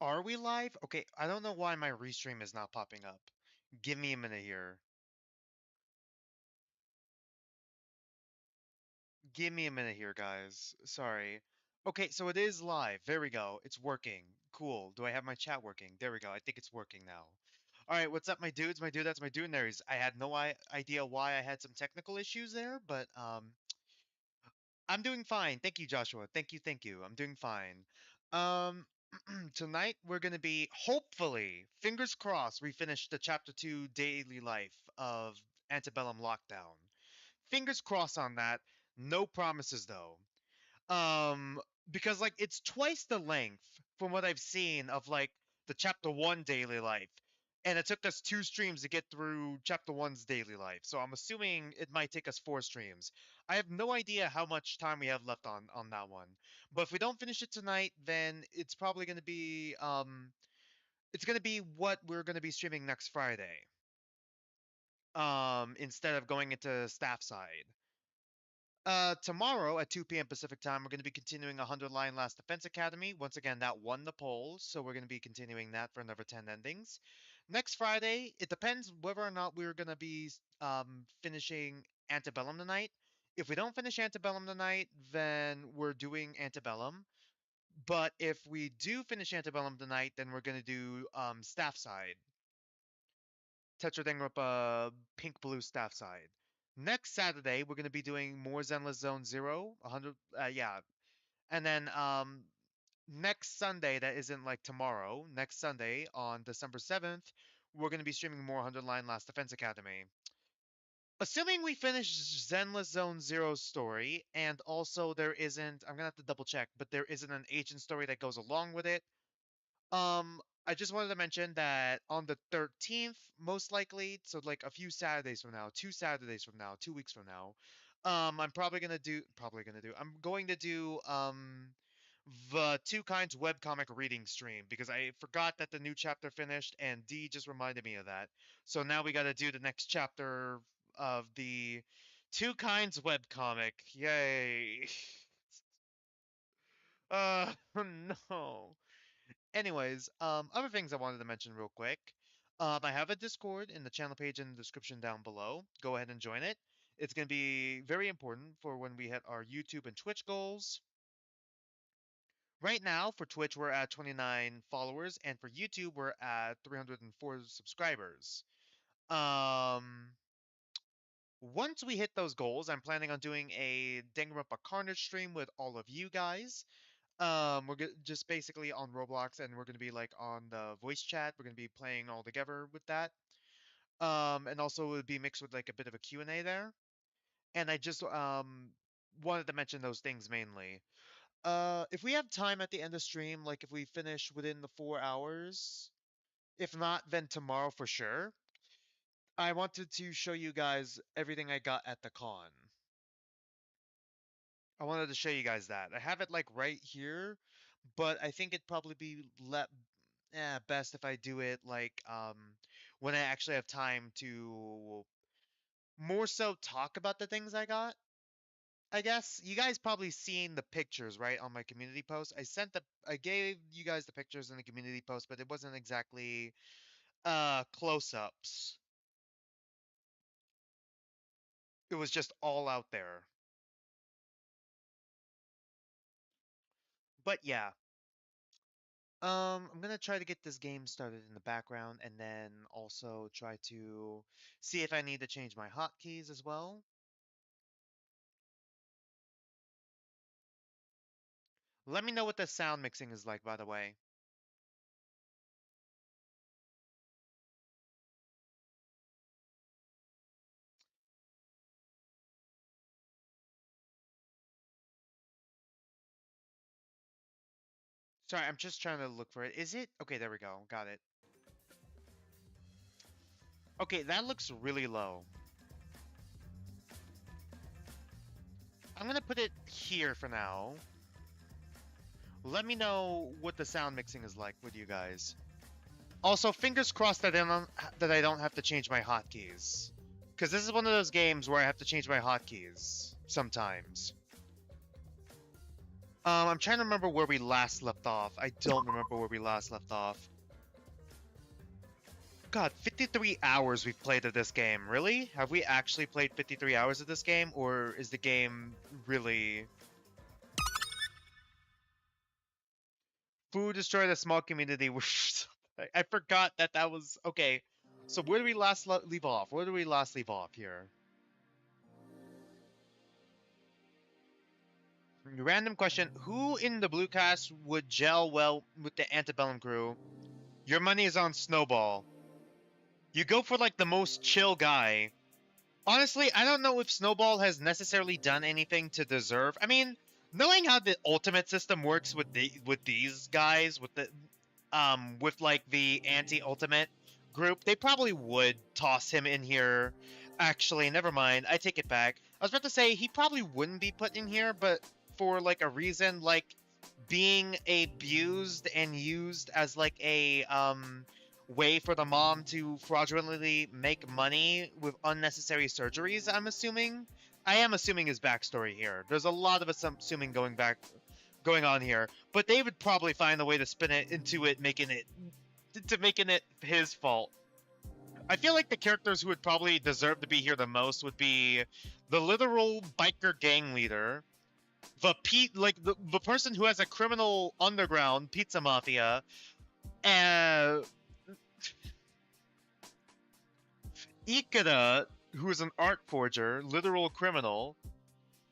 Are we live? Okay, I don't know why my restream is not popping up. Give me a minute here. Give me a minute here, guys. Sorry. Okay, so it is live. There we go. It's working. Cool. Do I have my chat working? There we go. I think it's working now. All right, what's up, my dudes? My dude, that's my dude. And there's. I had no idea why I had some technical issues there, but I'm doing fine. Thank you, Joshua. Thank you, thank you. I'm doing fine. Um, tonight we're gonna be hopefully, fingers crossed, we finish the chapter 2 daily life of Antebellum Lockdown. Fingers crossed on that. No promises though. Um, because like it's twice the length from what I've seen of like the chapter 1 daily life. And it took us 2 streams to get through chapter 1's daily life. So I'm assuming it might take us 4 streams. I have no idea how much time we have left on that one. But if we don't finish it tonight, then it's probably going to be it's going to be what we're going to be streaming next Friday. Instead of going into staff side. Tomorrow at 2 p.m. Pacific time, we're going to be continuing 100 Line Last Defense Academy. Once again, that won the poll, so we're going to be continuing that for another 10 endings. Next Friday, it depends whether or not we're going to be finishing Antebellum tonight. If we don't finish Antebellum tonight, then we're doing Antebellum. But if we do finish Antebellum tonight, then we're going to do Staff Side. Tetra Danganronpa Pink Blue Staff Side. Next Saturday, we're going to be doing more Zenless Zone Zero, 100, yeah. And then next Sunday, that isn't like tomorrow, next Sunday on December 7th, we're going to be streaming more 100 Line Last Defense Academy. Assuming we finish Zenless Zone Zero's story, and also there isn't, I'm going to have to double check, but there isn't an agent story that goes along with it. I just wanted to mention that on the 13th, most likely, so like a few Saturdays from now, 2 Saturdays from now, 2 weeks from now, I'm I'm going to do the Two Kinds webcomic reading stream because I forgot that the new chapter finished and D just reminded me of that. So now we got to do the next chapter of the Two Kinds webcomic. Yay. No. Anyways, other things I wanted to mention real quick. I have a Discord in the channel page in the description down below. Go ahead and join it. It's going to be very important for when we hit our YouTube and Twitch goals. Right now, for Twitch, we're at 29 followers, and for YouTube, we're at 304 subscribers. Um, Once we hit those goals, I'm planning on doing a Danganronpa Carnage stream with all of you guys. Just basically on Roblox, and we're gonna be like on the voice chat. We're gonna be playing all together with that. And also it would be mixed with like a bit of a Q&A there. And I just wanted to mention those things mainly. If we have time at the end of stream, like if we finish within the 4 hours, if not, then tomorrow for sure. I wanted to show you guys everything I got at the con. I wanted to show you guys that. I have it like right here, but I think it'd probably be best if I do it like when I actually have time to more so talk about the things I got. I guess you guys probably seen the pictures right on my community post. I gave you guys the pictures in the community post, but it wasn't exactly close-ups. It was just all out there. But yeah, I'm gonna try to get this game started in the background and then also try to see if I need to change my hotkeys as well. Let me know what the sound mixing is like, by the way. Sorry, I'm just trying to look for it. Is it? Okay, there we go. Got it. Okay, that looks really low. I'm gonna put it here for now. Let me know what the sound mixing is like with you guys. Also, fingers crossed that I don't have to change my hotkeys. Because this is one of those games where I have to change my hotkeys sometimes. I'm trying to remember where we last left off. I don't remember where we last left off. God, 53 hours we've played of this game. Really? Have we actually played 53 hours of this game? Or is the game really... Food destroyed a small community. I forgot that that was... Okay, so where do we last leave off? Where do we last leave off here? Random question. Who in the Blue Cast would gel well with the Antebellum crew? Your money is on Snowball. You go for like the most chill guy. Honestly, I don't know if Snowball has necessarily done anything to deserve. I mean, knowing how the ultimate system works with these guys, with like the anti-ultimate group, they probably would toss him in here. Actually, never mind. I take it back. I was about to say he probably wouldn't be put in here, but for like a reason like being abused and used as like a way for the mom to fraudulently make money with unnecessary surgeries, I'm assuming. I am assuming his backstory here. There's a lot of assuming going on here, but they would probably find a way to spin it into it making it his fault. I feel like the characters who would probably deserve to be here the most would be the literal biker gang leader, the person who has a criminal underground pizza mafia, and Ikeda, who is an art forger, literal criminal.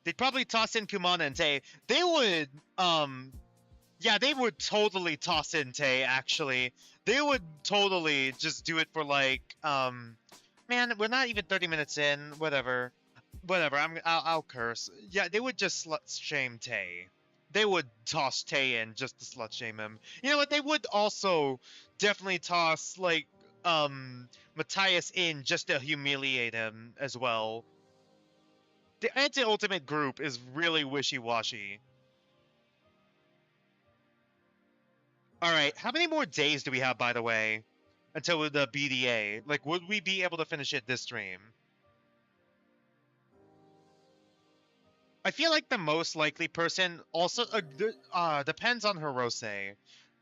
They'd probably toss in Kumana and Tay. They would, yeah, they would totally toss in Tay, actually. They would totally just do it for like, man, we're not even 30 minutes in, whatever. Whatever, I'll curse. Yeah, they would just slut shame Tay. They would toss Tay in just to slut shame him. You know what? They would also definitely toss like Matthias in just to humiliate him as well. The anti-ultimate group is really wishy-washy. Alright, how many more days do we have, by the way, until the BDA? Like, would we be able to finish it this stream? I feel like the most likely person also depends on Hirose.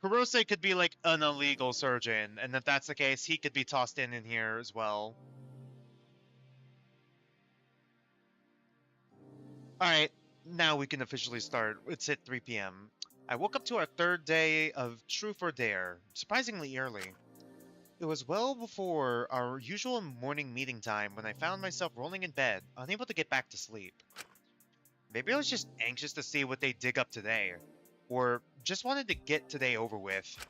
Hirose could be like an illegal surgeon, and if that's the case, he could be tossed in here as well. Alright, now we can officially start. It's at 3 p.m. I woke up to our third day of Truth or Dare, surprisingly early. It was well before our usual morning meeting time when I found myself rolling in bed, unable to get back to sleep. Maybe I was just anxious to see what they dig up today, or just wanted to get today over with.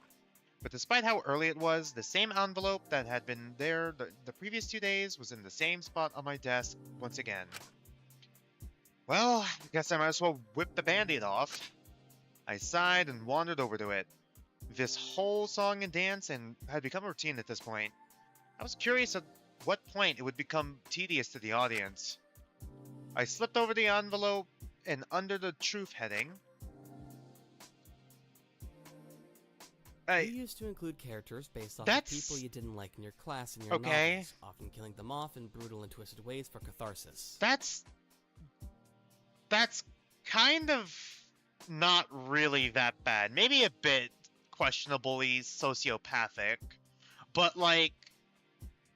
But despite how early it was, the same envelope that had been there the previous 2 days was in the same spot on my desk once again. Well, I guess I might as well whip the band-aid off. I sighed and wandered over to it. This whole song and dance had become a routine at this point. I was curious at what point it would become tedious to the audience. I slipped over the envelope and under the truth heading. You used to include characters based off of people you didn't like in your class and your novels, often killing them off in brutal and twisted ways for catharsis. That's kind of not really that bad. Maybe a bit questionably sociopathic, but like,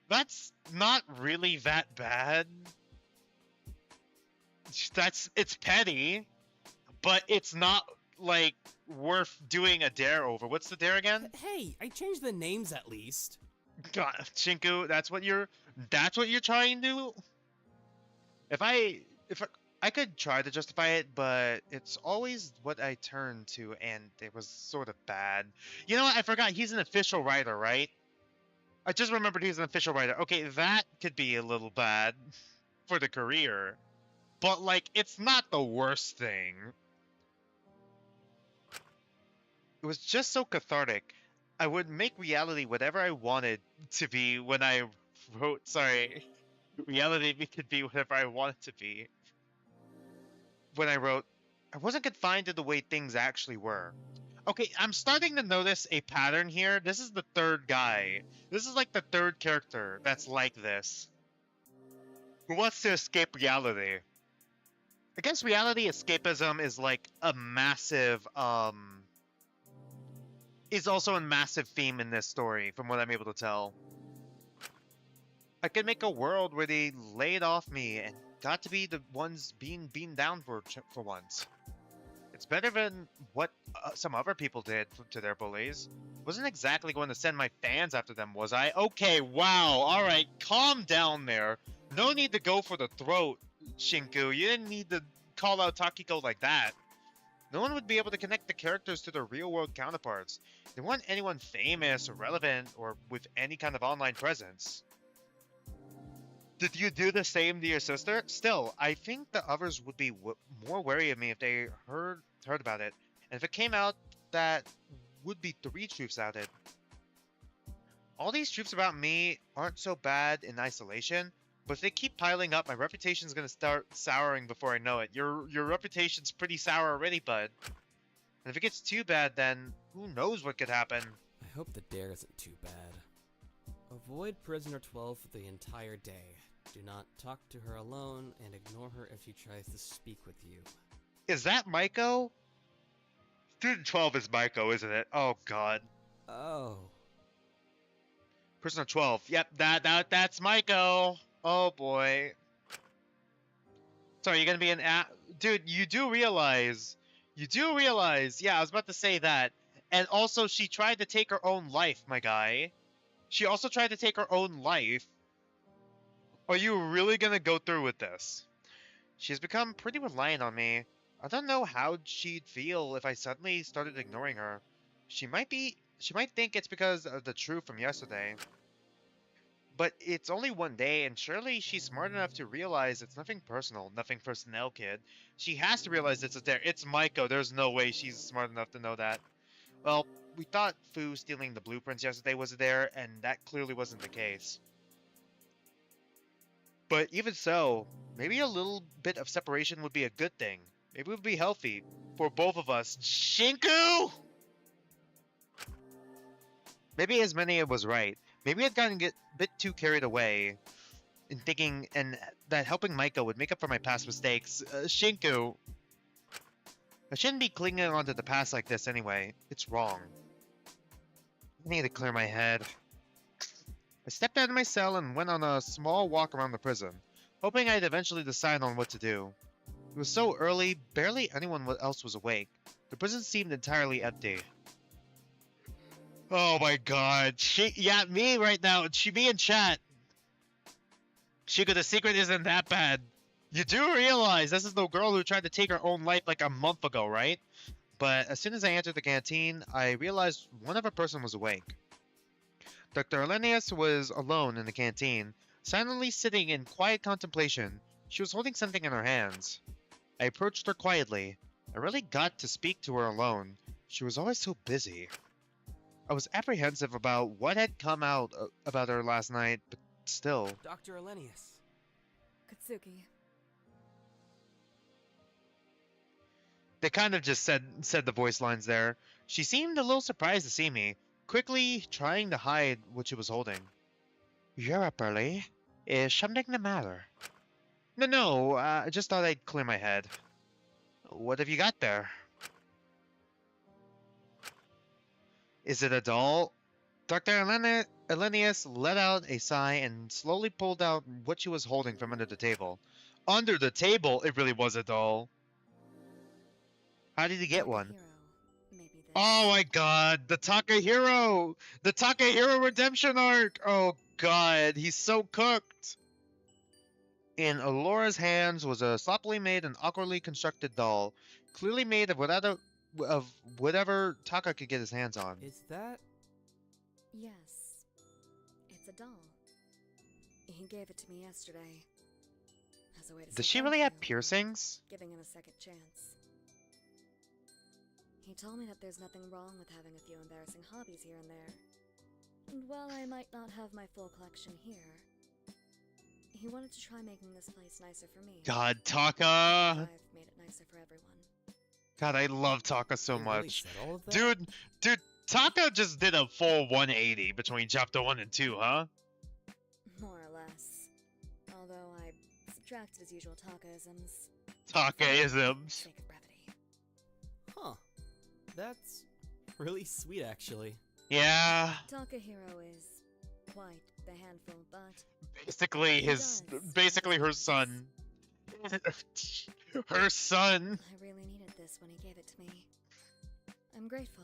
that's not really that bad. It's petty, but it's not like worth doing a dare over. What's the dare again? Hey, I changed the names at least. God, Shinku, that's what you're trying to. If I could try to justify it, but it's always what I turn to, and it was sort of bad. You know what? I forgot he's an official writer, right? I just remembered he's an official writer. Okay, that could be a little bad for the career. But, like, it's not the worst thing. It was just so cathartic. I would make reality whatever I wanted to be when I wrote... Sorry. Reality could be whatever I wanted to be. When I wrote, I wasn't confined to the way things actually were. Okay, I'm starting to notice a pattern here. This is the third guy. This is like the third character that's like this. Who wants to escape reality. I guess reality escapism is like a massive, is also a massive theme in this story, from what I'm able to tell. I could make a world where they laid off me and got to be the ones being beaten down for once. It's better than what some other people did to their bullies. Wasn't exactly going to send my fans after them, was I? Okay, wow, alright, calm down there. No need to go for the throat, Shinku. You didn't need to call out Takiko like that. No one would be able to connect the characters to their real-world counterparts. They weren't anyone famous or relevant or with any kind of online presence. Did you do the same to your sister? Still, I think the others would be more wary of me if they heard about it. And if it came out, that would be 3 truths outed. All these truths about me aren't so bad in isolation, but if they keep piling up, my reputation's gonna start souring before I know it. Your reputation's pretty sour already, bud. And if it gets too bad, then who knows what could happen. I hope the dare isn't too bad. Avoid Prisoner 12 for the entire day. Do not talk to her alone, and ignore her if she tries to speak with you. Is that Maiko? Student 12 is Maiko, isn't it? Oh, God. Oh. Prisoner 12. Yep, that's Maiko. Oh, boy. Sorry, you're gonna be an dude, you do realize... Yeah, I was about to say that. And also, she tried to take her own life, my guy. She also tried to take her own life. Are you really gonna go through with this? She's become pretty reliant on me. I don't know how she'd feel if I suddenly started ignoring her. She might think it's because of the truth from yesterday. But it's only one day, and surely she's smart enough to realize it's nothing personal, nothing personnel, kid. She has to realize it's a dare. It's Maiko. There's no way she's smart enough to know that. Well, we thought Fu stealing the blueprints yesterday was a dare, and that clearly wasn't the case. But even so, maybe a little bit of separation would be a good thing. Maybe it would be healthy for both of us. Shinku! Maybe Ismenia was right. Maybe I'd gotten a bit too carried away in thinking and that helping Maiko would make up for my past mistakes. Shinku! I shouldn't be clinging onto the past like this anyway. It's wrong. I need to clear my head. I stepped out of my cell and went on a small walk around the prison, hoping I'd eventually decide on what to do. It was so early, barely anyone else was awake. The prison seemed entirely empty. Oh my god. Me right now. Me in chat. Shiko, the secret isn't that bad. You do realize this is the girl who tried to take her own life like a month ago, right? But as soon as I entered the canteen, I realized one other person was awake. Dr. Elenius was alone in the canteen, silently sitting in quiet contemplation. She was holding something in her hands. I approached her quietly. I really got to speak to her alone. She was always so busy. I was apprehensive about what had come out about her last night, but still. Dr. Elenius. Katsuki. They kind of just said the voice lines there. She seemed a little surprised to see me, quickly trying to hide what she was holding. You're up early. Is something the matter? No, I just thought I'd clear my head. What have you got there? Is it a doll? Dr. Elenius let out a sigh and slowly pulled out what she was holding from under the table. Under the table? It really was a doll. How did you get one? Oh my god, the Takahiro! The Takahiro redemption arc! Oh god, he's so cooked! In Alora's hands was a sloppily made and awkwardly constructed doll, clearly made of whatever Taka could get his hands on. Is that? Yes. It's a doll. He gave it to me yesterday. As a way to Does she really have piercings? Giving him a second chance. He told me that there's nothing wrong with having a few embarrassing hobbies here and there. And while I might not have my full collection here, he wanted to try making this place nicer for me. God, Taka! I've made it nicer for everyone. God, I love Taka so much. Really Dude, Taka just did a full 180 between chapter 1 and 2, huh? More or less. Although I subtracted his usual Taka-isms. Takaisms. Sake of brevity. Huh. That's really sweet, actually. Yeah. Takahiro is quite the handful, but Basically her son. Her son. I really needed this when he gave it to me. I'm grateful,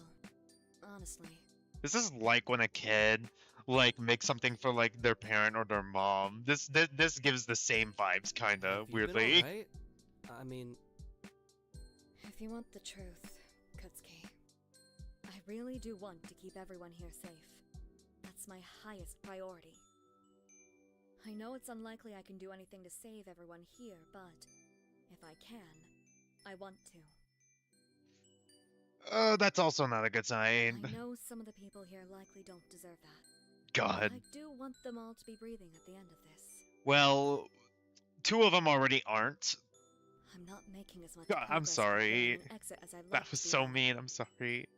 honestly. This is like when a kid makes something for their parent or their mom. This gives the same vibes, kinda weirdly. Right? I mean, if you want the truth, Kutsuki, I really do want to keep everyone here safe. That's my highest priority. I know it's unlikely I can do anything to save everyone here, but if I can, I want to. That's also not a good sign. I know some of the people here likely don't deserve that. God. I do want them all to be breathing at the end of this. Well, 2 of them already aren't. I'm not making as much God, I'm sorry. Exit as I'd like That was so mean. I'm sorry.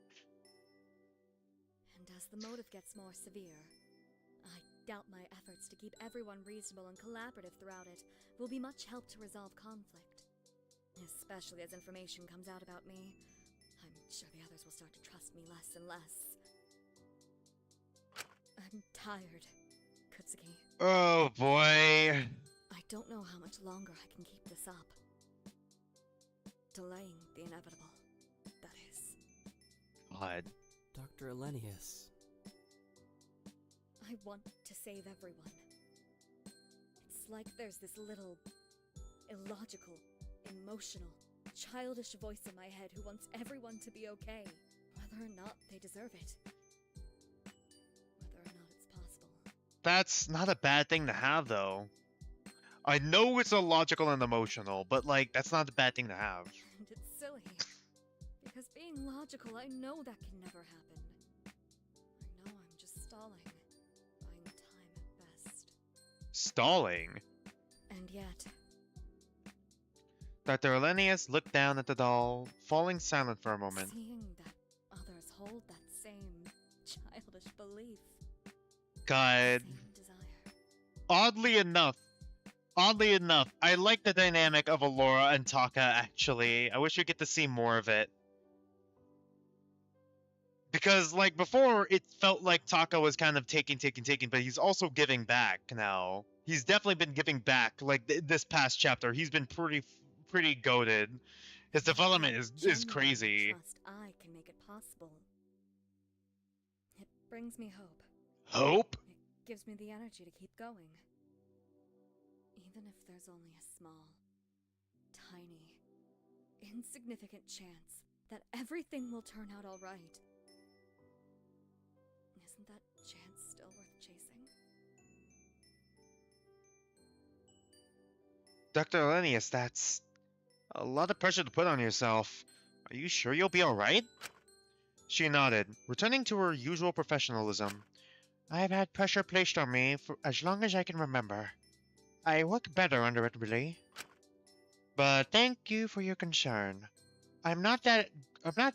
And as the motive gets more severe, I doubt my efforts to keep everyone reasonable and collaborative throughout it will be much help to resolve conflict. Especially as information comes out about me, I'm sure the others will start to trust me less and less. I'm tired, Kutsuki. Oh boy. I don't know how much longer I can keep this up. Delaying the inevitable, that is. God. Dr. Elenius. I want to save everyone. It's like there's this little illogical, emotional, childish voice in my head who wants everyone to be okay, whether or not they deserve it. Whether or not it's possible. That's not a bad thing to have, though. I know it's illogical and emotional, but that's not a bad thing to have. And it's silly. Because being logical, I know that can never happen. I know I'm just stalling. Buying time at best. Stalling? And yet... Dr. Elenius looked down at the doll, falling silent for a moment. Seeing that others hold that same childish belief. God. Same desire. Oddly enough, I like the dynamic of Alora and Taka, actually. I wish we get to see more of it. Because, before, it felt like Taka was kind of taking, but he's also giving back now. He's definitely been giving back, this past chapter. He's been pretty goated. His development is crazy. Trust I can make it possible. It brings me hope. Hope? It gives me the energy to keep going. Even if there's only a small, tiny, insignificant chance that everything will turn out all right. Isn't that chance still worth chasing? Dr. Elenius, that's a lot of pressure to put on yourself. Are you sure you'll be alright? She nodded, returning to her usual professionalism. I've had pressure placed on me for as long as I can remember. I work better under it, really. But thank you for your concern. I'm not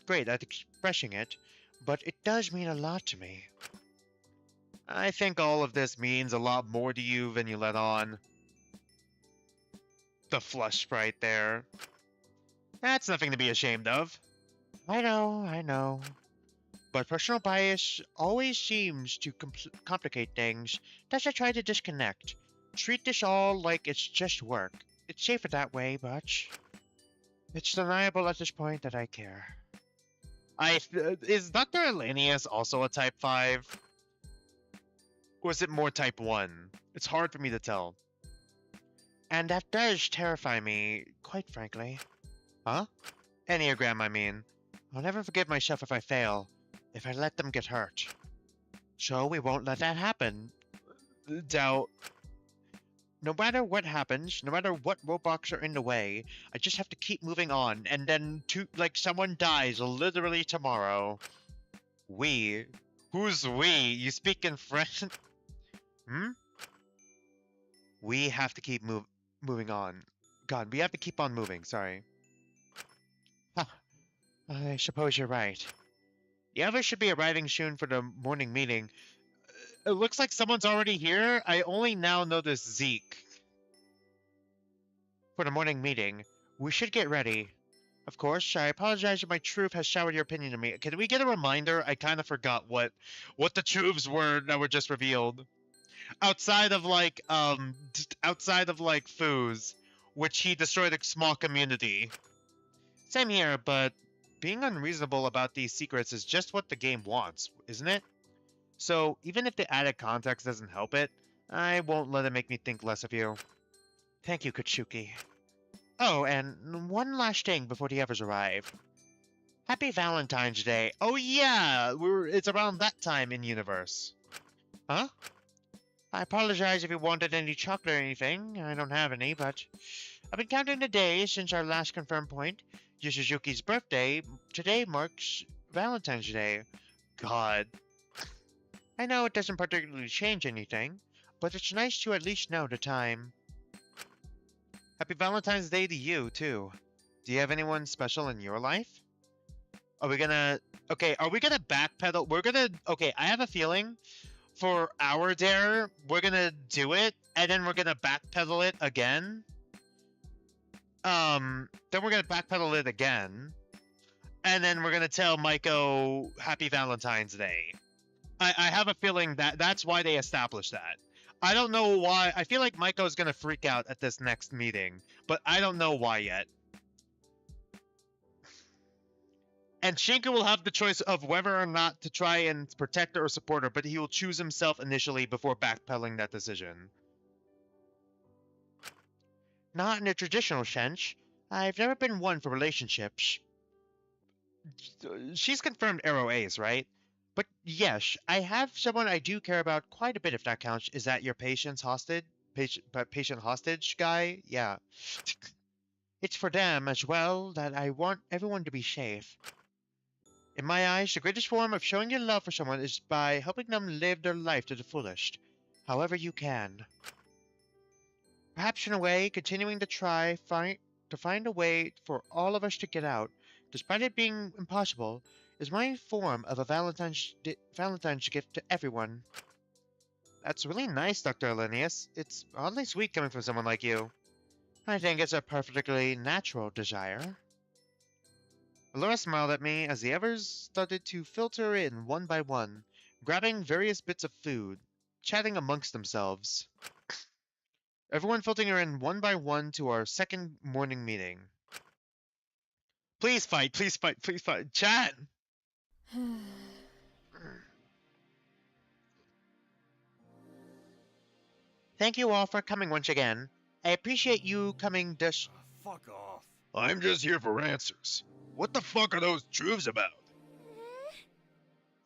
great at expressing it, but it does mean a lot to me. I think all of this means a lot more to you than you let on. The flush sprite there. That's nothing to be ashamed of. I know. But personal bias always seems to complicate things. Thus I try to disconnect. Treat this all like it's just work. It's safer that way, but... it's deniable at this point that I care. Is Dr. Elenius also a Type 5? Or is it more Type 1? It's hard for me to tell. And that does terrify me, quite frankly. Huh? Enneagram, I mean. I'll never forgive myself if I fail. If I let them get hurt. So we won't let that happen. Doubt. No matter what happens, no matter what roadblocks are in the way, I just have to keep moving on, and then someone dies literally tomorrow. We? Who's we? You speak in French? We have to keep moving on. God, we have to keep on moving, sorry. Huh. I suppose you're right. The others should be arriving soon for the morning meeting. It looks like someone's already here. I only now noticed Zeke. For the morning meeting. We should get ready. Of course, I apologize if my truth has showered your opinion on me. Can we get a reminder? I kind of forgot what the truths were that were just revealed. Outside of like Foos, which he destroyed a small community. Same here, but being unreasonable about these secrets is just what the game wants, isn't it? So even if the added context doesn't help it, I won't let it make me think less of you. Thank you, Katsuki. Oh, and one last thing before the others arrive. Happy Valentine's Day. Oh yeah, it's around that time in universe. Huh? I apologize if you wanted any chocolate or anything. I don't have any, but I've been counting the days since our last confirmed point. Yu Suzuki's birthday. Today marks Valentine's Day. God. I know it doesn't particularly change anything, but it's nice to at least know the time. Happy Valentine's Day to you, too. Do you have anyone special in your life? Are we gonna backpedal? Okay, I have a feeling for our dare, we're gonna do it, and then we're gonna backpedal it again. Then we're gonna backpedal it again, and then we're gonna tell Maiko Happy Valentine's Day. I have a feeling that's why they established that. I don't know why. I feel like Maiko's gonna freak out at this next meeting, but I don't know why yet. And Shinka will have the choice of whether or not to try and protect her or support her, but he will choose himself initially before backpedaling that decision. Not in a traditional sense. I've never been one for relationships. She's confirmed Arrow A's, right? But yes, I have someone I do care about quite a bit if that counts. Is that your patient hostage guy? Yeah. It's for them as well that I want everyone to be safe. In my eyes, the greatest form of showing your love for someone is by helping them live their life to the fullest, however you can. Perhaps in a way, continuing to try to find a way for all of us to get out, despite it being impossible, is my form of a Valentine's gift to everyone. That's really nice, Dr. Linnaeus. It's oddly sweet coming from someone like you. I think it's a perfectly natural desire. Laura smiled at me as the others started to filter in one by one, grabbing various bits of food, chatting amongst themselves. Everyone filtering in one by one to our second morning meeting. Please fight, please fight, please fight. Chat! Thank you all for coming once again. I appreciate you coming this. Fuck off. I'm just here for answers. What the fuck are those truths about?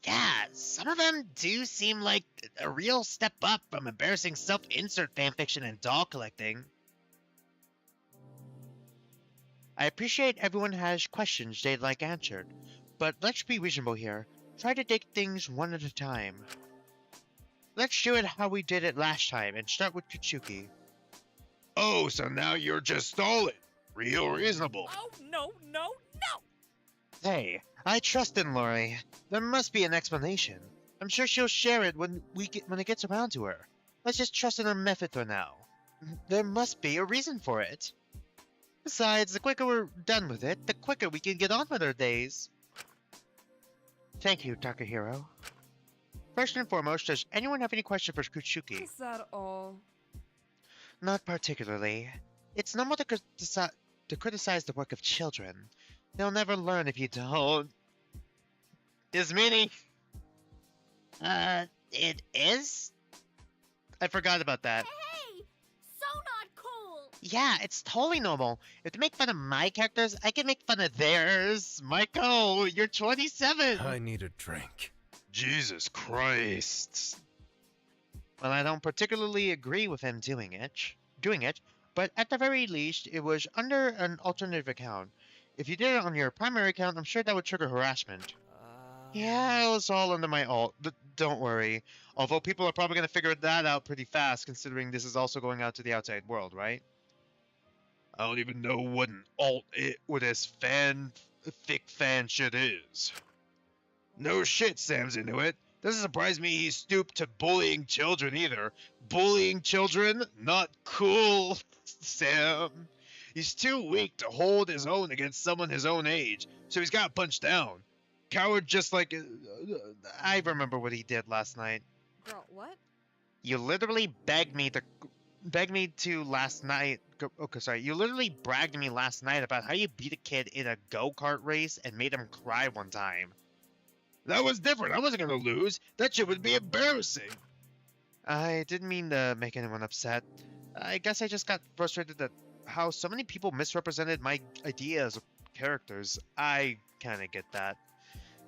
Yeah, some of them do seem like a real step up from embarrassing self-insert fanfiction and doll collecting. I appreciate everyone has questions they'd like answered, but let's be reasonable here. Try to take things one at a time. Let's do it how we did it last time and start with Katsuki. Oh, so now you're just stalling. Real reasonable. Oh, no, no, no! Hey, I trust in Lori. There must be an explanation. I'm sure she'll share it when it gets around to her. Let's just trust in her method for now. There must be a reason for it. Besides, the quicker we're done with it, the quicker we can get on with our days. Thank you, Takahiro. First and foremost, does anyone have any questions for Katsuki? Is that all? Not particularly. It's normal to criticize the work of children. They'll never learn if you don't. Is meaning? It is? I forgot about that. Hey! So not cool! Yeah, it's totally normal. If they make fun of my characters, I can make fun of theirs. Michael, you're 27! I need a drink. Jesus Christ. Well, I don't particularly agree with him doing it, but at the very least, it was under an alternative account. If you did it on your primary account, I'm sure that would trigger harassment. Yeah, it was all under my alt. Don't worry. Although people are probably going to figure that out pretty fast, considering this is also going out to the outside world, right? I don't even know what an what this thick fan shit is. No shit, Sam's into it. Doesn't surprise me he stooped to bullying children either. Bullying children? Not cool, Sam. He's too weak to hold his own against someone his own age, so he's got punched down. Coward just like... I remember what he did last night. Girl, what? You literally begged me to last night. Okay, sorry. You literally bragged to me last night about how you beat a kid in a go-kart race and made him cry one time. That was different. I wasn't gonna lose. That shit would be embarrassing. I didn't mean to make anyone upset. I guess I just got frustrated at how so many people misrepresented my ideas of characters. I kind of get that.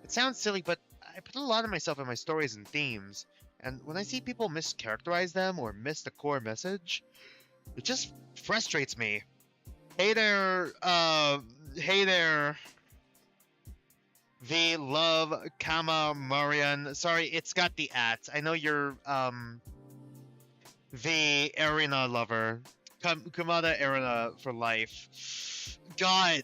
It sounds silly, but I put a lot of myself in my stories and themes, and when I see people mischaracterize them or miss the core message, it just frustrates me. Hey there, the love Kama Marian. Sorry, it's got the at. I know you're the Arena lover. Kumada Arena for life. God.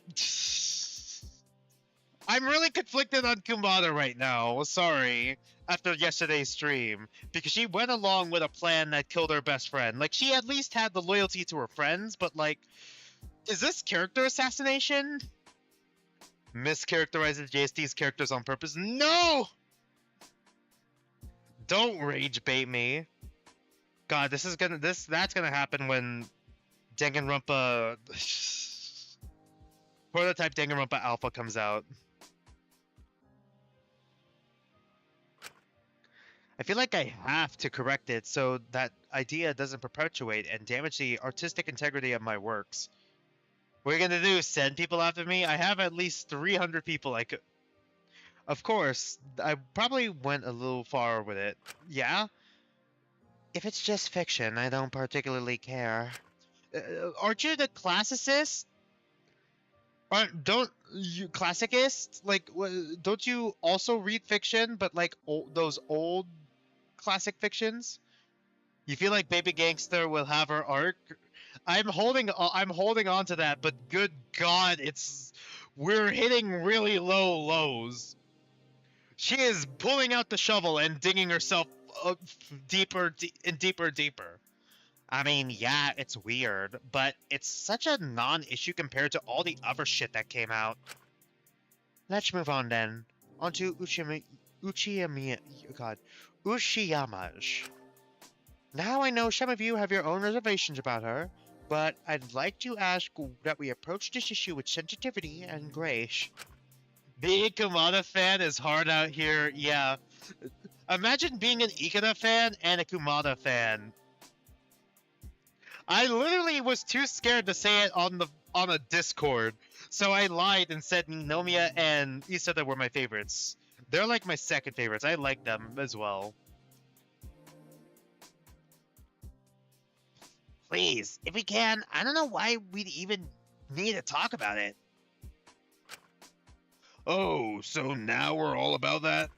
I'm really conflicted on Kumada right now. Sorry. After yesterday's stream. Because she went along with a plan that killed her best friend. Like, she at least had the loyalty to her friends, but like, is this character assassination? Mischaracterizes JST's characters on purpose? No! Don't rage bait me. God, that's gonna happen when Danganronpa prototype Danganronpa Alpha comes out. I feel like I have to correct it so that idea doesn't perpetuate and damage the artistic integrity of my works. What are you gonna do? Send people after me? I have at least 300 people I could... Of course, I probably went a little far with it. Yeah? If it's just fiction, I don't particularly care. Aren't you the classicist? Don't you classicist? Like, don't you also read fiction, but like those old classic fictions? You feel like Baby Gangster will have her arc? I'm holding on to that, but good God, we're hitting really low lows. She is pulling out the shovel and digging herself deeper and deeper. I mean, yeah, it's weird, but it's such a non-issue compared to all the other shit that came out. Let's move on then. On to Uchiyama's. Now I know some of you have your own reservations about her, but I'd like to ask that we approach this issue with sensitivity and grace. Being a Kumada fan is hard out here, yeah. Imagine being an Ikeda fan and a Kumada fan. I literally was too scared to say it on a Discord, so I lied and said Ninomiya and Isada were my favorites. They're like my second favorites. I like them as well. Please, if we can, I don't know why we'd even need to talk about it. Oh, so now we're all about that?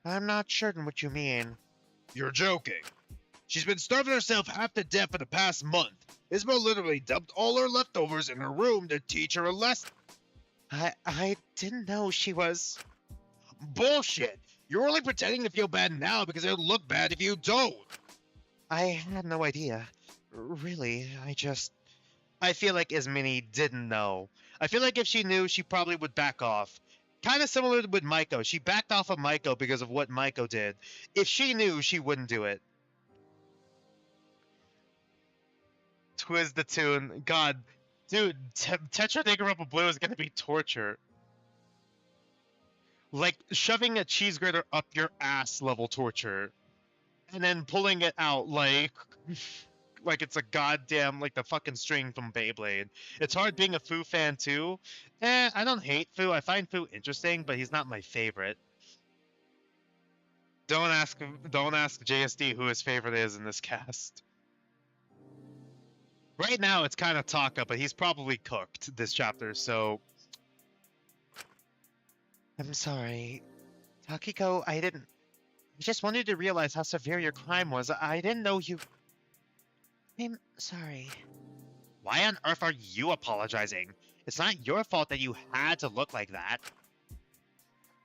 I'm not certain what you mean. You're joking. She's been starving herself half to death for the past month. Ismo literally dumped all her leftovers in her room to teach her a lesson. I didn't know she was... Bullshit! You're only pretending to feel bad now because it'll look bad if you don't. I had no idea. Really, I feel like Ismini didn't know. I feel like if she knew, she probably would back off. Kind of similar with Maiko. She backed off of Maiko because of what Maiko did. If she knew, she wouldn't do it. Twiz the tune. God. Dude, Tetra Danganronpa Blue is gonna be torture. Like, shoving a cheese grater up your ass level torture. And then pulling it out like it's a goddamn, like the fucking string from Beyblade. It's hard being a Fu fan too. I don't hate Fu. I find Fu interesting, but he's not my favorite. Don't ask JSD who his favorite is in this cast. Right now it's kind of Taka, but he's probably cooked this chapter, so... I'm sorry. Takiko, I just wanted to realize how severe your crime was. I didn't know you... I'm sorry. Why on earth are you apologizing? It's not your fault that you had to look like that.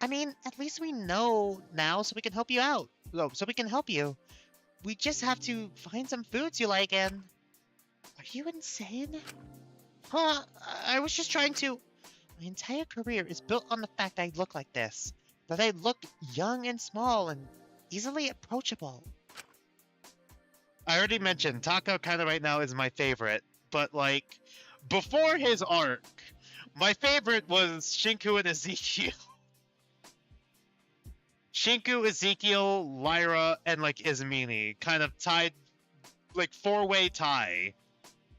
I mean, at least we know now so we can help you out. So we can help you. We just have to find some foods you like and... Are you insane? Huh? I was just trying to... My entire career is built on the fact I look like this. That I look young and small and easily approachable. I already mentioned, Taka kind of right now is my favorite. But, like, before his arc, my favorite was Shinku and Ezekiel. Shinku, Ezekiel, Lyra, and, like, Izumini. Kind of tied, like, four-way tie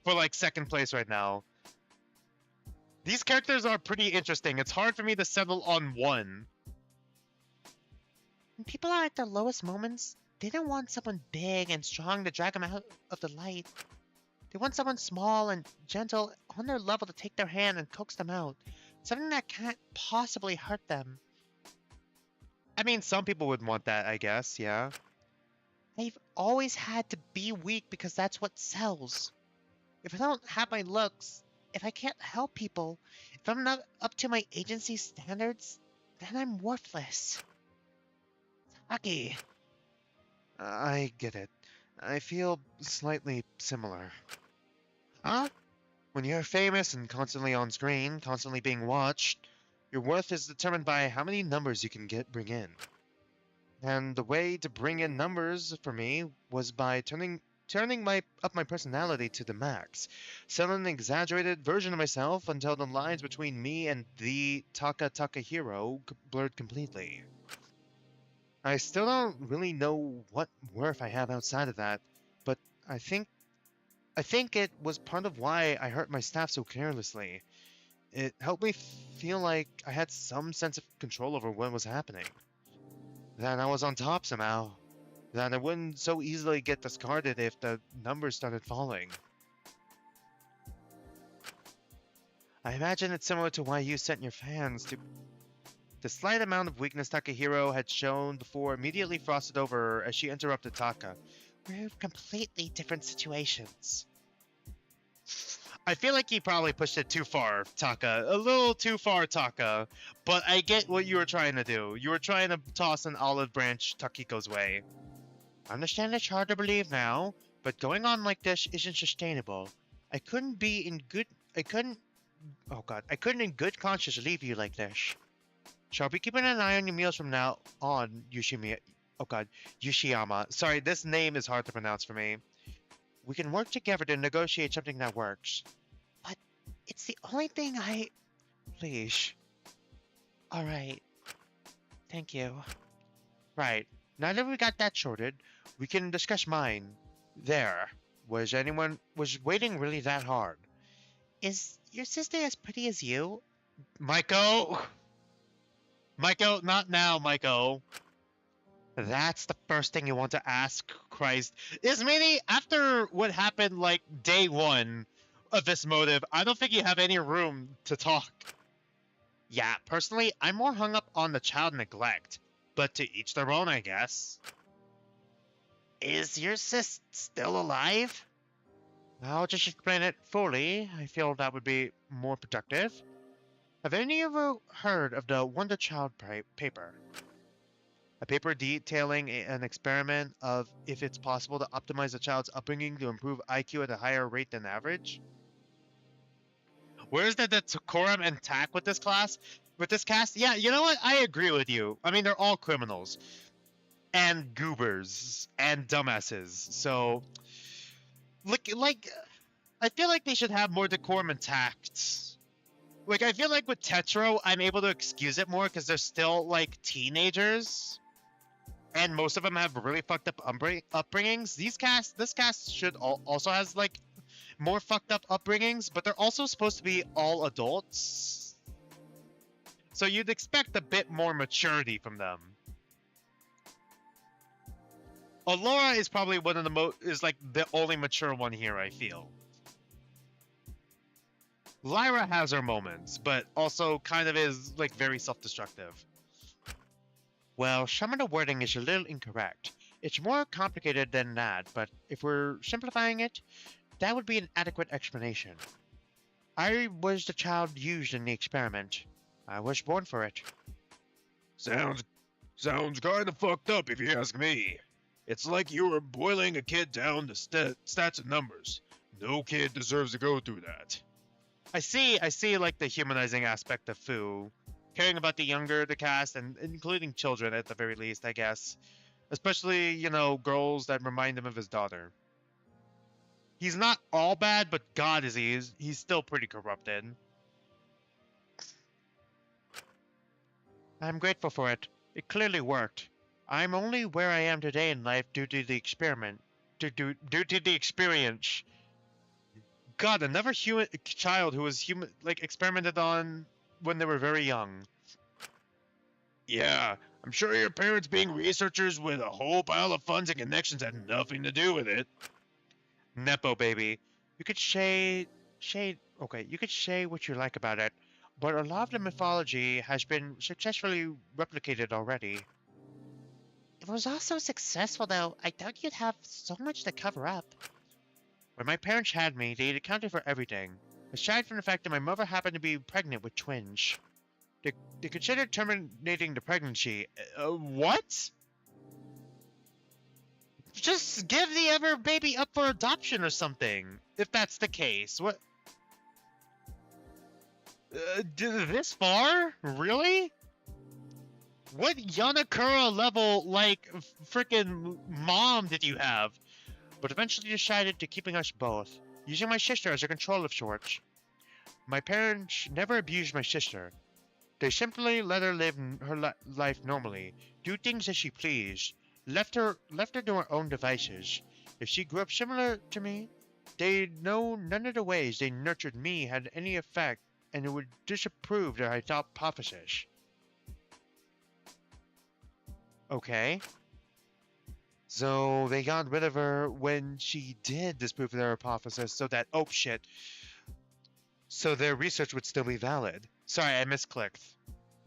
for, like, second place right now. These characters are pretty interesting. It's hard for me to settle on one. When people are at their lowest moments, they don't want someone big and strong to drag them out of the light. They want someone small and gentle on their level to take their hand and coax them out. Something that can't possibly hurt them. I mean, some people would want that, I guess, yeah. I've always had to be weak because that's what sells. If I don't have my looks, if I can't help people, if I'm not up to my agency's standards, then I'm worthless. Taki. I get it. I feel slightly similar. Huh? When you're famous and constantly on screen, constantly being watched, your worth is determined by how many numbers you can bring in. And the way to bring in numbers for me was by turning up my personality to the max, selling an exaggerated version of myself until the lines between me and the Taka hero blurred completely. I still don't really know what worth I have outside of that, but I think it was part of why I hurt my staff so carelessly. It helped me feel like I had some sense of control over what was happening. That I was on top somehow. That I wouldn't so easily get discarded if the numbers started falling. I imagine it's similar to why you sent your fans to... The slight amount of weakness Takahiro had shown before immediately frosted over her as she interrupted Taka. We're in completely different situations. I feel like he probably pushed it too far, Taka. A little too far, Taka. But I get what you were trying to do. You were trying to toss an olive branch Takiko's way. I understand it's hard to believe now, but going on like this isn't sustainable. I couldn't in good conscience leave you like this. Shall be keeping an eye on your meals from now on, Yushiyama. Sorry, this name is hard to pronounce for me. We can work together to negotiate something that works. But it's the only thing Please. Alright. Thank you. Right. Now that we got that sorted, we can discuss mine. There. Was waiting really that hard? Is your sister as pretty as you? Maiko, not now, Maiko. That's the first thing you want to ask, Christ. Izumini, after what happened, like, day one of this motive, I don't think you have any room to talk. Yeah, personally, I'm more hung up on the child neglect. But to each their own, I guess. Is your sis still alive? I'll just explain it fully. I feel that would be more productive. Have any of you heard of the Wonder Child paper? A paper detailing an experiment of if it's possible to optimize a child's upbringing to improve IQ at a higher rate than average? Where's the decorum and tact with this class? With this cast? Yeah, you know what? I agree with you. I mean, they're all criminals. And goobers. And dumbasses. So, like, I feel like they should have more decorum and tact. Like, I feel like with Tetro, I'm able to excuse it more because they're still, like, teenagers. And most of them have really fucked up upbringings. This cast should also has, like, more fucked up upbringings, but they're also supposed to be all adults. So you'd expect a bit more maturity from them. Allura is probably one of the only mature one here, I feel. Lyra has her moments, but also kind of is, like, very self-destructive. Well, some of the wording is a little incorrect. It's more complicated than that, but if we're simplifying it, that would be an adequate explanation. I was the child used in the experiment. I was born for it. Sounds kinda fucked up if you ask me. It's like you were boiling a kid down to stats and numbers. No kid deserves to go through that. I see, like, the humanizing aspect of Fu. Caring about the cast, and including children at the very least, I guess. Especially, girls that remind him of his daughter. He's not all bad, but God is he's still pretty corrupted. I'm grateful for it. It clearly worked. I'm only where I am today in life due to the experiment. Due to the experience. God, another human child who was experimented on when they were very young. Yeah, I'm sure your parents being researchers with a whole pile of funds and connections had nothing to do with it. Nepo baby. You could okay, you could say what you like about it, but a lot of the mythology has been successfully replicated already. It was all so successful, though. I doubt you'd have so much to cover up. When my parents had me, they accounted for everything, aside from the fact that my mother happened to be pregnant with twins. They considered terminating the pregnancy. What? Just give the other baby up for adoption or something, if that's the case. What? This far? Really? What Yanakura level, frickin' mom did you have? But eventually decided to keeping us both, using my sister as a control of sorts. My parents never abused my sister. They simply let her live her life normally, do things as she pleased, left her to her own devices. If she grew up similar to me, they know none of the ways they nurtured me had any effect, and it would disapprove their hypothesis. Okay. So they got rid of her when she did disprove their hypothesis so that, oh shit, so their research would still be valid. Sorry, I misclicked.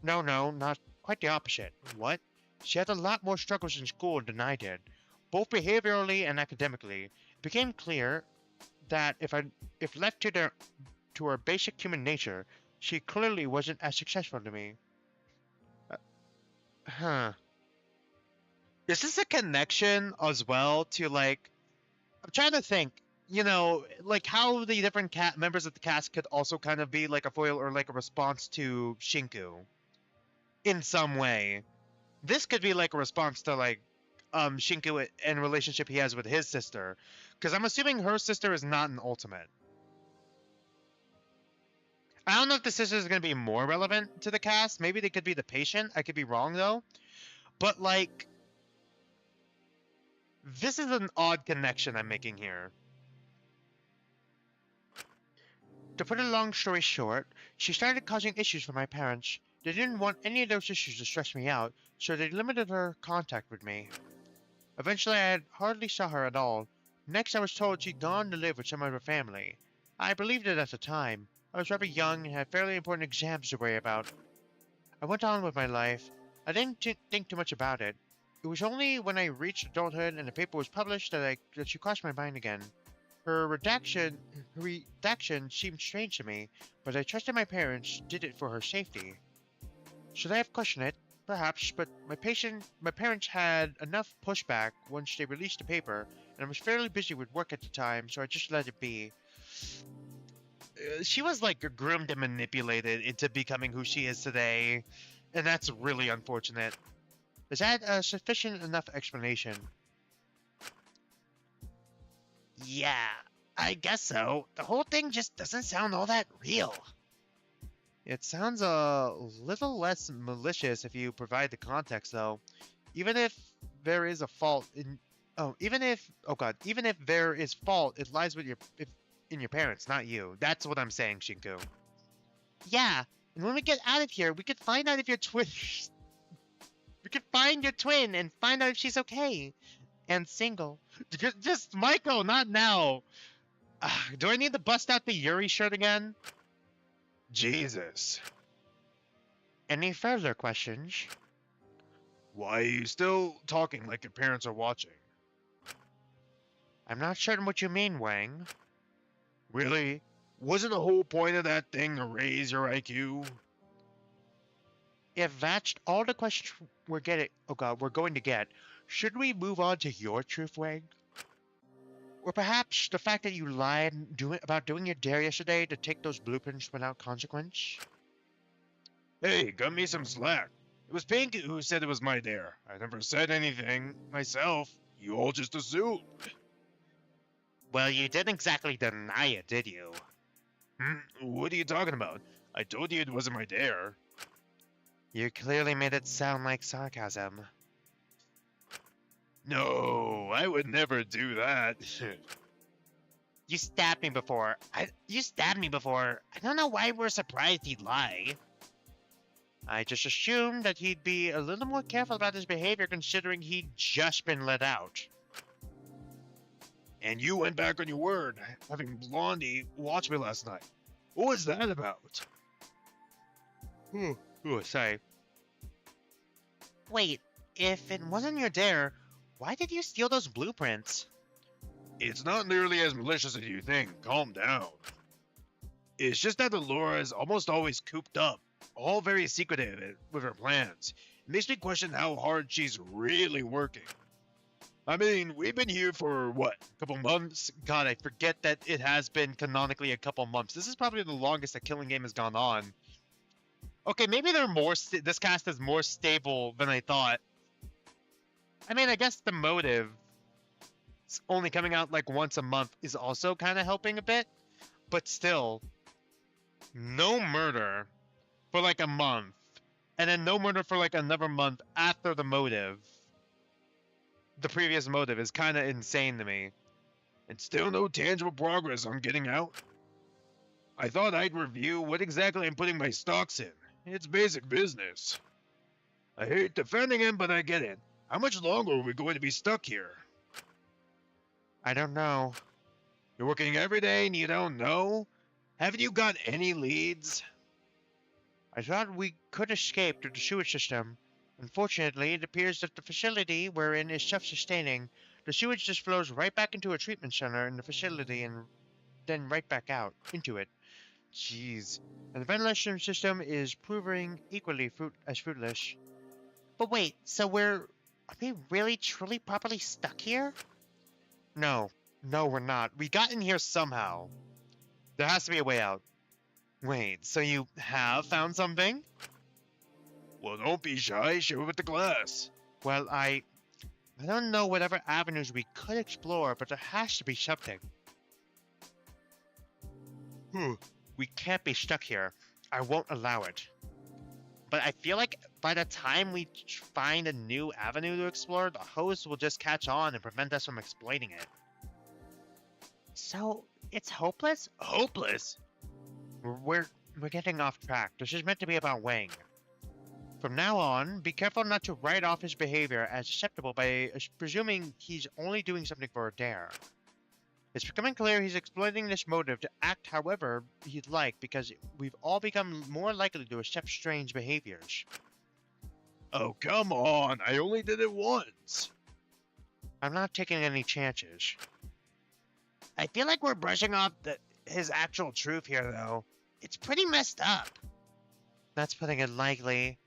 No, not quite the opposite. What? She had a lot more struggles in school than I did, both behaviorally and academically. It became clear that if left to her basic human nature, she clearly wasn't as successful to me. Huh. Is this a connection as well to, I'm trying to think, how the different members of the cast could also kind of be like a foil or like a response to Shinku in some way. This could be like a response to Shinku and relationship he has with his sister, because I'm assuming her sister is not an ultimate. I don't know if the sister is going to be more relevant to the cast. Maybe they could be the patient. I could be wrong though. But this is an odd connection I'm making here. To put a long story short, she started causing issues for my parents. They didn't want any of those issues to stress me out, so they limited her contact with me. Eventually, I hardly saw her at all. Next, I was told she'd gone to live with some of her family. I believed it at the time. I was rather young and had fairly important exams to worry about. I went on with my life. I didn't think too much about it. It was only when I reached adulthood and the paper was published that she crossed my mind again. Her redaction seemed strange to me, but I trusted my parents did it for her safety. Should I have questioned it? Perhaps, but my parents had enough pushback once they released the paper, and I was fairly busy with work at the time, so I just let it be. She was groomed and manipulated into becoming who she is today, and that's really unfortunate. Is that a sufficient enough explanation? Yeah, I guess so. The whole thing just doesn't sound all that real. It sounds a little less malicious if you provide the context, though. Even if there is a fault in... even if there is fault, it lies with in your parents, not you. That's what I'm saying, Shinku. Yeah, and when we get out of here, we could find out if your twin... we could find your twin and find out if she's okay. And single. Just Michael, not now. Do I need to bust out the Yuri shirt again? Jesus. Any further questions? Why are you still talking like your parents are watching? I'm not certain what you mean, Wang. Really? Wasn't the whole point of that thing to raise your IQ? If that's all the questions we're going to get, should we move on to your truth, Wang? Or perhaps the fact that you lied about doing your dare yesterday to take those blueprints without consequence? Hey, cut me some slack. It was Pink who said it was my dare. I never said anything myself. You all just assumed. Well, you didn't exactly deny it, did you? What are you talking about? I told you it wasn't my dare. You clearly made it sound like sarcasm. No, I would never do that. You stabbed me before. I don't know why we're surprised he'd lie. I just assumed that he'd be a little more careful about his behavior considering he'd just been let out. And you went back on your word, having Blondie watch me last night. What was that about? Sorry. Wait, if it wasn't your dare, why did you steal those blueprints? It's not nearly as malicious as you think. Calm down. It's just that Allura is almost always cooped up, all very secretive with her plans. It makes me question how hard she's really working. I mean, we've been here for, what, a couple months? God, I forget that it has been canonically a couple months. This is probably the longest a Killing Game has gone on. Okay, maybe they're this cast is more stable than I thought. I mean, I guess the motive only coming out like once a month is also kind of helping a bit. But still, no murder for like a month. And then no murder for like another month after the motive. The previous motive is kind of insane to me. And still no tangible progress on getting out. I thought I'd review what exactly I'm putting my stocks in. It's basic business. I hate defending him, but I get it. How much longer are we going to be stuck here? I don't know. You're working every day and you don't know? Haven't you got any leads? I thought we could escape through the sewage system. Unfortunately, it appears that the facility we're in is self-sustaining. The sewage just flows right back into a treatment center in the facility and then right back out into it. Jeez. And the ventilation system is proving equally fruitless. But wait, so are we really truly properly stuck here? No, we're not. We got in here somehow. There has to be a way out. Wait, so you have found something? Well, don't be shy. Share it with the class. Well, I don't know whatever avenues we could explore, but there has to be something. We can't be stuck here. I won't allow it. But I feel like by the time we find a new avenue to explore, the host will just catch on and prevent us from exploiting it. So, it's hopeless? Hopeless? We're getting off track. This is meant to be about Wang. From now on, be careful not to write off his behavior as acceptable by presuming he's only doing something for a dare. It's becoming clear he's exploiting this motive to act however he'd like because we've all become more likely to accept strange behaviors. Oh, come on. I only did it once. I'm not taking any chances. I feel like we're brushing off his actual truth here, though. It's pretty messed up. That's putting it lightly.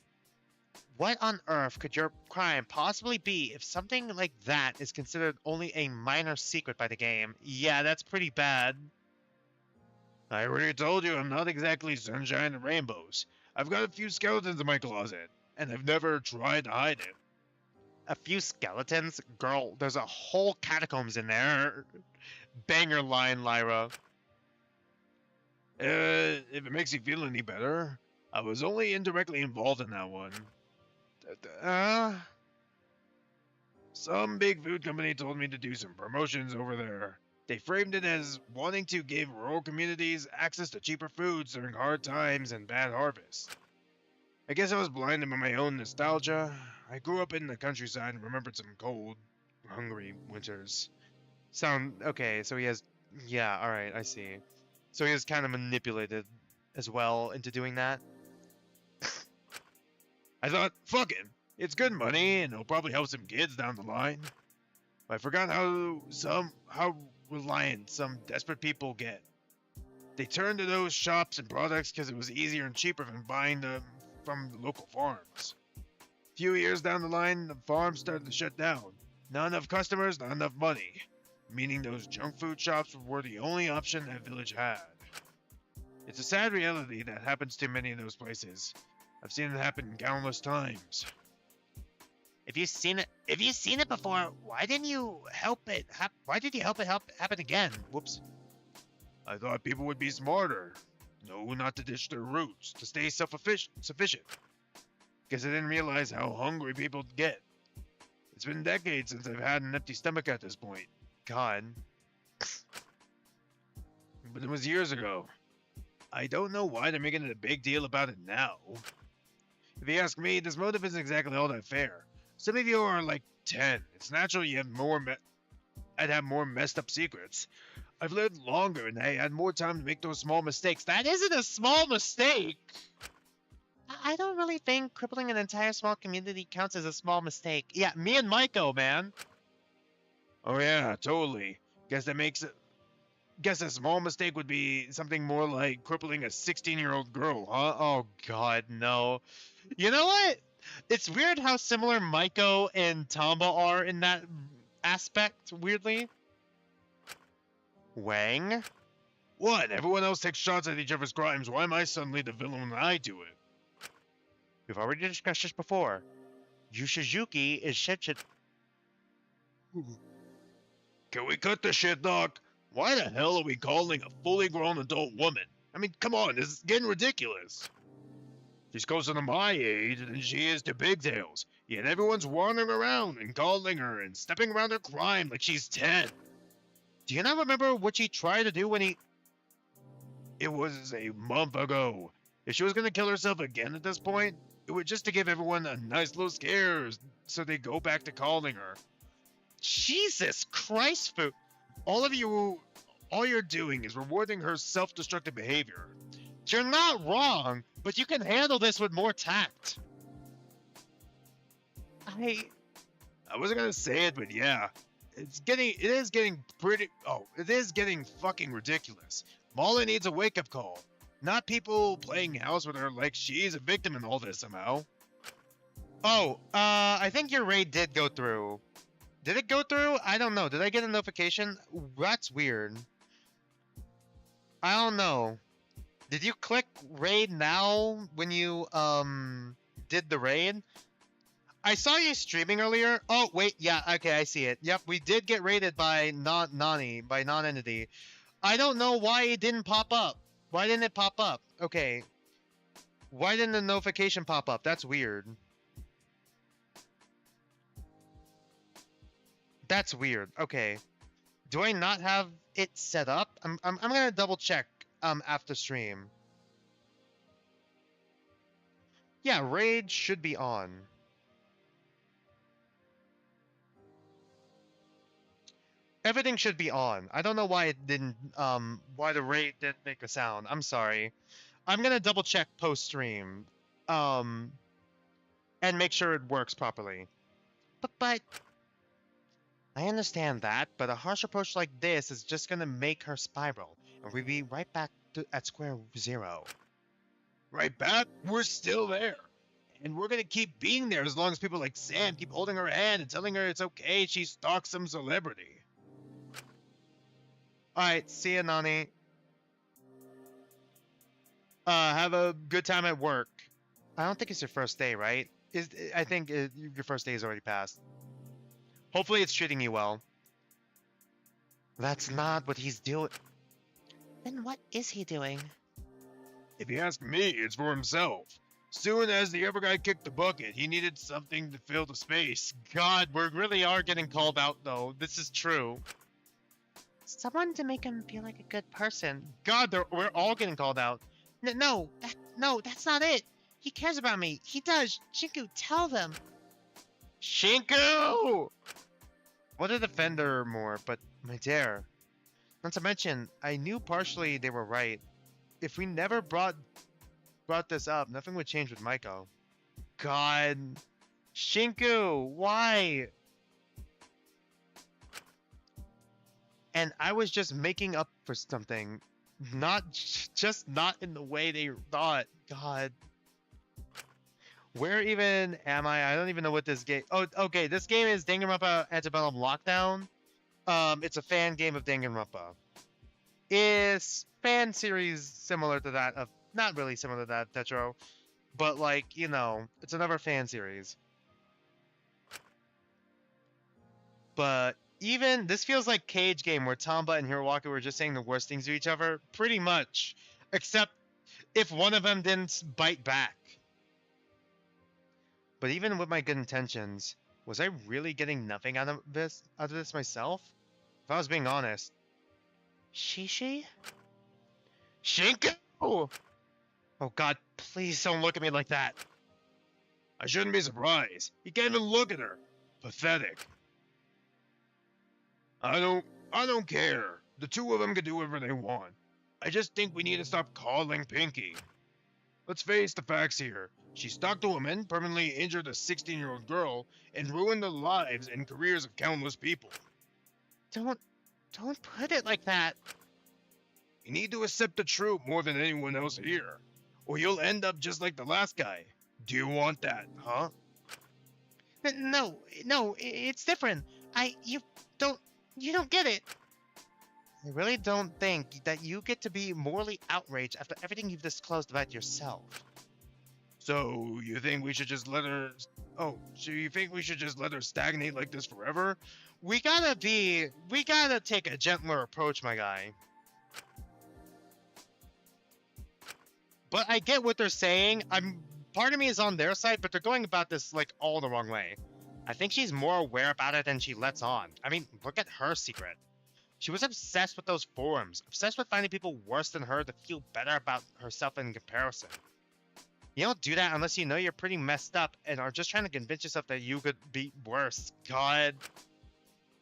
What on earth could your crime possibly be if something like that is considered only a minor secret by the game? Yeah, that's pretty bad. I already told you I'm not exactly sunshine and rainbows. I've got a few skeletons in my closet, and I've never tried to hide it. A few skeletons? Girl, there's a whole catacombs in there. Banger line, Lyra. If it makes you feel any better, I was only indirectly involved in that one. Some big food company told me to do some promotions over there. They framed it as wanting to give rural communities access to cheaper foods during hard times and bad harvests. I guess I was blinded by my own nostalgia. I grew up in the countryside and remembered some cold, hungry winters. Okay, so he has... Yeah, alright, I see. So he was kind of manipulated as well into doing that? I thought, fuck it. It's good money, and it'll probably help some kids down the line. I forgot how reliant some desperate people get. They turn to those shops and products because it was easier and cheaper than buying them from the local farms. A few years down the line, the farms started to shut down. Not enough customers, not enough money. meaning those junk food shops were the only option that village had. It's a sad reality that happens to many of those places. I've seen it happen countless times. If you've seen it before, why didn't you help it? Why did you help it happen again? Whoops. I thought people would be smarter. Know not to ditch their roots, to stay self-sufficient. Guess I didn't realize how hungry people get. It's been decades since I've had an empty stomach at this point. God. But it was years ago. I don't know why they're making it a big deal about it now. If you ask me, this motive isn't exactly all that fair. Some of you are like 10. It's natural you have I'd have more messed up secrets. I've lived longer and I had more time to make those small mistakes. That isn't a small mistake! I don't really think crippling an entire small community counts as a small mistake. Yeah, me and Maiko, man. Oh yeah, totally. Guess a small mistake would be something more like crippling a 16-year-old girl, huh? Oh god, no. You know what? It's weird how similar Maiko and Tamba are in that aspect, weirdly. Wang? What? Everyone else takes shots at each other's crimes. Why am I suddenly the villain when I do it? We've already discussed this before. Yushizuki is shit. Can we cut the shit, Doc? Why the hell are we calling a fully grown adult woman? I mean, come on, this is getting ridiculous. She's closer to my age than she is to Pigtails, yet everyone's wandering around and calling her and stepping around her crime like she's 10. Do you not remember what she tried to do when he... It was a month ago. If she was gonna kill herself again at this point, it was just to give everyone a nice little scare so they go back to calling her. Jesus Christ, food. All you're doing is rewarding her self-destructive behavior. You're not wrong, but you can handle this with more tact. I wasn't gonna say it, but yeah. It is getting fucking ridiculous. Molly needs a wake-up call. Not people playing house with her like she's a victim in all this somehow. Oh, I think your raid did go through. Did it go through? I don't know. Did I get a notification? That's weird. I don't know. Did you click raid now when you, did the raid? I saw you streaming earlier. Oh, wait. Yeah, okay, I see it. Yep, we did get raided by non-entity. I don't know why it didn't pop up. Why didn't it pop up? Okay. Why didn't the notification pop up? That's weird. That's weird. Okay. Do I not have it set up? I'm gonna double check after stream. Yeah, raid should be on. Everything should be on. I don't know why it didn't why the raid didn't make a sound. I'm sorry. I'm gonna double check post stream. And make sure it works properly. But I understand that, but a harsh approach like this is just gonna make her spiral, and we'll be right back at square zero. Right back? We're still there. And we're gonna keep being there as long as people like Sam keep holding her hand and telling her it's okay she stalked some celebrity. Alright, see ya, Nani. Have a good time at work. I don't think it's your first day, right? I think your first day is already passed. Hopefully it's treating you well. That's not what he's doing. Then what is he doing? If you ask me, it's for himself. Soon as the other guy kicked the bucket, he needed something to fill the space. God, we really are getting called out, though. This is true. Someone to make him feel like a good person. God, we're all getting called out. No, that's not it. He cares about me. He does. Shinku, tell them. Shinku! I would have defended her more, but my dear. Not to mention, I knew partially they were right. If we never brought this up, nothing would change with Maiko. God. Shinku, why? And I was just making up for something. Just not in the way they thought. God. Where even am I? I don't even know what this game... Oh, okay. This game is Danganronpa Antebellum Lockdown. It's a fan game of Danganronpa. It's fan series similar to that of not really similar to that Tetro, but like it's another fan series. But even this feels like Cage Game where Tamba and Hiroaki were just saying the worst things to each other, pretty much, except if one of them didn't bite back. But even with my good intentions, was I really getting nothing out of this myself? If I was being honest. Shishi? Shinku! Oh god, please don't look at me like that. I shouldn't be surprised. He can't even look at her. Pathetic. I don't care. The two of them can do whatever they want. I just think we need to stop calling Pinky. Let's face the facts here. She stalked a woman, permanently injured a 16-year-old girl, and ruined the lives and careers of countless people. Don't put it like that. You need to accept the truth more than anyone else here, or you'll end up just like the last guy. Do you want that, huh? No, it's different. You don't get it. I really don't think that you get to be morally outraged after everything you've disclosed about yourself. So, you think we should just let her... Oh, so you think we should just let her stagnate like this forever? We gotta take a gentler approach, my guy. But I get what they're saying. Part of me is on their side, but they're going about this like all the wrong way. I think she's more aware about it than she lets on. I mean, look at her secret. She was obsessed with those forums, obsessed with finding people worse than her to feel better about herself in comparison. You don't do that unless you know you're pretty messed up and are just trying to convince yourself that you could be worse. God.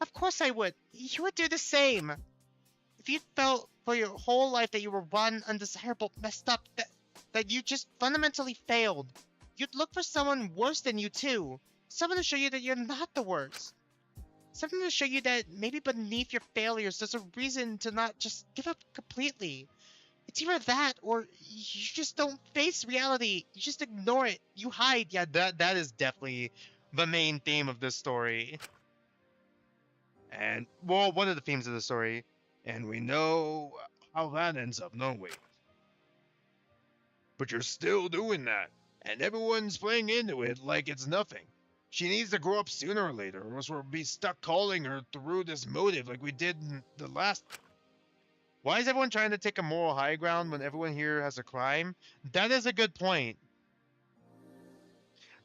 Of course I would. You would do the same. If you felt for your whole life that you were rotten, undesirable, messed up, that you just fundamentally failed, you'd look for someone worse than you too. Someone to show you that you're not the worst. Something to show you that maybe beneath your failures there's a reason to not just give up completely. It's either that or you just don't face reality. You just ignore it. You hide. Yeah, that is definitely the main theme of this story. And, well, one of the themes of the story. And we know how that ends up, don't we? But you're still doing that. And everyone's playing into it like it's nothing. She needs to grow up sooner or later, or else we'll be stuck calling her through this motive like we did in the last... Why is everyone trying to take a moral high ground when everyone here has a crime? That is a good point.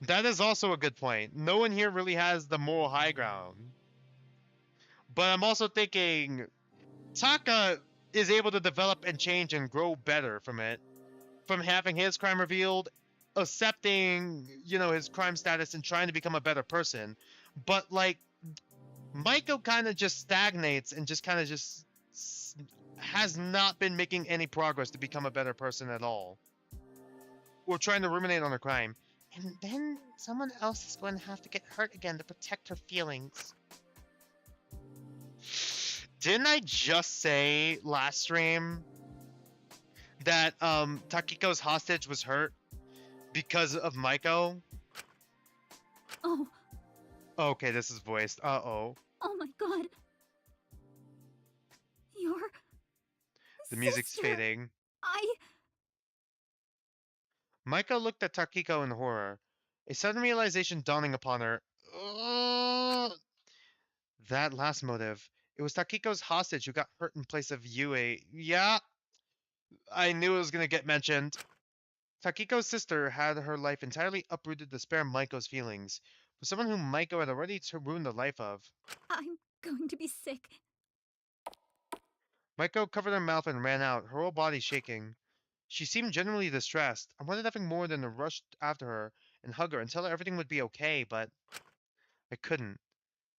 That is also a good point. No one here really has the moral high ground. But I'm also thinking Taka is able to develop and change and grow better from it. From having his crime revealed, accepting, his crime status and trying to become a better person. But, like, Maiko kind of just stagnates and just kind of just has not been making any progress to become a better person at all. Or trying to ruminate on her crime. And then someone else is going to have to get hurt again to protect her feelings. Didn't I just say last stream that Takiko's hostage was hurt because of Maiko? Oh. Okay, this is voiced. Uh-oh. Oh my god. Your The music's sister. fading. Maiko looked at Takiko in horror, a sudden realization dawning upon her. That last motive. It was Takiko's hostage who got hurt in place of Yue. Yeah, I knew it was going to get mentioned. Takiko's sister had her life entirely uprooted to spare Maiko's feelings, for someone whom Maiko had already ruined the life of. I'm going to be sick. Maiko covered her mouth and ran out, her whole body shaking. She seemed genuinely distressed. I wanted nothing more than to rush after her and hug her and tell her everything would be okay, but I couldn't.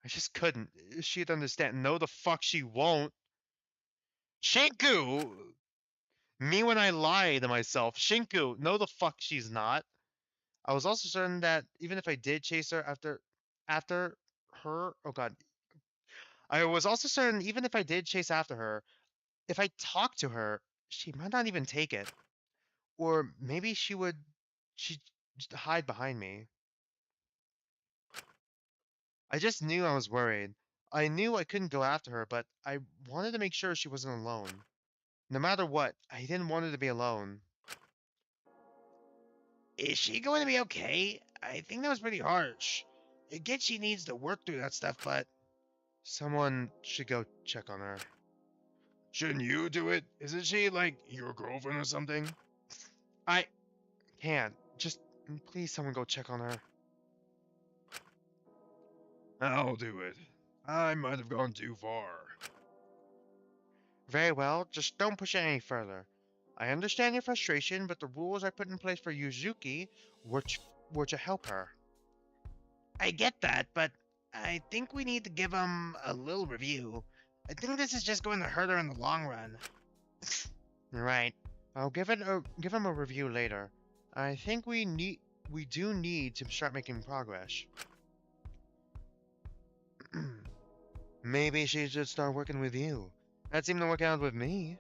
I just couldn't. She'd understand. No, the fuck she won't. Shinku! Me when I lie to myself. Shinku! No, the fuck she's not. I was also certain that even if I did chase her after her, oh god. I was also certain even if I did chase after her, if I talked to her, she might not even take it. Or maybe she'd hide behind me. I just knew I was worried. I knew I couldn't go after her, but I wanted to make sure she wasn't alone. No matter what, I didn't want her to be alone. Is she going to be okay? I think that was pretty harsh. I get she needs to work through that stuff, but... Someone should go check on her. Shouldn't you do it? Isn't she, like, your girlfriend or something? I can't. Just please someone go check on her. I'll do it. I might have gone too far. Very well, just don't push it any further. I understand your frustration, but the rules I put in place for Yuzuki were to help her. I get that, but I think we need to give him a little review. I think this is just going to hurt her in the long run. Right. I'll give him a review later. I think we do need to start making progress. Maybe she should start working with you. That seemed to work out with me.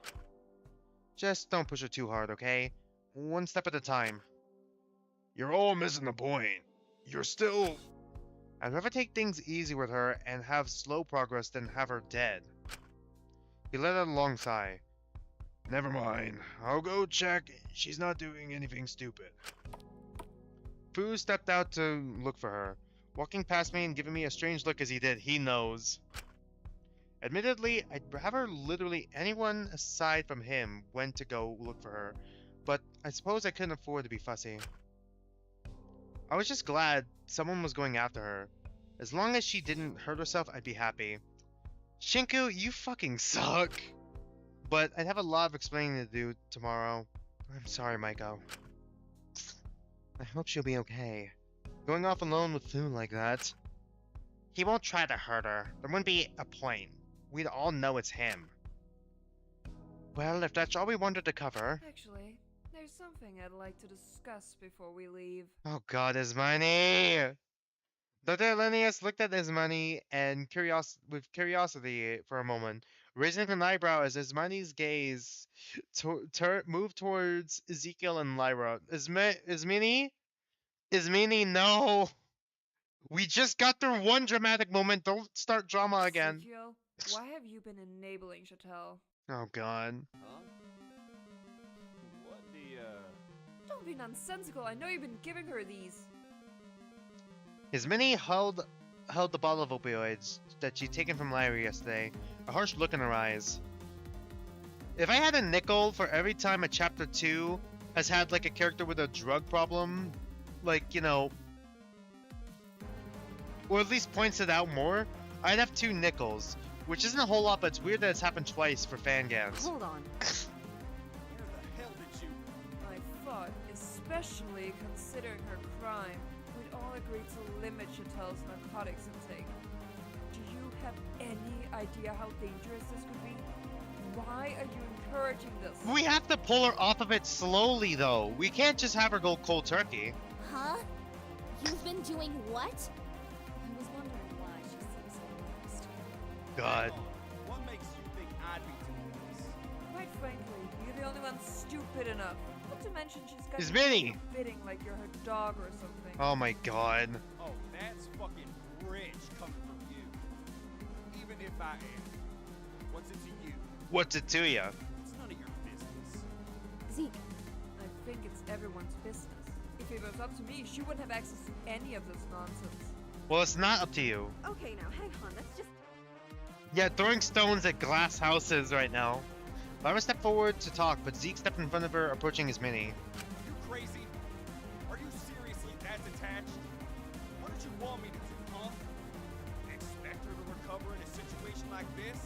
Just don't push her too hard, okay? One step at a time. You're all missing the point. You're still... I'd rather take things easy with her and have slow progress than have her dead. He let out a long sigh. Never mind. I'll go check. She's not doing anything stupid. Fu stepped out to look for her, walking past me and giving me a strange look as he did. He knows. Admittedly, I'd rather literally anyone aside from him went to go look for her, but I suppose I couldn't afford to be fussy. I was just glad someone was going after her. As long as she didn't hurt herself, I'd be happy. Shinku, you fucking suck! But I'd have a lot of explaining to do tomorrow. I'm sorry, Maiko. I hope she'll be okay. Going off alone with Fu like that. He won't try to hurt her. There wouldn't be a point. We'd all know it's him. Well, if that's all we wanted to cover... Actually, there's something I'd like to discuss before we leave. Oh god, Ismani! Dr. Linnaeus looked at Ismani and with curiosity for a moment, raising an eyebrow as Ismani's gaze moved towards Ezekiel and Lyra. Ismini? Ismini, no! We just got through one dramatic moment. Don't start drama again. Ezekiel, why have you been enabling Chattel? Oh god. Huh? What the, Don't be nonsensical. I know you've been giving her these. Ismini held the bottle of opioids that she'd taken from Lyra yesterday, a harsh look in her eyes. If I had a nickel for every time a chapter 2 has had like a character with a drug problem, like, you know, or at least points it out more, I'd have 2 nickels, which isn't a whole lot, but it's weird that it's happened twice for Fangams. Hold on. where the hell did you... I thought, especially considering her crime, we'd all agree to limit Chattel's narcotics intake. Do you have any idea how dangerous this could be? Why are you encouraging this? We have to pull her off of it slowly, though. We can't just have her go cold turkey. Huh? You've been doing what? I was wondering why she seems so lost. God. Hang on. What makes you think I'd be doing this? Quite frankly, you're the only one stupid enough. Not to mention she's got It's you Minnie. fitting like you're her dog or something. Oh my god. Oh, that's fucking rich coming from you. Even if I am. What's it to you? What's it to ya? It's none of your business. Zeke, I think it's everyone's business. If it was up to me, she wouldn't have access to any of this nonsense. Well, it's not up to you. okay now, hang on, let's just... Yeah, throwing stones at glass houses right now. Lyra stepped forward to talk, but Zeke stepped in front of her, approaching his mini. You crazy? Are you seriously that detached? What did you want me to do, huh? Expect her to recover in a situation like this?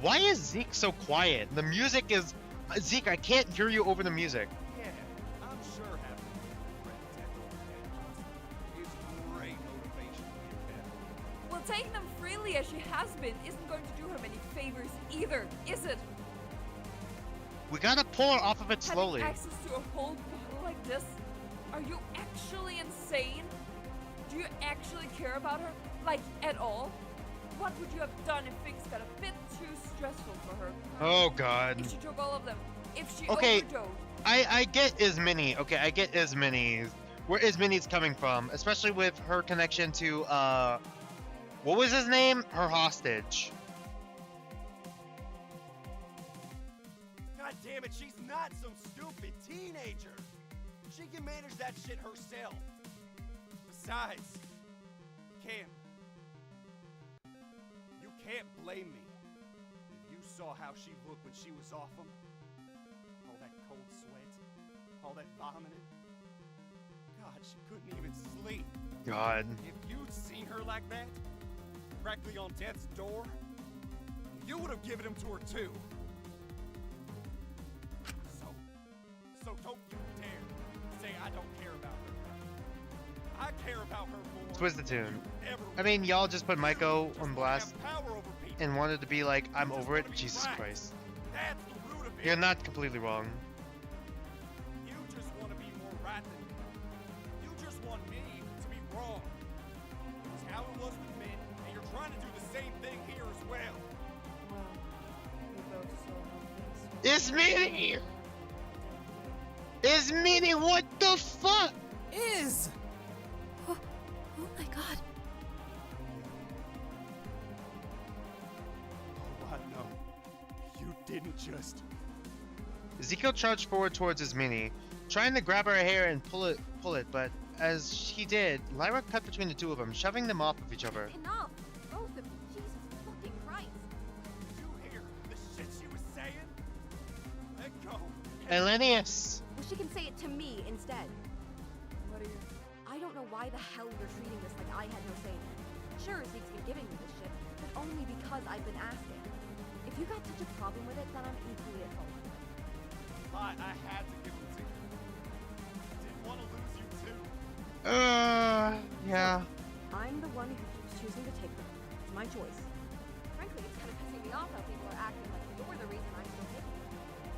Why is Zeke so quiet? The music is... Zeke, I can't hear you over the music. Yeah, I'm sure having a friend tech over is great motivation for your head. Well, taking them freely as she has been isn't going to do her many favors either, is it? We gotta pull her off of it slowly. Having access to a whole bottle like this? Are you actually insane? Do you actually care about her? Like, at all? What would you have done if things got a bit too stressful for her? Oh god. If she took all of them? If she Okay. overdosed? I get Ismini. Okay, I get Ismini. Where Ismini's coming from, especially with her connection to What was his name? Her hostage. God damn it, she's not some stupid teenager. She can manage that shit herself. Besides, Cam, you can't blame me. You saw how she looked when she was off him. All that cold sweat, all that vomiting. God, she couldn't even sleep. God. If you'd seen her like that, practically on death's door, you would have given him to her too. So don't you dare say I don't care about her. I care about her more. Twist the tune. Ever I mean, y'all just put Maiko just on wanna blast have power over people. and wanted to be like, I'm You just over it. wanna be Jesus right. Christ. That's the root of it. You're not completely wrong. You just want to be more right than me. You just want me to be wrong. It's how it was with men, and you're trying to do the same thing here as well. Well, we both saw how things It's Minnie! It's Minnie, what the fuck? Is! Oh my god. Oh, I know. You didn't just... Ezekiel charged forward towards his Minnie, trying to grab her hair and pull it, but as he did, Lyra cut between the two of them, shoving them off of each other. Enough! Both of you. Jesus fucking Christ. Did you hear the shit she was saying? Let go. Elenius! Well, she can say it to me instead. What are you... I don't know why the hell you're treating this like I had no say in it. Sure, Zeke's been giving me this shit, but only because I've been asking. If you got such a problem with it, then I'm equally at fault. I had to give him to you. Didn't want to lose you too. Yeah. I'm the one who keeps choosing to take them. It's my choice. Frankly, it's kind of pissing me off how people are acting like you're the reason I'm still taking them.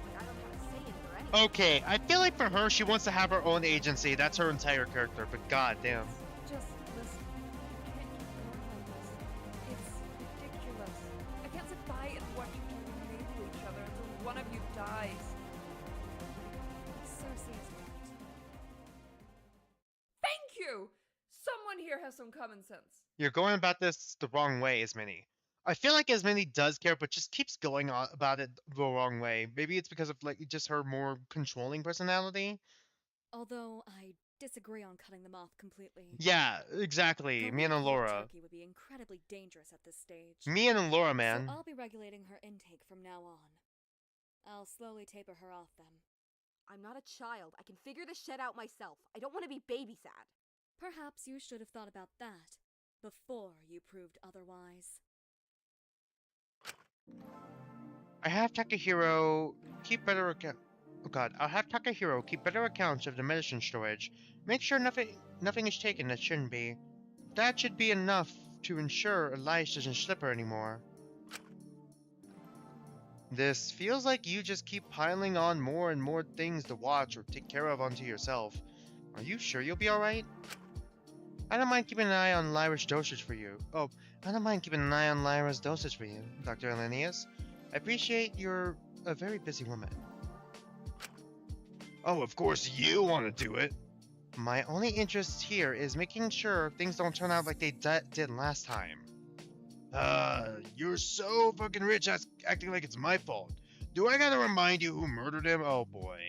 Like I don't have a say in it or anything. Okay, I feel like for her, she wants to have her own agency. That's her entire character, but goddamn. Just listen. You can't keep going like this. It's ridiculous. I can't sit by and watch you two enable each other until one of you dies. Cersei is right. Thank you! Someone here has some common sense. You're going about this the wrong way, Ismini. I feel like Ismini does care, but just keeps going on about it the wrong way. Maybe it's because of like just her more controlling personality. Although I disagree on cutting them off completely. Yeah, exactly. Going Me and cold Alora. turkey would be incredibly dangerous at this stage. Me and Alora, man. So I'll be regulating her intake from now on. I'll slowly taper her off then. I'm not a child. I can figure this shit out myself. I don't want to be babysat. Perhaps you should have thought about that before you proved otherwise. I have Takahiro keep better account. Oh god, I'll have Takahiro keep better accounts of the medicine storage. Make sure nothing is taken that shouldn't be. That should be enough to ensure Elias doesn't slip her anymore. This feels like you just keep piling on more and more things to watch or take care of onto yourself. Are you sure you'll be alright? I don't mind keeping an eye on Lyra's dosage for you. Oh, I don't mind keeping an eye on Lyra's dosage for you, Dr. Elenius. I appreciate you're a very busy woman. Oh, of course you want to do it. My only interest here is making sure things don't turn out like they did last time. You're so fucking rich acting like it's my fault. Do I gotta remind you who murdered him? Oh boy.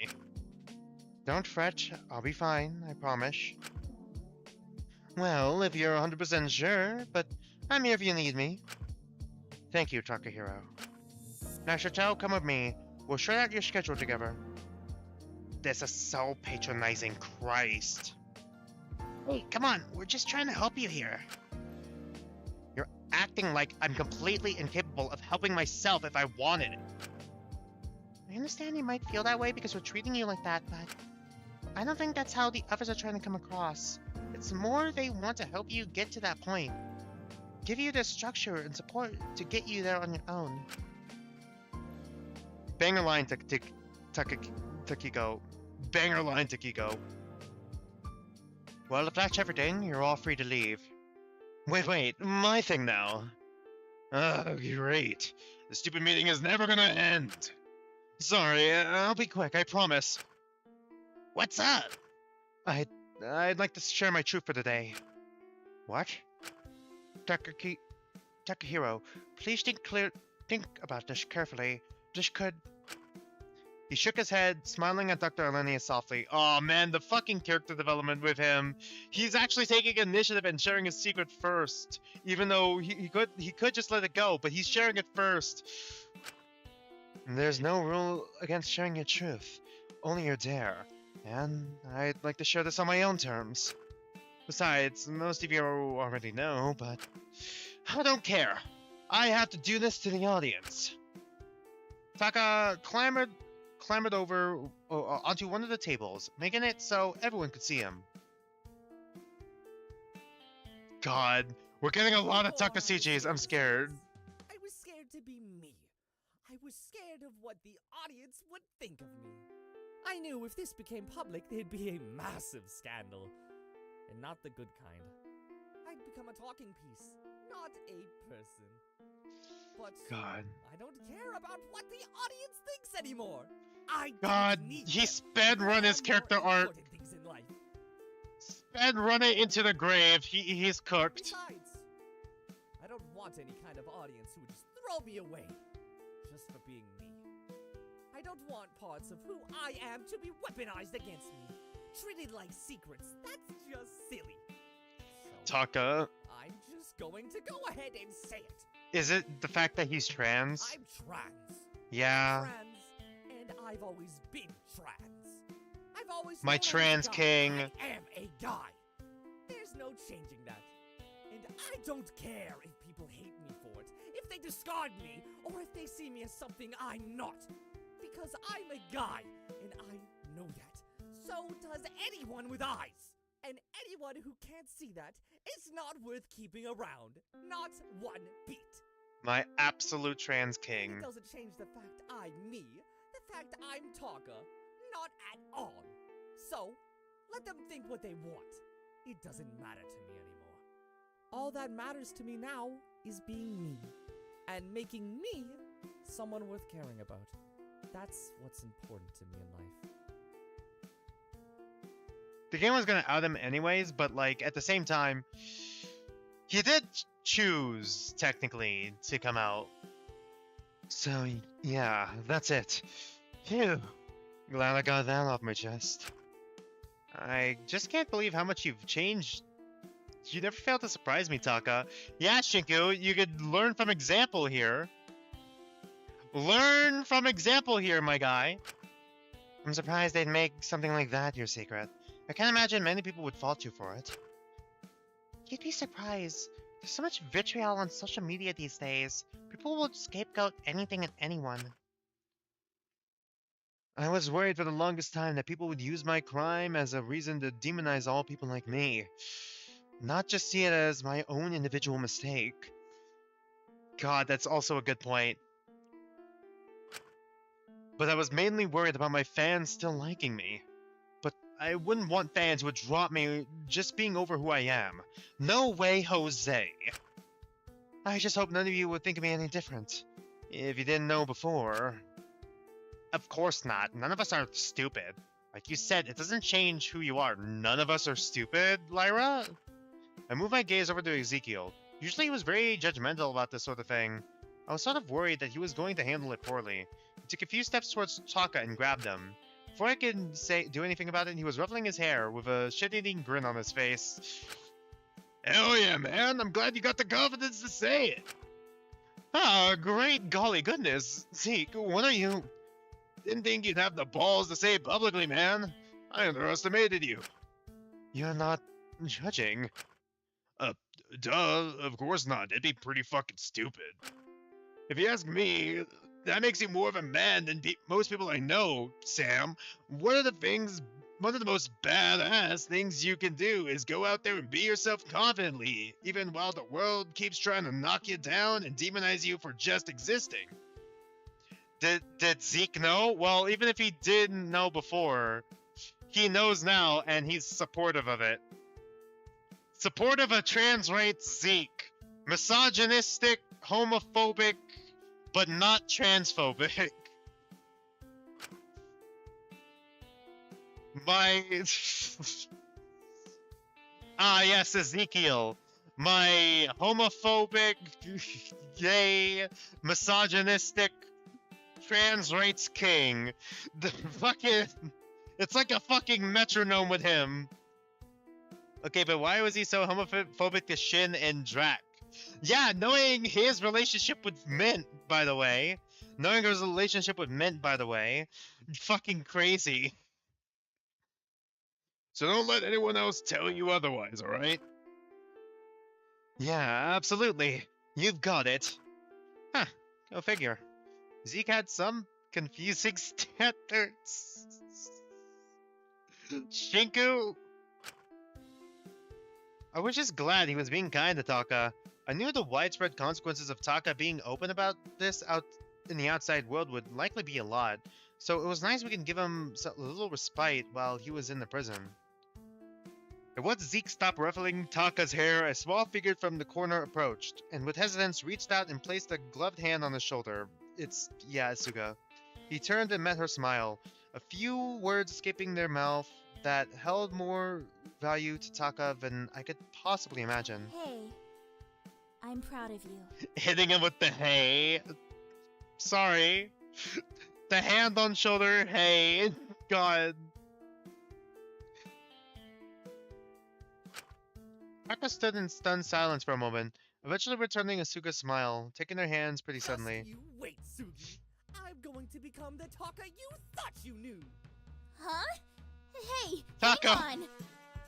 Don't fret, I'll be fine, I promise. Well, if you're 100% sure, but I'm here if you need me. Thank you, Takahiro. Now, Chateau, come with me. We'll sort out your schedule together. This is so patronizing, Christ. Hey, come on, we're just trying to help you here. You're acting like I'm completely incapable of helping myself if I wanted it. I understand you might feel that way because we're treating you like that, but I don't think that's how the others are trying to come across. It's more they want to help you get to that point. Give you the structure and support to get you there on your own. Banger line, Takiko. Banger line, Takiko. Well, if that's everything, you're all free to leave. Wait, my thing now. Oh, great. The stupid meeting is never gonna end. Sorry, I'll be quick, I promise. What's up? I'd like to share my truth for today. What? Takahiro, please think about this carefully. This could... He shook his head, smiling at Dr. Elenia softly. Oh man, the fucking character development with him. He's actually taking initiative and sharing his secret first. Even though he could just let it go, but he's sharing it first. There's no rule against sharing your truth, only your dare. And I'd like to share this on my own terms. Besides, most of you already know, but I don't care. I have to do this to the audience. Taka clambered over onto one of the tables, making it so everyone could see him. God, we're getting a lot of Takashichis. I'm scared. I was scared to be me. I was scared of what the audience would think of me. I knew if this became public, there'd be a massive scandal. And not the good kind. I'd become a talking piece, not a person. But God. I don't care about what the audience thinks anymore. He sped run his character arc. Sped run it into the grave. He's cooked. Besides, I don't want any kind of audience who would just throw me away just for being me. I don't want parts of who I am to be weaponized against me, treated like secrets. That's just silly. So, Taka. I'm just going to go ahead and say it. Is it the fact that he's trans? I'm trans. Yeah. I'm trans, and I've always been trans. I've always my trans king. I am a guy. There's no changing that. And I don't care if people hate me for it, if they discard me, or if they see me as something I'm not. Because I'm a guy, and I know that. So does anyone with eyes. And anyone who can't see that is not worth keeping around. Not one bit. My absolute trans king. It doesn't change the fact I'm me, the fact I'm Taka. Not at all. So, let them think what they want. It doesn't matter to me anymore. All that matters to me now is being me. And making me someone worth caring about. That's what's important to me in life. The game was gonna out him anyways, but like at the same time, he did choose technically to come out. So yeah, that's it. Phew. Glad I got that off my chest. I just can't believe how much you've changed. You never fail to surprise me, Taka. Yeah, Shinku, you could learn from example here. Learn from example here, my guy. I'm surprised they'd make something like that your secret. I can't imagine many people would fault you for it. You'd be surprised. There's so much vitriol on social media these days. People will scapegoat anything and anyone. I was worried for the longest time that people would use my crime as a reason to demonize all people like me. Not just see it as my own individual mistake. God, that's also a good point. But I was mainly worried about my fans still liking me. But I wouldn't want fans who would drop me just being over who I am. No way, Jose. I just hope none of you would think of me any different. If you didn't know before... Of course not. None of us are stupid. Like you said, it doesn't change who you are. None of us are stupid, Lyra? I moved my gaze over to Ezekiel. Usually he was very judgmental about this sort of thing. I was sort of worried that he was going to handle it poorly. He took a few steps towards Taka and grabbed him. Before I could do anything about it, he was ruffling his hair with a shit-eating grin on his face. Hell yeah, man! I'm glad you got the confidence to say it! Ah, great golly goodness! Zeke, what are you... Didn't think you'd have the balls to say it publicly, man. I underestimated you. You're not judging. Duh, of course not. It'd be pretty fucking stupid. If you ask me, that makes you more of a man than most people I know, Sam. One of the most badass things you can do is go out there and be yourself confidently, even while the world keeps trying to knock you down and demonize you for just existing. Did Zeke know? Well, even if he didn't know before, he knows now, and he's supportive of it. Supportive of trans rights, Zeke. Misogynistic, homophobic, but not transphobic. Yes, Ezekiel. my homophobic, gay, misogynistic, trans rights king. The fucking... It's like a fucking metronome with him. Okay, but why was he so homophobic to Shin and Drac? Yeah, knowing his relationship with Mint, by the way. Knowing his relationship with Mint, by the way. Fucking crazy. So don't let anyone else tell you otherwise, alright? Yeah, absolutely. You've got it. Huh, go figure. Zeke had some confusing standards. Shinku... I was just glad he was being kind to Taka. I knew the widespread consequences of Taka being open about this out in the outside world would likely be a lot, so it was nice we can give him a little respite while he was in the prison. And once Zeke stopped ruffling Taka's hair, a small figure from the corner approached, and with hesitance reached out and placed a gloved hand on his shoulder. Yeah, Asuka. He turned and met her smile, a few words escaping their mouth that held more value to Taka than I could possibly imagine. Hey, I'm proud of you. Hitting him with the hey. Sorry. The hand on shoulder, hey. God. Taka stood in stunned silence for a moment, eventually returning Asuka's smile, taking their hands pretty suddenly. Just you wait, Sugi. I'm going to become the Taka you thought you knew. Huh? Hey, Taka! hang on!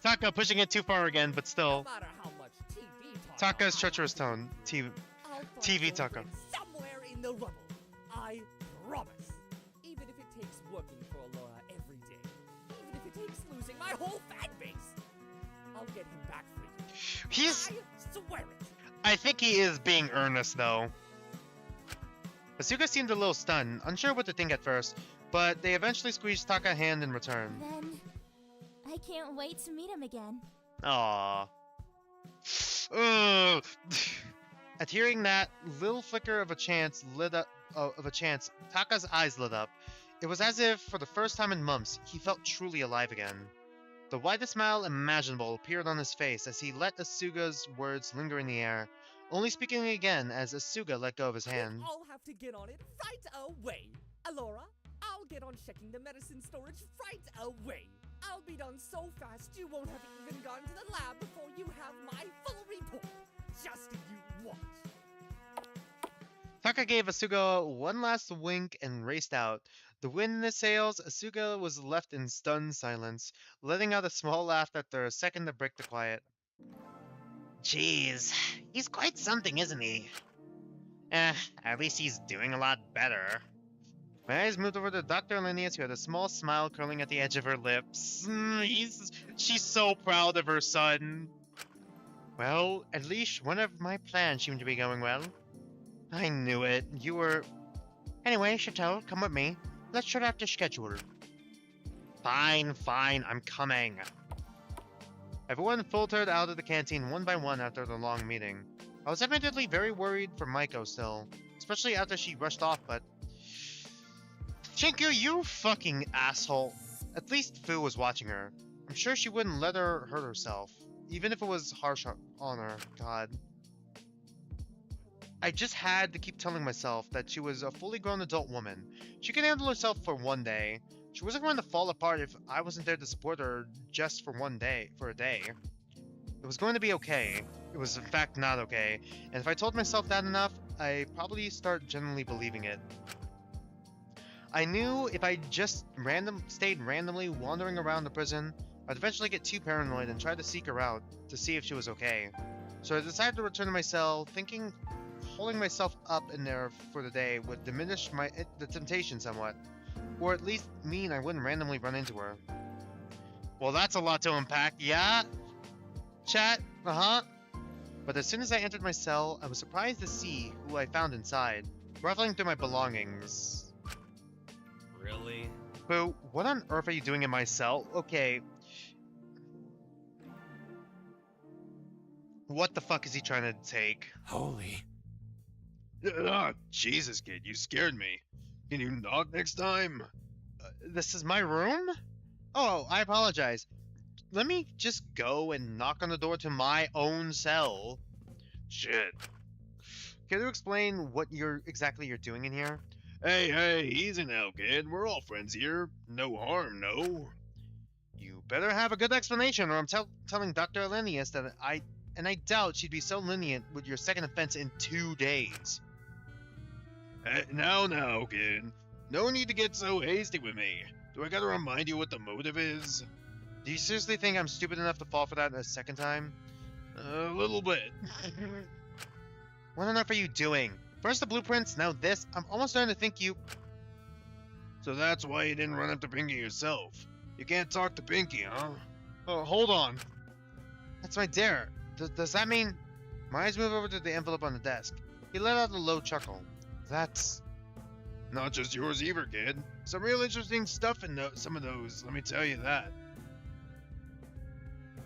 Taka pushing it too far again, but still. No matter how much TV Taka's treacherous tone. TV I'll Taka. Somewhere in the rubble. I promise. Even if it takes working for Alora every day. Even if it takes losing my whole fan base. I'll get him back for you. I swear it. I think he is being earnest, though. Asuka seemed a little stunned, unsure what to think at first, but they eventually squeezed Taka's hand in return. Then, I can't wait to meet him again. Aww. Ugh. At hearing that little flicker of a chance Taka's eyes lit up. It was as if, for the first time in months, he felt truly alive again. The widest smile imaginable appeared on his face as he let Asuka's words linger in the air, only speaking again as Asuka let go of his hand. I'll have to get on it right away. Alora, I'll get on checking the medicine storage right away. I'll be done so fast you won't have even gone to the lab before you have my full report. Just you watch. Taka gave Asuka one last wink and raced out. The wind in his sails, Asuka was left in stunned silence, letting out a small laugh after a second to break the quiet. Jeez, he's quite something, isn't he? At least he's doing a lot better. My eyes moved over to Dr. Linnaeus, who had a small smile curling at the edge of her lips. She's so proud of her son. Well, at least one of my plans seemed to be going well. I knew it. You were... Anyway, Chateau, come with me. Let's shut out the schedule. Fine, I'm coming. Everyone filtered out of the canteen one by one after the long meeting. I was admittedly very worried for Maiko still, especially after she rushed off, but... Shinku, you fucking asshole. At least Fu was watching her. I'm sure she wouldn't let her hurt herself, even if it was harsh on her. God. I just had to keep telling myself that she was a fully grown adult woman. She could handle herself for one day. She wasn't going to fall apart if I wasn't there to support her just for a day. It was going to be okay. It was in fact not okay. And if I told myself that enough, I'd probably start genuinely believing it. I knew if I just stayed randomly wandering around the prison, I'd eventually get too paranoid and try to seek her out to see if she was okay. So I decided to return to my cell, thinking holding myself up in there for the day would diminish the temptation somewhat, or at least mean I wouldn't randomly run into her. Well, that's a lot to unpack, yeah? Chat? But as soon as I entered my cell, I was surprised to see who I found inside, ruffling through my belongings. Really? Boo, what on earth are you doing in my cell? Okay. What the fuck is he trying to take? Holy. Jesus, kid, you scared me. Can you knock next time? This is my room? Oh, I apologize. let me just go and knock on the door to my own cell. Shit. Can you explain what exactly you're doing in here? Hey, easy now, kid. We're all friends here. No harm, no. You better have a good explanation, or I'm telling Dr. Elenius that I doubt she'd be so lenient with your second offense in 2 days. Now, kid. No need to get so hasty with me. Do I gotta remind you what the motive is? Do you seriously think I'm stupid enough to fall for that a second time? A little bit. What on earth are you doing? First the blueprints, now this. I'm almost starting to think you... So that's why you didn't run up to Pinky yourself. You can't talk to Pinky, huh? Oh, hold on. That's my dare. Does that mean... My eyes move over to the envelope on the desk. He let out a low chuckle. That's... Not just yours either, kid. Some real interesting stuff in some of those, let me tell you that.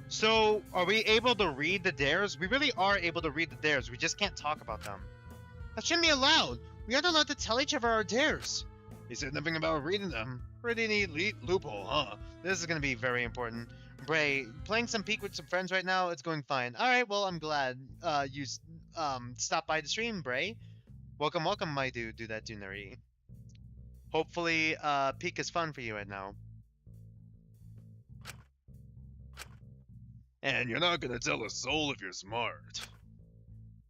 So, are we able to read the dares? We really are able to read the dares. We just can't talk about them. That shouldn't be allowed. We aren't allowed to tell each other our dares. He said nothing about reading them. Pretty neat loophole, huh? This is going to be very important. Bray, playing some Peek with some friends right now, it's going fine. Alright, well, I'm glad you stopped by the stream, Bray. Welcome, my dude, do that Dunari. Hopefully, Peek is fun for you right now. And you're not gonna tell a soul if you're smart.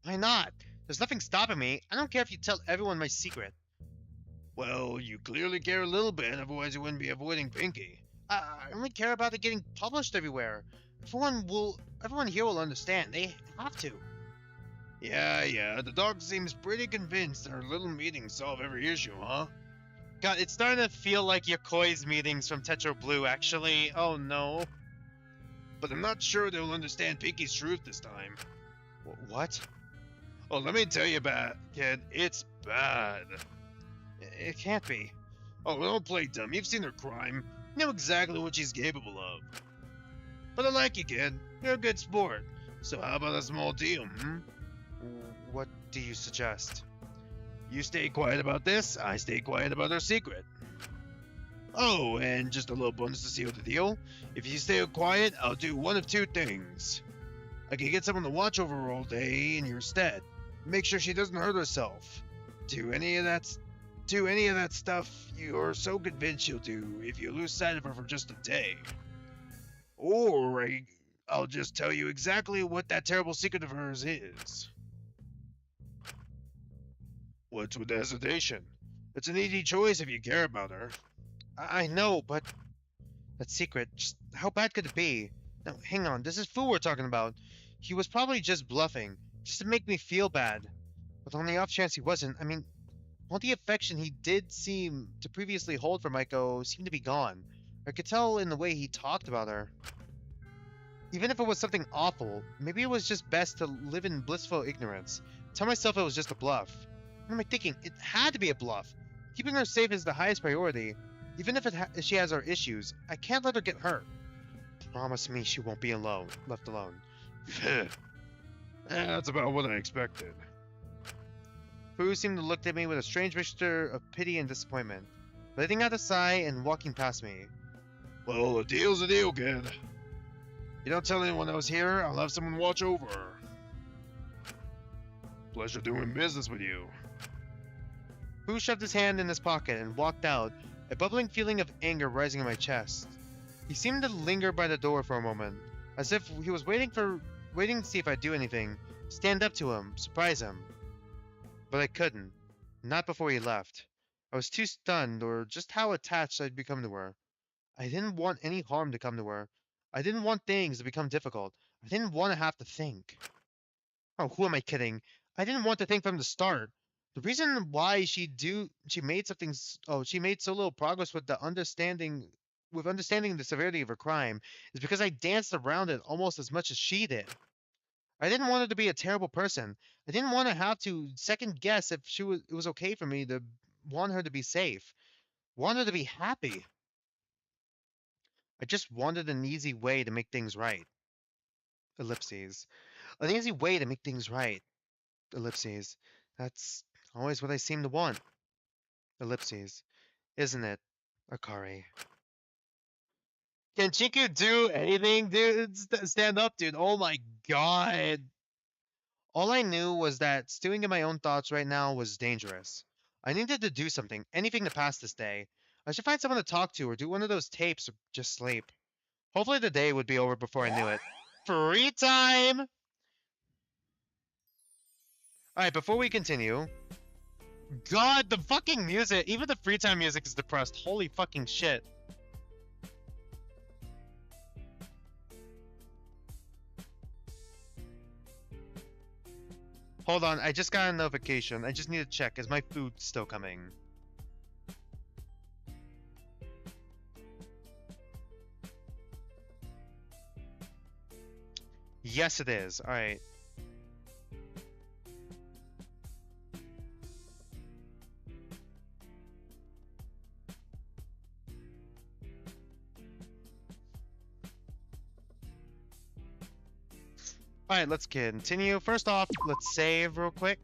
Why not? There's nothing stopping me. I don't care if you tell everyone my secret. Well, you clearly care a little bit, otherwise you wouldn't be avoiding Pinky. I only care about it getting published everywhere. Everyone here will understand. They have to. Yeah, the dog seems pretty convinced that our little meetings solve every issue, huh? God, it's starting to feel like Yokoi's meetings from Tetra Blue, actually. Oh no. But I'm not sure they'll understand Pinky's truth this time. What? Oh, let me tell you about it, kid. It's bad. It can't be. Oh, don't play dumb. You've seen her crime. You know exactly what she's capable of. But I like you, kid. You're a good sport. So how about a small deal, hmm? What do you suggest? You stay quiet about this, I stay quiet about our secret. Oh, and just a little bonus to seal the deal. If you stay quiet, I'll do one of two things. I can get someone to watch over her all day in your stead. Make sure she doesn't hurt herself. Do any of that stuff you're so convinced she'll do if you lose sight of her for just a day. Or I'll just tell you exactly what that terrible secret of hers is. What's with the hesitation? It's an easy choice if you care about her. I know, but... That secret, just how bad could it be? Now, hang on, this is Fu we're talking about. He was probably just bluffing, just to make me feel bad. But on the off chance he wasn't, I mean, all the affection he did seem to previously hold for Maiko seemed to be gone. I could tell in the way he talked about her. Even if it was something awful, maybe it was just best to live in blissful ignorance. Tell myself it was just a bluff. What am I thinking? It had to be a bluff. Keeping her safe is the highest priority. Even if she has her issues, I can't let her get hurt. Promise me she won't be left alone. That's about what I expected. Fu seemed to look at me with a strange mixture of pity and disappointment, letting out a sigh and walking past me. Well, a deal's a deal, kid. You don't tell anyone I was here, I'll have someone watch over her. Pleasure doing business with you. Fu shoved his hand in his pocket and walked out, a bubbling feeling of anger rising in my chest. He seemed to linger by the door for a moment, as if he was waiting to see if I'd do anything, stand up to him, surprise him. But I couldn't. Not before he left. I was too stunned, or just how attached I'd become to her. I didn't want any harm to come to her. I didn't want things to become difficult. I didn't want to have to think. Oh, who am I kidding? I didn't want to think from the start. The reason why she made so little progress with understanding the severity of her crime is because I danced around it almost as much as she did. I didn't want her to be a terrible person. I didn't want to have to second guess if it was okay for me to want her to be safe, want her to be happy. I just wanted an easy way to make things right. Ellipses. An easy way to make things right. Ellipses. That's always what I seem to want. Ellipses. Isn't it, Akari? Can Chiku do anything, dude? Stand up, dude. Oh my god. All I knew was that stewing in my own thoughts right now was dangerous. I needed to do something, anything to pass this day. I should find someone to talk to or do one of those tapes or just sleep. Hopefully the day would be over before I knew it. Free time! Alright, before we continue... God, the fucking music! Even the free time music is depressed. Holy fucking shit. Hold on, I just got a notification. I just need to check. Is my food still coming? Yes, it is. Alright. Alright, let's continue. First off, let's save real quick.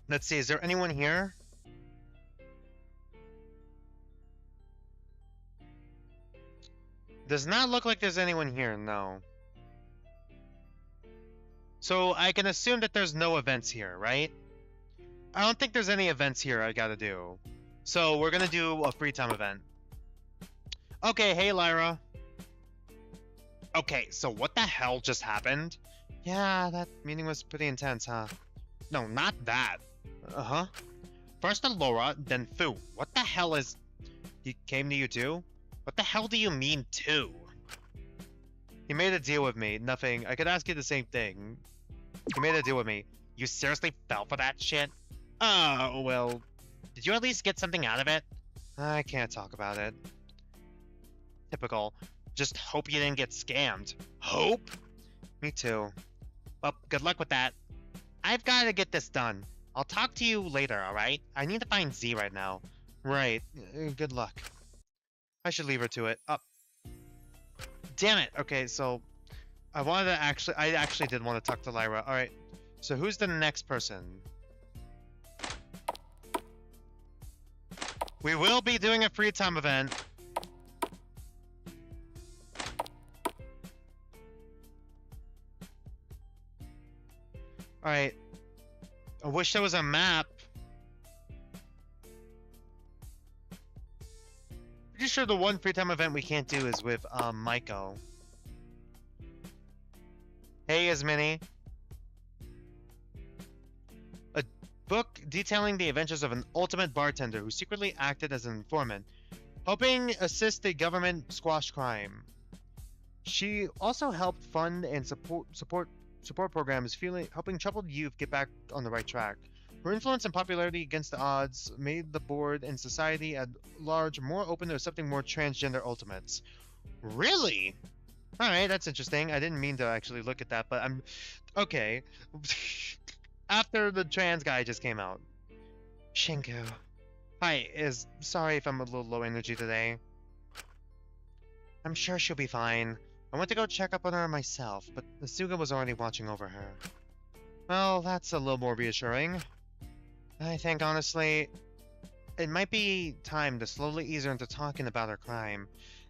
Let's see, is there anyone here? Does not look like there's anyone here, no. So I can assume that there's no events here, right? I don't think there's any events here I gotta do. So we're gonna do a free time event. Okay, hey Lyra. Okay, so what the hell just happened? Yeah, that meeting was pretty intense, huh? No, not that. Uh-huh. First Allura, then Fu. What the hell is... He came to you too? What the hell do you mean too? He made a deal with me. Nothing. I could ask you the same thing. He made a deal with me. You seriously fell for that shit? Oh, well... Did you at least get something out of it? I can't talk about it. Typical. Just hope you didn't get scammed. Hope? Me too. Well, good luck with that. I've got to get this done. I'll talk to you later, alright? I need to find Z right now. Right. Good luck. I should leave her to it. Up. Damn it. Okay, so... I actually did want to talk to Lyra. Alright. So who's the next person? We will be doing a free time event. Alright. I wish there was a map. Pretty sure the one free time event we can't do is with Maiko. Hey Ismini. A book detailing the adventures of an ultimate bartender who secretly acted as an informant, helping assist the government squash crime. She also helped fund and support programs helping troubled youth get back on the right track. Her influence and popularity against the odds made the board and society at large more open to accepting more transgender ultimates. Really? Alright, that's interesting. I didn't mean to actually look at that, but I'm... Okay. After the trans guy just came out. Shinku. Hi, sorry if I'm a little low energy today. I'm sure she'll be fine. I went to go check up on her myself, but Asuga was already watching over her. Well, that's a little more reassuring. I think, honestly, it might be time to slowly ease her into talking about her crime.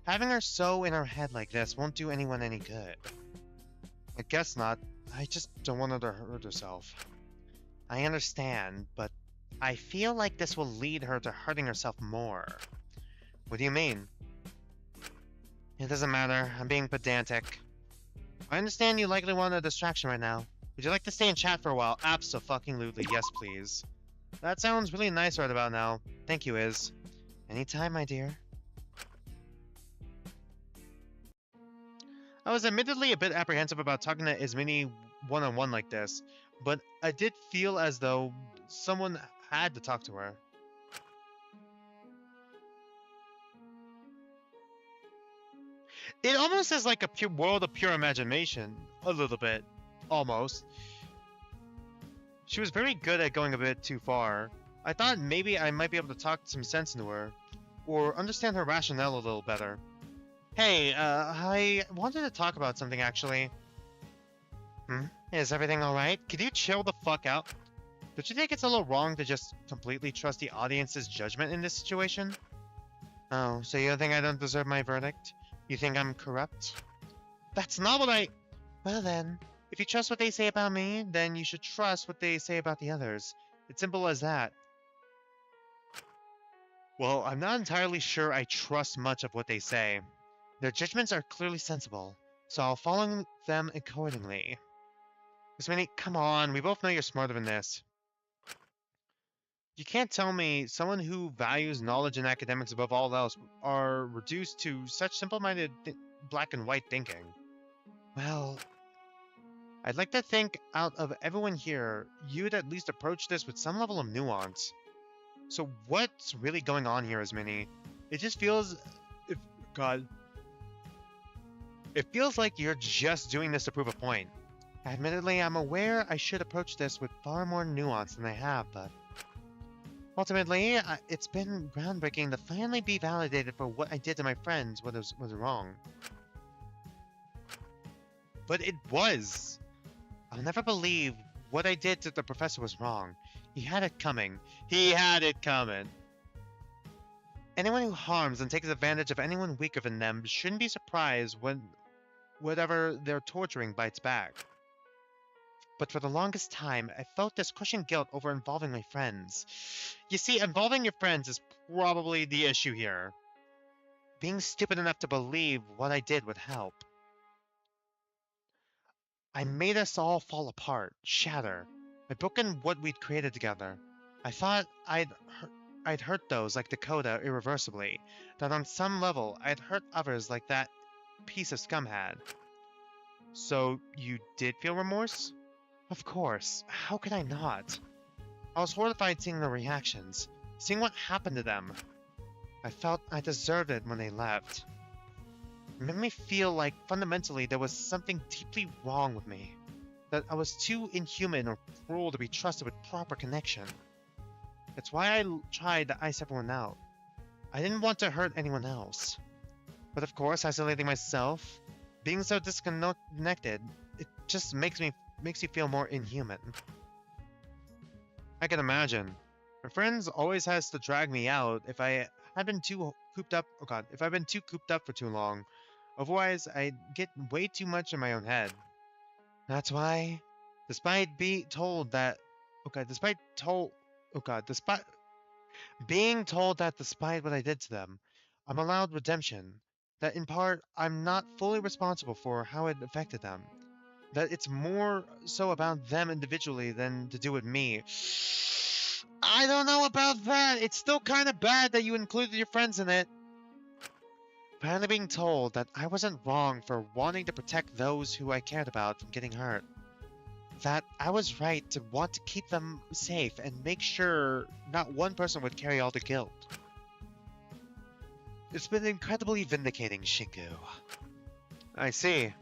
Having her so in her head like this won't do anyone any good. I guess not. I just don't want her to hurt herself. I understand, but I feel like this will lead her to hurting herself more. What do you mean? It doesn't matter. I'm being pedantic. I understand you likely want a distraction right now. Would you like to stay and chat for a while? Abso-fucking-lutely. Yes, please. That sounds really nice right about now. Thank you, Iz. Anytime, my dear. I was admittedly a bit apprehensive about talking to Ismini one-on-one like this, but I did feel as though someone had to talk to her. It almost is like a pure world of pure imagination. A little bit. Almost. She was very good at going a bit too far. I thought maybe I might be able to talk some sense into her, or understand her rationale a little better. Hey, I wanted to talk about something actually. Is everything alright? Could you chill the fuck out? Don't you think it's a little wrong to just completely trust the audience's judgment in this situation? Oh, so you think I don't deserve my verdict? You think I'm corrupt? That's not what I... Well then, if you trust what they say about me, then you should trust what they say about the others. It's simple as that. Well, I'm not entirely sure I trust much of what they say. Their judgments are clearly sensible, so I'll follow them accordingly. Miss Minnie, come on, we both know you're smarter than this. You can't tell me someone who values knowledge and academics above all else are reduced to such simple-minded black and white thinking. Well, I'd like to think out of everyone here, you'd at least approach this with some level of nuance. So what's really going on here, Asmini? It just feels... It feels like you're just doing this to prove a point. Admittedly, I'm aware I should approach this with far more nuance than I have, but... Ultimately, it's been groundbreaking to finally be validated for what I did to my friends was wrong. But it was! I'll never believe what I did to the professor was wrong. He had it coming. He had it coming. Anyone who harms and takes advantage of anyone weaker than them shouldn't be surprised when whatever they're torturing bites back. But for the longest time, I felt this crushing guilt over involving my friends. You see, involving your friends is probably the issue here. Being stupid enough to believe what I did would help. I made us all fall apart, shatter. I'd broken what we'd created together. I thought I'd hurt those like Dakota irreversibly, that on some level I'd hurt others like that piece of scum had. So you did feel remorse? Of course, how could I not? I was horrified seeing their reactions, seeing what happened to them. I felt I deserved it when they left. It made me feel like fundamentally there was something deeply wrong with me. That I was too inhuman or cruel to be trusted with proper connection. That's why I tried to ice everyone out. I didn't want to hurt anyone else. But of course, isolating myself, being so disconnected, it just makes you feel more inhuman. I can imagine. My friends always has to drag me out if I had been too cooped up. Oh god, if I've been too cooped up for too long. Otherwise, I'd get way too much in my own head. That's why, despite being told that despite what I did to them, I'm allowed redemption. That in part, I'm not fully responsible for how it affected them. That it's more so about them individually than to do with me. I don't know about that. It's still kind of bad that you included your friends in it. Finally being told that I wasn't wrong for wanting to protect those who I cared about from getting hurt. That I was right to want to keep them safe and make sure not one person would carry all the guilt. It's been incredibly vindicating, Shinku. I see.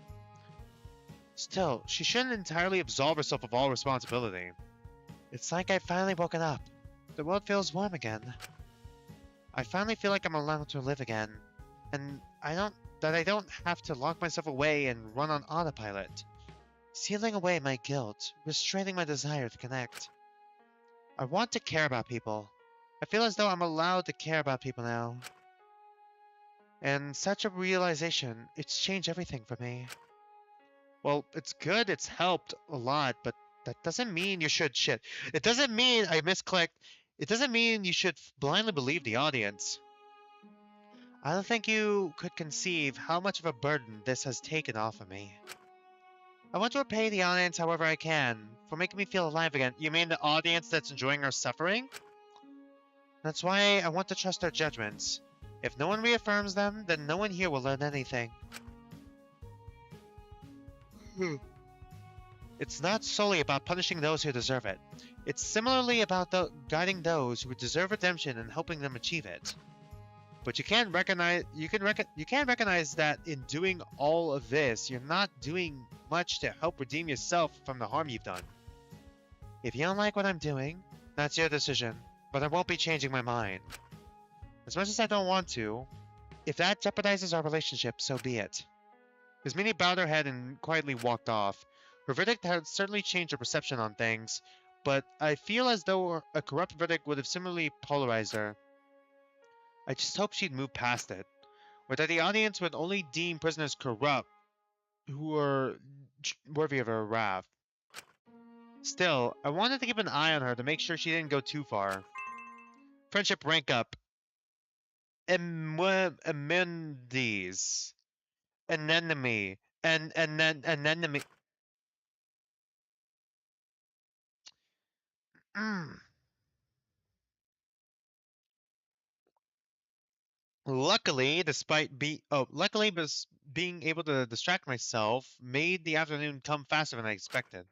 Still, she shouldn't entirely absolve herself of all responsibility. It's like I've finally woken up. The world feels warm again. I finally feel like I'm allowed to live again. And I don't have to lock myself away and run on autopilot. Sealing away my guilt, restraining my desire to connect. I want to care about people. I feel as though I'm allowed to care about people now. And such a realization, it's changed everything for me. Well, it's good, it's helped a lot, but that doesn't mean you should It doesn't mean I misclicked. It doesn't mean you should blindly believe the audience. I don't think you could conceive how much of a burden this has taken off of me. I want to repay the audience however I can, for making me feel alive again. You mean the audience that's enjoying our suffering? That's why I want to trust their judgments. If no one reaffirms them, then no one here will learn anything. It's not solely about punishing those who deserve it. It's similarly about guiding those who deserve redemption and helping them achieve it. But you can recognize that in doing all of this, you're not doing much to help redeem yourself from the harm you've done. If you don't like what I'm doing, that's your decision, but I won't be changing my mind. As much as I don't want to, If that jeopardizes our relationship, so be it. Yasmini bowed her head and quietly walked off. Her verdict had certainly changed her perception on things, but I feel as though a corrupt verdict would have similarly polarized her. I just hope she'd move past it, or that the audience would only deem prisoners corrupt who were worthy of her wrath. Still, I wanted to keep an eye on her to make sure she didn't go too far. Friendship rank up. Amendes. Anemone. Anemone. Luckily, being able to distract myself made the afternoon come faster than I expected.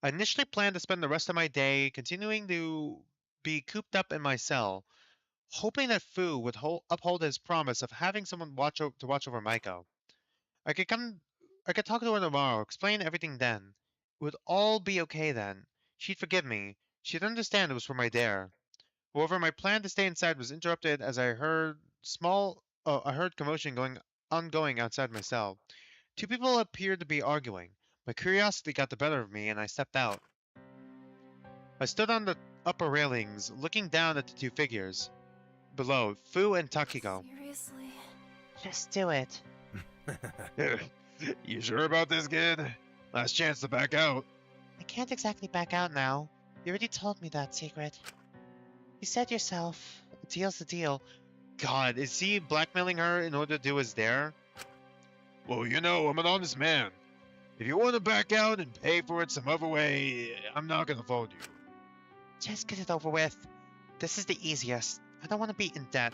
I initially planned to spend the rest of my day continuing to be cooped up in my cell, hoping that Fu would uphold his promise of having someone to watch over Maiko. I could come, I could talk to her tomorrow, explain everything then. It would all be okay then. She'd forgive me. She'd understand it was for my dare. However, my plan to stay inside was interrupted as I heard commotion ongoing outside my cell. Two people appeared to be arguing. My curiosity got the better of me, and I stepped out. I stood on the upper railings, looking down at the two figures. Below, Fu and Takiko. Seriously? Just do it. You sure about this, kid? Last chance to back out. I can't exactly back out now. You already told me that secret. You said yourself, a deal's a deal. God, is he blackmailing her in order to do his dare? Well, you know, I'm an honest man. If you want to back out and pay for it some other way, I'm not gonna fault you. Just get it over with. This is the easiest. I don't want to be in debt.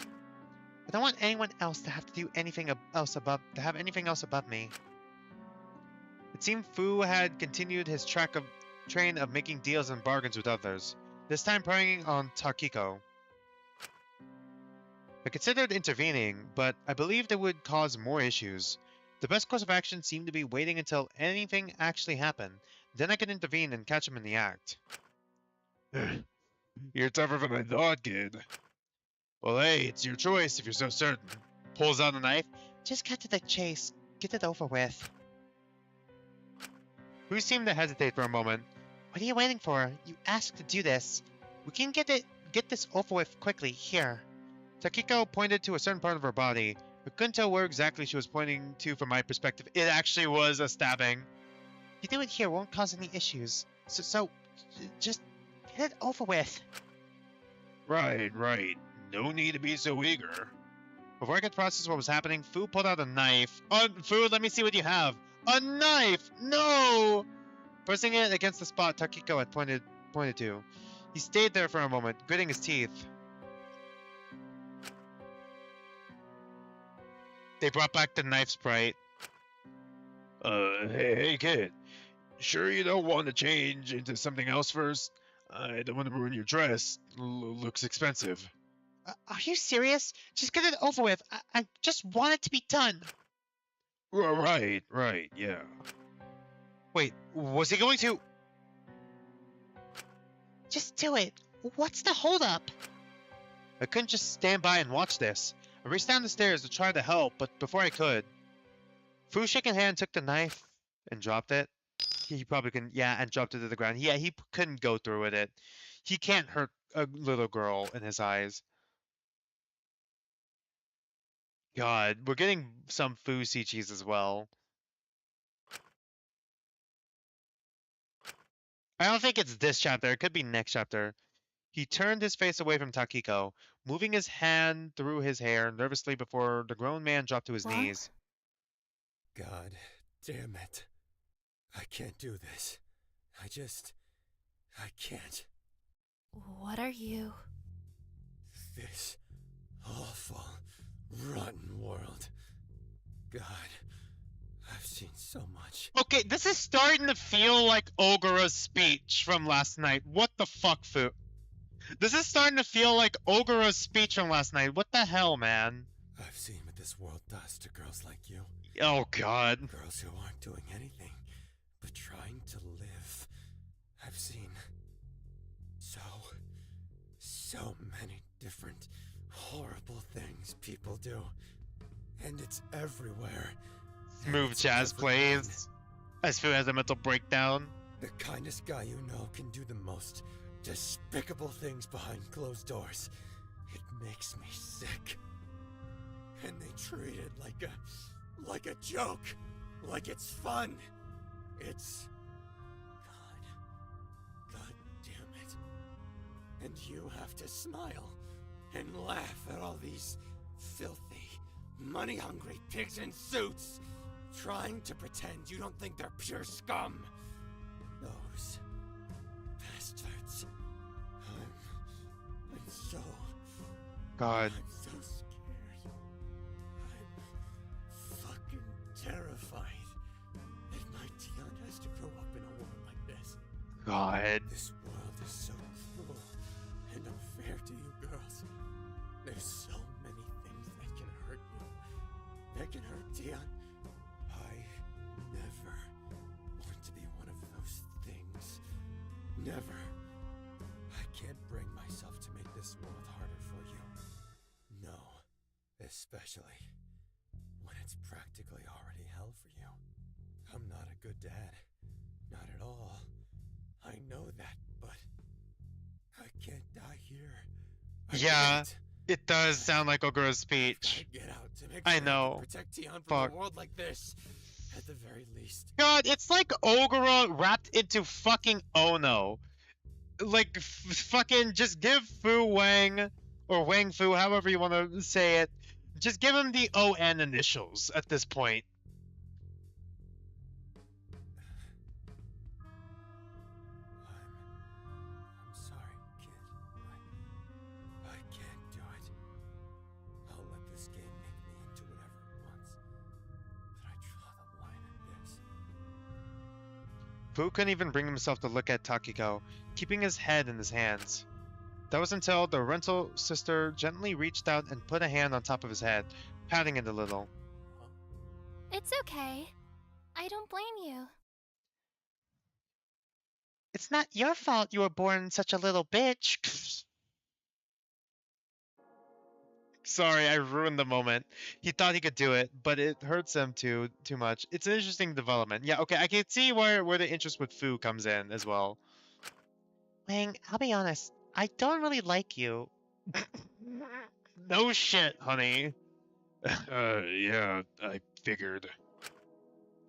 I don't want anyone else to have to do anything else above me. It seemed Fu had continued his train of making deals and bargains with others, this time preying on Takiko. I considered intervening, but I believed it would cause more issues. The best course of action seemed to be waiting until anything actually happened. Then I could intervene and catch him in the act. You're tougher than I thought, kid. Well, hey, it's your choice if you're so certain. Pulls out a knife. Just cut to the chase. Get it over with. Fu seemed to hesitate for a moment. What are you waiting for? You asked to do this. We can get this over with quickly. Here. Takiko pointed to a certain part of her body. I couldn't tell where exactly she was pointing to from my perspective. It actually was a stabbing. You do it here won't cause any issues. So just get it over with. Right. No need to be so eager. Before I could process what was happening, Fu pulled out a knife. Fu, let me see what you have. A knife! No! Pressing it against the spot Takiko had pointed to. He stayed there for a moment, gritting his teeth. They brought back the knife sprite. Hey kid. Sure you don't want to change into something else first? I don't want to ruin your dress. Looks expensive. Are you serious? Just get it over with. I just want it to be done. Right, yeah. Wait, was he going to... Just do it. What's the holdup? I couldn't just stand by and watch this. I raced down the stairs to try to help, but before I could, Fu shaking hand took the knife and dropped it. He probably couldn't, and dropped it to the ground. Yeah, he couldn't go through with it. He can't hurt a little girl in his eyes. God, we're getting some Fu Sichis as well. I don't think it's this chapter. It could be next chapter. He turned his face away from Takiko, moving his hand through his hair nervously before the grown man dropped to his knees. God damn it. I can't do this. I can't. What are you? This awful, rotten world. God, I've seen so much. Okay, this is starting to feel like Ogura's speech from last night. What the fuck, Fu? This is starting to feel like Ogura's speech from last night. What the hell, man? I've seen what this world does to girls like you. Oh, God. Girls who aren't doing anything but trying to live. I've seen so many different horrible things people do. And it's everywhere. Smooth jazz plays. As Fu has a mental breakdown. The kindest guy you know can do the most despicable things behind closed doors. It makes me sick. And they treat it like a joke. Like it's fun. It's... God damn it. And you have to smile and laugh at all these filthy, money-hungry pigs in suits trying to pretend you don't think they're pure scum. Those bastards. I'm so... God. I'm so scared. I'm fucking terrified that my Tion has to grow up in a world like this. God. This world is so cruel and unfair to you girls. There's so many things that can hurt you. That can hurt Tion. I never want to be one of those things. Never. I can't bring myself to make this world harder for you. No. Especially when it's practically already hell for you. I'm not a good dad. Not at all. I know that, but I can't die here. Yeah, it does sound like Ogura's speech. Get out to make I sure know. can protect Tion from Fuck. a world like this, at the very least. God, it's like Ogura wrapped into fucking Ono. Like, fucking just give Fu Wang, or Wang Fu, however you want to say it, just give him the ON initials at this point. I'm sorry, kid. I can't do it. I'll let this game make me into whatever it wants. But I draw the line at this. Fu couldn't even bring himself to look at Takiko, keeping his head in his hands. That was until the rental sister gently reached out and put a hand on top of his head, patting it a little. It's okay. I don't blame you. It's not your fault you were born such a little bitch. Sorry, I ruined the moment. He thought he could do it, but it hurts him too much. It's an interesting development. Yeah, okay, I can see where the interest with Fu comes in as well. Wang, I'll be honest. I don't really like you. No shit, honey. Yeah, I figured.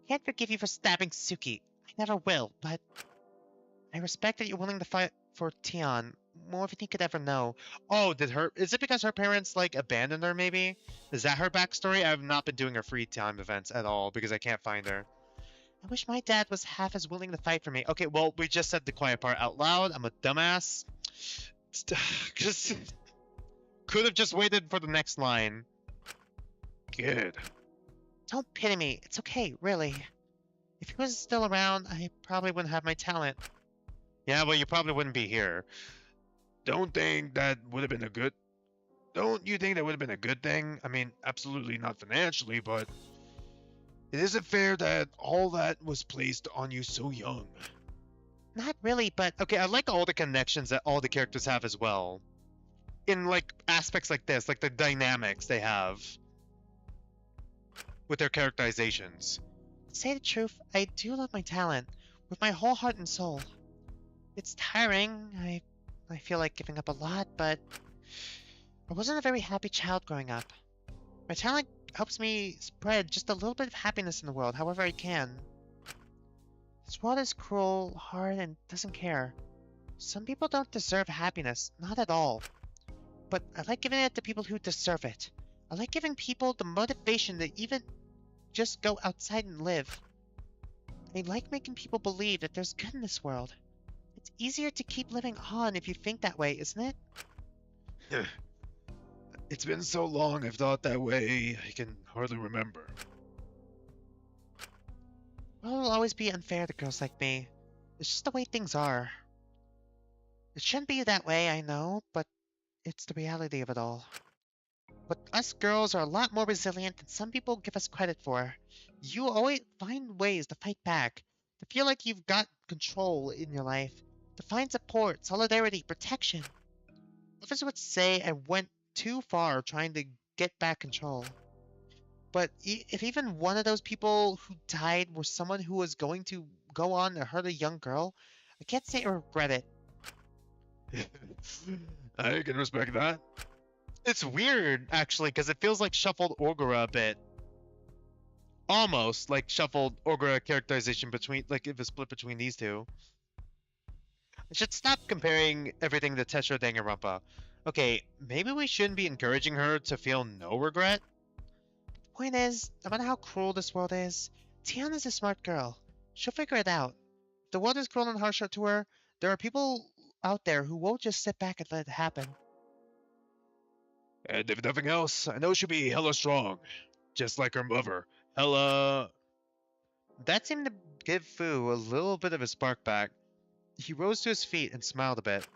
Can't forgive you for stabbing Suki. I never will, but I respect that you're willing to fight for Tion more than he could ever know. Oh, is it because her parents, like, abandoned her, maybe? Is that her backstory? I've not been doing her free time events at all because I can't find her. I wish my dad was half as willing to fight for me. Okay, well, we just said the quiet part out loud. I'm a dumbass. Just could have just waited for the next line. Good. Don't pity me. It's okay, really. If he was still around, I probably wouldn't have my talent. Yeah, well, you probably wouldn't be here. Don't you think that would have been a good thing? I mean, absolutely not financially, but it isn't fair that all that was placed on you so young. Not really, but okay, I like all the connections that all the characters have as well. In, like, aspects like this, like the dynamics they have with their characterizations. To say the truth, I do love my talent with my whole heart and soul. It's tiring. I feel like giving up a lot, but I wasn't a very happy child growing up. My talent helps me spread just a little bit of happiness in the world, however I can. This world is cruel, hard, and doesn't care. Some people don't deserve happiness, not at all. But I like giving it to people who deserve it. I like giving people the motivation to even just go outside and live. I like making people believe that there's good in this world. It's easier to keep living on if you think that way, isn't it? It's been so long I've thought that way, I can hardly remember. Well, it'll always be unfair to girls like me. It's just the way things are. It shouldn't be that way, I know, but it's the reality of it all. But us girls are a lot more resilient than some people give us credit for. You always find ways to fight back, to feel like you've got control in your life, to find support, solidarity, protection. Others would say I went too far trying to get back control. But if even one of those people who died were someone who was going to go on to hurt a young girl, I can't say I regret it. I can respect that. It's weird, actually, because it feels like shuffled Orgura a bit. Almost like shuffled Orgura characterization between, like, if it's split between these two. I should stop comparing everything to Tetra Danganronpa. Okay, maybe we shouldn't be encouraging her to feel no regret. Point is, no matter how cruel this world is, Tiana's a smart girl. She'll figure it out. If the world is cruel and harsh to her, there are people out there who won't just sit back and let it happen. And if nothing else, I know she'll be hella strong. Just like her mother. Hella... That seemed to give Fu a little bit of a spark back. He rose to his feet and smiled a bit.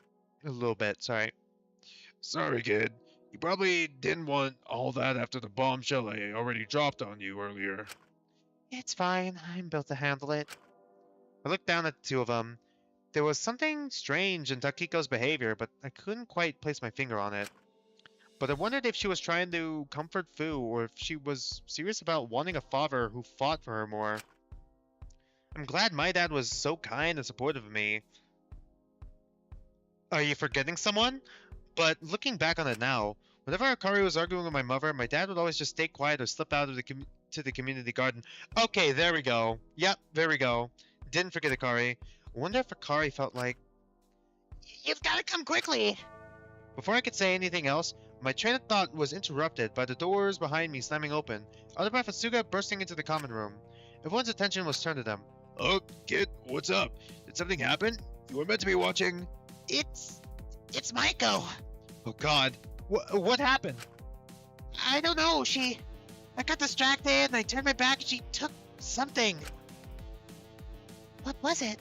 A little bit, sorry. Sorry, kid. You probably didn't want all that after the bombshell I already dropped on you earlier. It's fine. I'm built to handle it. I looked down at the two of them. There was something strange in Takiko's behavior, but I couldn't quite place my finger on it. But I wondered if she was trying to comfort Fu, or if she was serious about wanting a father who fought for her more. I'm glad my dad was so kind and supportive of me. Are you forgetting someone? But looking back on it now, whenever Akari was arguing with my mother, my dad would always just stay quiet or slip out of to the community garden. Okay, there we go. Yep, there we go. Didn't forget Akari. I wonder if Akari felt like... You've gotta come quickly! Before I could say anything else, my train of thought was interrupted by the doors behind me slamming open, Autograph and Suga bursting into the common room. Everyone's attention was turned to them. Oh, kid, what's up? Did something happen? You were meant to be watching... It's Maiko. Oh god. What happened? I don't know, I got distracted and I turned my back and she took something. What was it?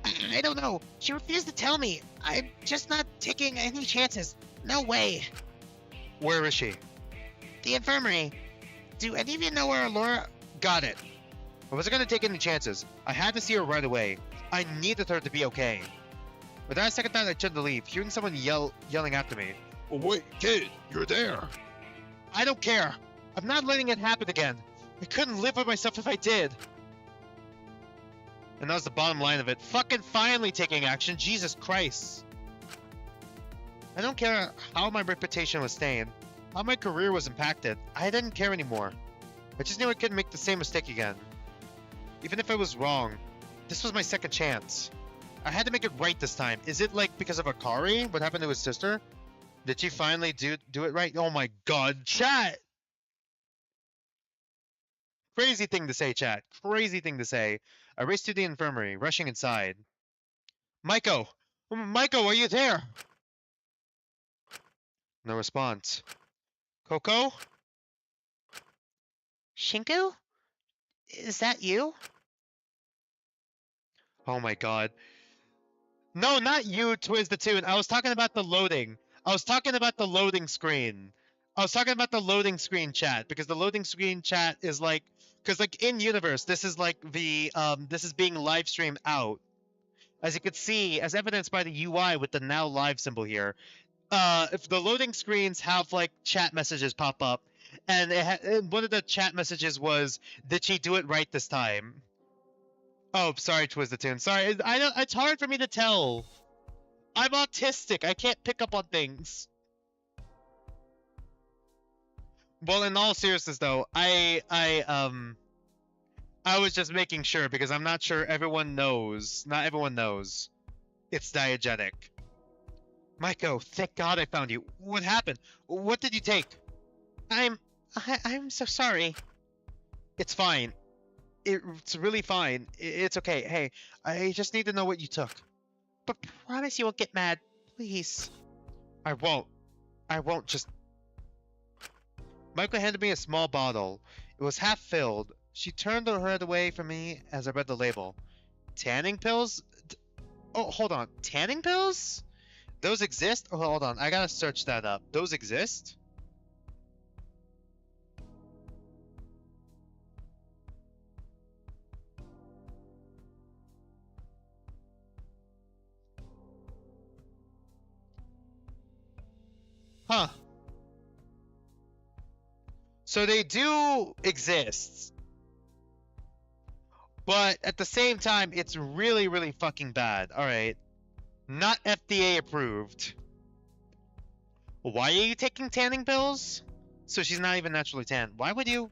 I don't know. She refused to tell me. I'm just not taking any chances. No way. Where is she? The infirmary. Do any of you know where Laura... Got it. I wasn't gonna take any chances. I had to see her right away. I needed her to be okay. Without a second thought, I turned to leave, hearing someone yelling after me. Oh, wait, kid, you're there. I don't care. I'm not letting it happen again. I couldn't live with myself if I did. And that was the bottom line of it. Fucking finally taking action. Jesus Christ. I don't care how my reputation was stained, how my career was impacted. I didn't care anymore. I just knew I couldn't make the same mistake again. Even if I was wrong, this was my second chance. I had to make it right this time. Is it like because of Akari? What happened to his sister? Did she finally do it right? Oh my god, chat! Crazy thing to say, chat. Crazy thing to say. I raced to the infirmary, rushing inside. Maiko! Maiko, are you there? No response. Coco? Shinku? Is that you? Oh my god. No, not you, Twiz the Tune. I was talking about the loading. I was talking about the loading screen. I was talking about the loading screen chat, because the loading screen chat is like, because like in universe, this is like the, this is being live streamed out. As you can see, as evidenced by the UI with the now live symbol here, if the loading screens have like chat messages pop up, and one of the chat messages was, did she do it right this time? Oh, sorry, Twiz-the-Tune. Sorry, it's hard for me to tell. I'm autistic. I can't pick up on things. Well, in all seriousness, though, I was just making sure because I'm not sure everyone knows. Not everyone knows. It's diegetic. Maiko, thank God I found you. What happened? What did you take? I'm so sorry. It's fine. It's really fine. It's okay. Hey, I just need to know what you took. But promise you won't get mad, please. I won't. I won't just... Michael handed me a small bottle. It was half filled. She turned her head away from me as I read the label. Tanning pills? Oh, hold on. Tanning pills? Those exist? Oh, hold on. I gotta search that up. Those exist? Huh. So they do exist. But at the same time, it's really, really fucking bad. Alright. Not FDA approved. Why are you taking tanning pills? So she's not even naturally tan. Why would you?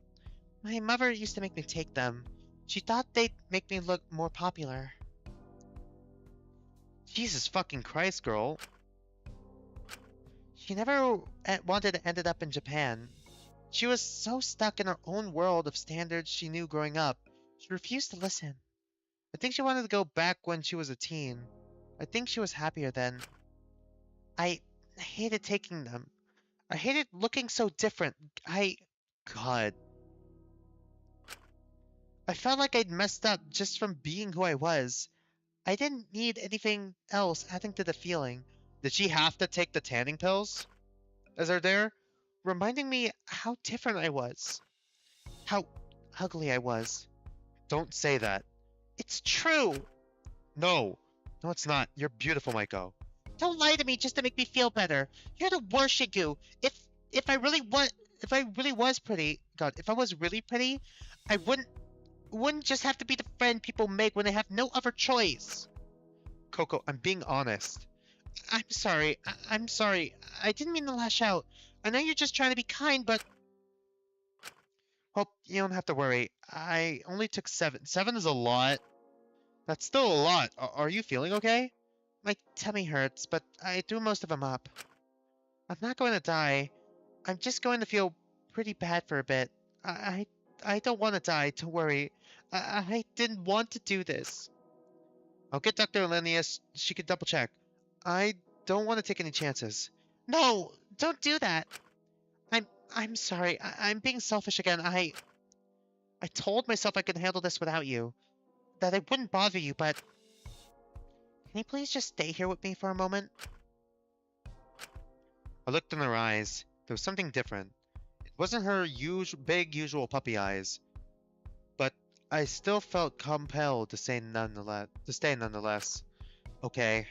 My mother used to make me take them. She thought they'd make me look more popular. Jesus fucking Christ, girl. She never wanted to end up in Japan. She was so stuck in her own world of standards she knew growing up. She refused to listen. I think she wanted to go back when she was a teen. I think she was happier then. I hated taking them. I hated looking so different. God. I felt like I'd messed up just from being who I was. I didn't need anything else adding to the feeling. Did she have to take the tanning pills? As they're there, reminding me how different I was. How ugly I was. Don't say that. It's true! No. No, it's not. You're beautiful, Maiko. Don't lie to me just to make me feel better. You're the worst, Shigu. If I really was pretty, God, if I was really pretty, I wouldn't just have to be the friend people make when they have no other choice. Coco, I'm being honest. I'm sorry. I'm sorry. I didn't mean to lash out. I know you're just trying to be kind, but... Well, you don't have to worry. I only took 7. 7 is a lot. That's still a lot. Are you feeling okay? My tummy hurts, but I threw most of them up. I'm not going to die. I'm just going to feel pretty bad for a bit. I don't want to die, don't worry. I didn't want to do this. I'll get Dr. Linnaeus. She can double check. I don't want to take any chances. No, don't do that. I'm sorry. I'm being selfish again. I told myself I could handle this without you. That I wouldn't bother you, but... Can you please just stay here with me for a moment? I looked in her eyes. There was something different. It wasn't her big usual puppy eyes. But I still felt compelled to stay nonetheless. Okay.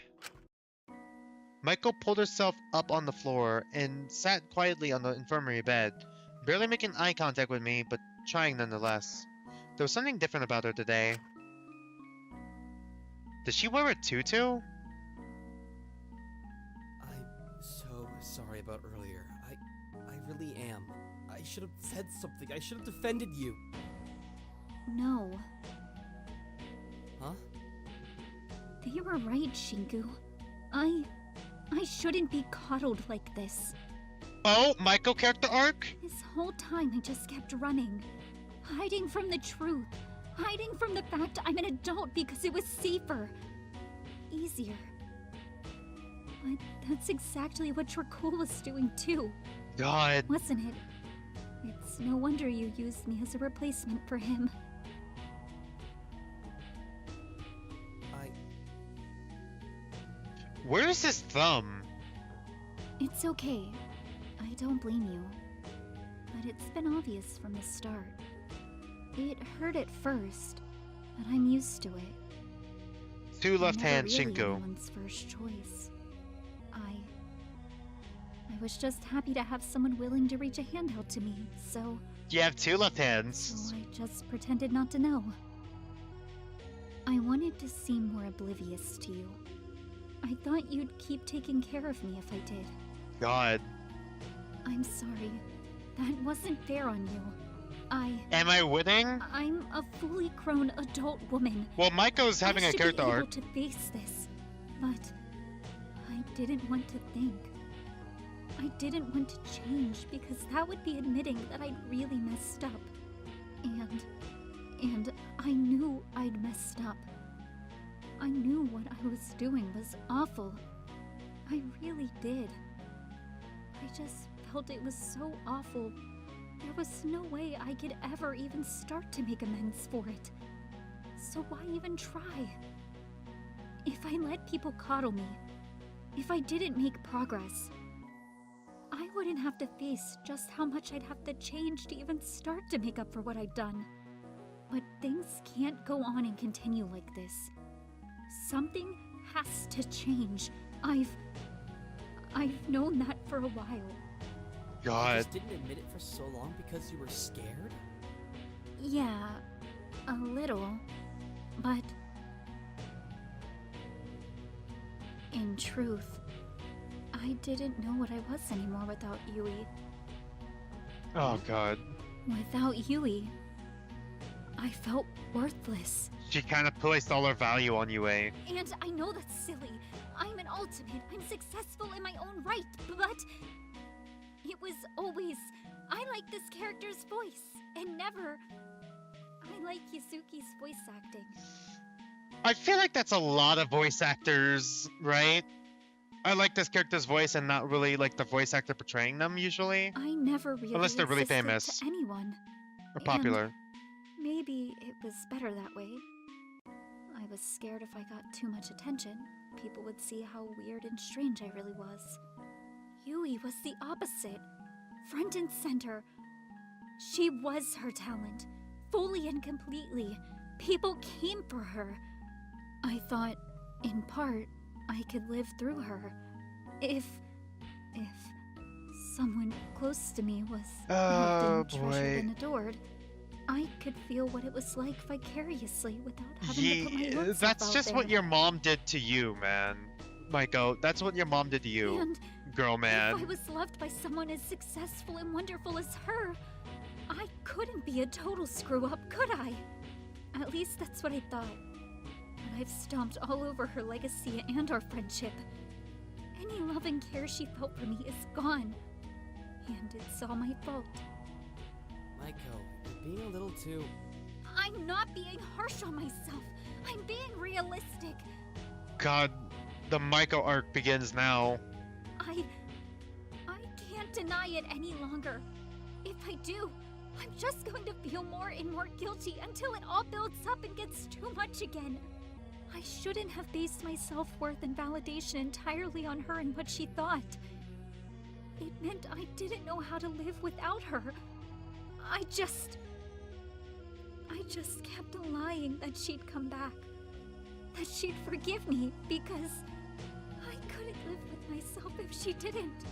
Michael pulled herself up on the floor and sat quietly on the infirmary bed, barely making eye contact with me, but trying nonetheless. There was something different about her today. Did she wear a tutu? I'm so sorry about earlier. I really am. I should have said something. I should have defended you. No. Huh? They were right, Shinku. I shouldn't be coddled like this. Oh, Michael character arc? This whole time I just kept running. Hiding from the truth. Hiding from the fact I'm an adult because it was safer. Easier. But that's exactly what Dracul was doing too. God. Wasn't it? It's no wonder you used me as a replacement for him. Where's his thumb? It's okay. I don't blame you. But it's been obvious from the start. It hurt at first, but I'm used to it. Two left hands, Never really Shinku. Anyone's first choice. I was just happy to have someone willing to reach a hand out to me, so... You have two left hands. So I just pretended not to know. I wanted to seem more oblivious to you. I thought you'd keep taking care of me if I did. God. I'm sorry. That wasn't fair on you. Am I winning? I'm a fully grown adult woman. Well, Maiko's having a character I arc. should be able to face this, but I didn't want to think. I didn't want to change because that would be admitting that I'd really messed up. And I knew I'd messed up. I knew what I was doing was awful. I really did. I just felt it was so awful. There was no way I could ever even start to make amends for it. So why even try? If I let people coddle me, if I didn't make progress, I wouldn't have to face just how much I'd have to change to even start to make up for what I'd done. But things can't go on and continue like this. Something has to change. I've known that for a while. God. You just didn't admit it for so long because you were scared? Yeah, a little. But in truth, I didn't know what I was anymore without Yui. Oh God. Without Yui, I felt worthless. She kind of placed all her value on you, eh? And I know that's silly. I'm an ultimate. I'm successful in my own right, but it was always, I like this character's voice, and never, I like Yuzuki's voice acting. I feel like that's a lot of voice actors, right? I like this character's voice and not really like the voice actor portraying them usually. I never really Unless they're really existed famous. to anyone. Or popular. And maybe it was better that way. I was scared if I got too much attention, people would see how weird and strange I really was. Yui was the opposite. Front and center. She was her talent. Fully and completely. People came for her. I thought, in part, I could live through her. If someone close to me was loved and treasured and adored, I could feel what it was like vicariously without having to put my own self that's out just there. what your mom did to you, man. Michael, that's what your mom did to you, And girl, man. if I was loved by someone as successful and wonderful as her, I couldn't be a total screw-up, could I? At least that's what I thought. But I've stomped all over her legacy and our friendship. Any love and care she felt for me is gone. And it's all my fault. Maiko, you're being a little too... I'm not being harsh on myself. I'm being realistic. God, the Michael arc begins now. I can't deny it any longer. If I do, I'm just going to feel more and more guilty until it all builds up and gets too much again. I shouldn't have based my self-worth and validation entirely on her and what she thought. It meant I didn't know how to live without her. I just kept lying that she'd come back. That she'd forgive me because I couldn't live with myself if she didn't.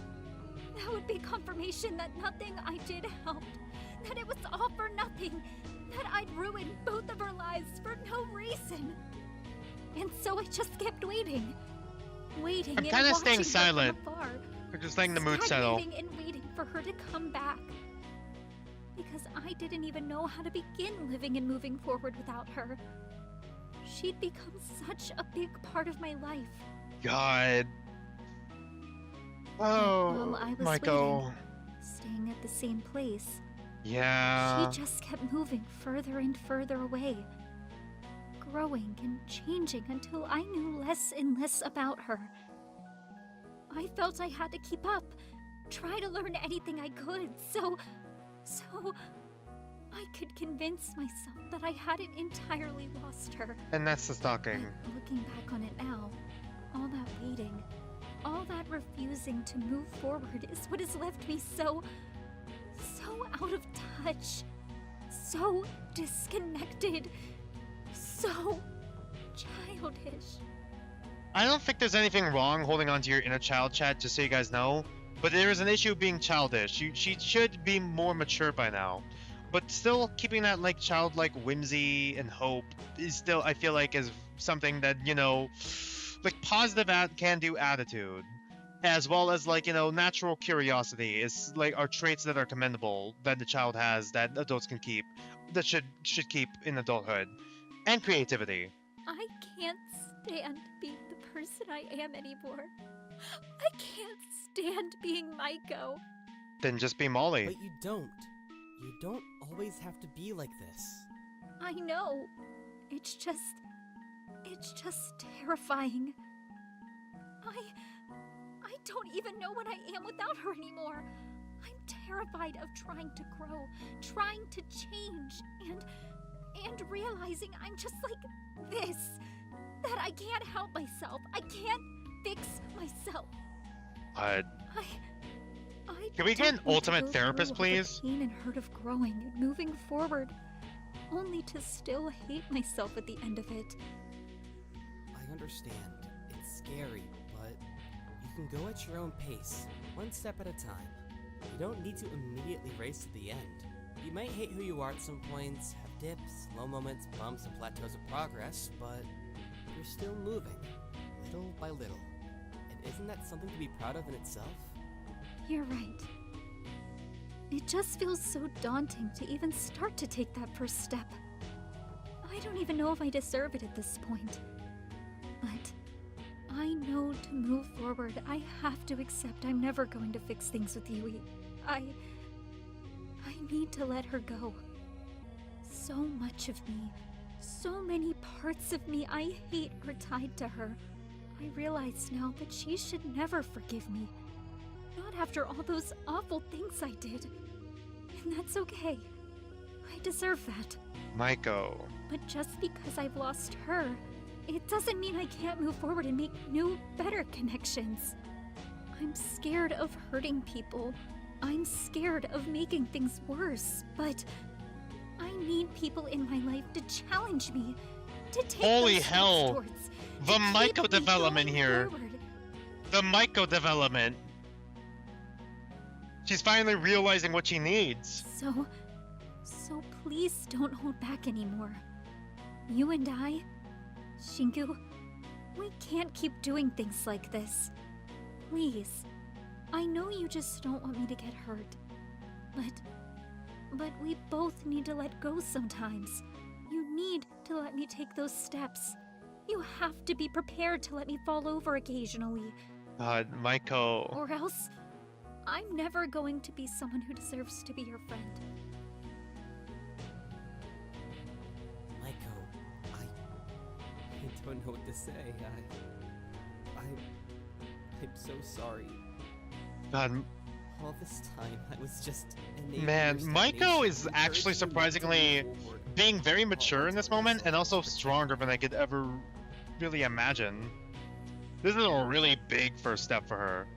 That would be confirmation that nothing I did helped. That it was all for nothing. That I'd ruined both of our lives for no reason. And so I just kept waiting. Waiting I'm and kind of watching staying her silent. from afar. We're just letting the mood settle. Stagnating and waiting for her to come back. Because I didn't even know how to begin living and moving forward without her. She'd become such a big part of my life. God. While I Oh, was Michael. waiting, staying at the same place, Yeah. she just kept moving further and further away. Growing and changing until I knew less and less about her. I felt I had to keep up, try to learn anything I could, so I could convince myself that I hadn't entirely lost her. And that's the stalking. But looking back on it now, all that waiting, all that refusing to move forward is what has left me so out of touch, so disconnected, so childish. I don't think there's anything wrong holding on to your inner child, chat, just so you guys know. But there is an issue being childish. She should be more mature by now. But still keeping that like childlike whimsy and hope is still, I feel like, is something that, you know, like positive can-do attitude. As well as like, you know, natural curiosity is like are traits that are commendable that the child has that adults can keep, that should keep in adulthood. And creativity. I can't stand being the person I am anymore. I can't stand being Maiko. Then just be Molly. But you don't. You don't always have to be like this. I know. It's just terrifying. I don't even know what I am without her anymore. I'm terrified of trying to grow, trying to change, and realizing I'm just like this. That I can't help myself. I can't fix myself. I Can we get an ultimate therapist, please? The pain and hurt of growing and moving forward, only to still hate myself at the end of it. I understand. It's scary, but you can go at your own pace, one step at a time. You don't need to immediately race to the end. You might hate who you are at some points, have dips, low moments, bumps, and plateaus of progress, but you're still moving, little by little. And isn't that something to be proud of in itself? You're right. It just feels so daunting to even start to take that first step. I don't even know if I deserve it at this point. But I know to move forward, I have to accept I'm never going to fix things with Yui. I need to let her go. So much of me, so many parts of me I hate are tied to her. I realize now that she should never forgive me. Not after all those awful things I did. And that's okay. I deserve that. Maiko. But just because I've lost her, it doesn't mean I can't move forward and make new, better connections. I'm scared of hurting people. I'm scared of making things worse, but I need people in my life to challenge me, to take Holy those hell! steps towards, The to keep Maiko me development going here. forward. The Maiko development. She's finally realizing what she needs. So please don't hold back anymore. You and I, Shinku, we can't keep doing things like this. Please. I know you just don't want me to get hurt. But we both need to let go sometimes. You need to let me take those steps. You have to be prepared to let me fall over occasionally. God, Maiko. Or else, I'm never going to be someone who deserves to be your friend. Maiko, I don't know what to say. I'm so sorry. God. All this time, I was just Man, Maiko is actually surprisingly being very mature in this moment and also stronger than I could ever really imagine. This is a really big first step for her.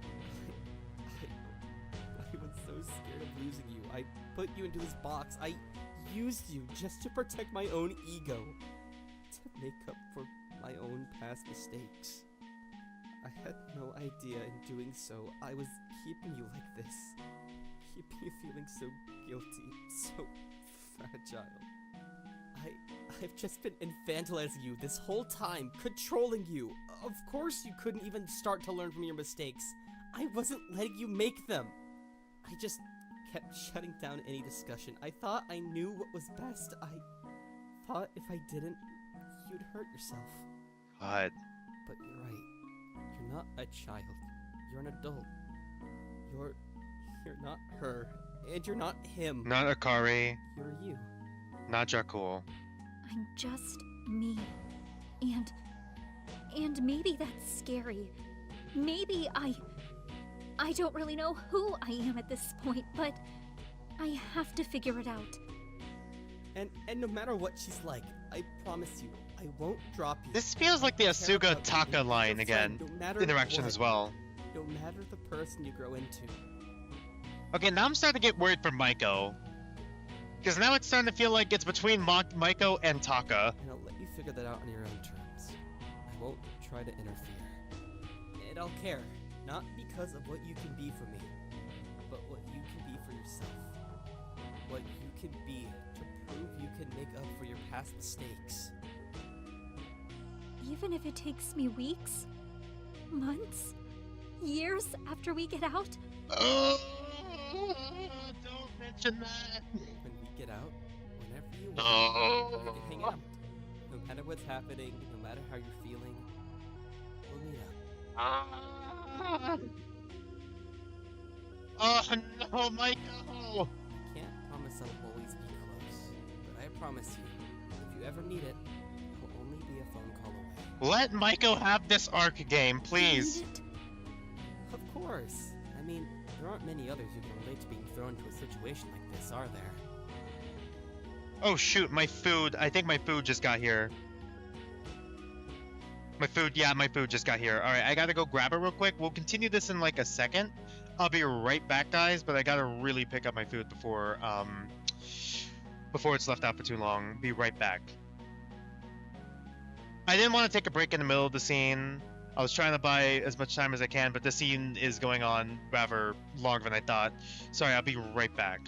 I was so scared of losing you. I put you into this box. I used you just to protect my own ego. To make up for my own past mistakes. I had no idea in doing so I was keeping you like this. Keeping you feeling so guilty, so fragile. I've just been infantilizing you this whole time, controlling you. Of course you couldn't even start to learn from your mistakes. I wasn't letting you make them. I just kept shutting down any discussion. I thought I knew what was best. I thought if I didn't, you'd hurt yourself. God. But you're right. You're not a child. You're an adult. You're not her. And you're not him. Not Akari. You're you. Not Jakul. I'm just me. And maybe that's scary. Maybe I don't really know who I am at this point, but I have to figure it out. And no matter what she's like, I promise you, I won't drop you. This feels like the Asuga Taka line again. Interaction as well. No matter the person you grow into. Okay, now I'm starting to get worried for Maiko. Because now it's starting to feel like it's between Maiko and Taka. And I'll let you figure that out on your own terms. I won't try to interfere. And I'll care, not because of what you can be for me, but what you can be for yourself. What you can be to prove you can make up for your past mistakes. Even if it takes me weeks, months, years after we get out? Oh, don't mention that. When we get out, whenever you want, we can hang out. No matter what's happening, no matter how you're feeling, we'll meet up. Oh no, Maiko! I can't promise I'll always be close, but I promise you, if you ever need it, I'll only be a phone call away. Let Maiko have this arc game, please. Of course. I mean, there aren't many others who can relate to being thrown into a situation like this, are there? Oh shoot, my food. I think my food just got here. My food just got here. Alright, I gotta go grab it real quick. We'll continue this in like a second. I'll be right back, guys, but I gotta really pick up my food before it's left out for too long. Be right back. I didn't want to take a break in the middle of the scene. I was trying to buy as much time as I can, but the scene is going on rather longer than I thought. Sorry, I'll be right back.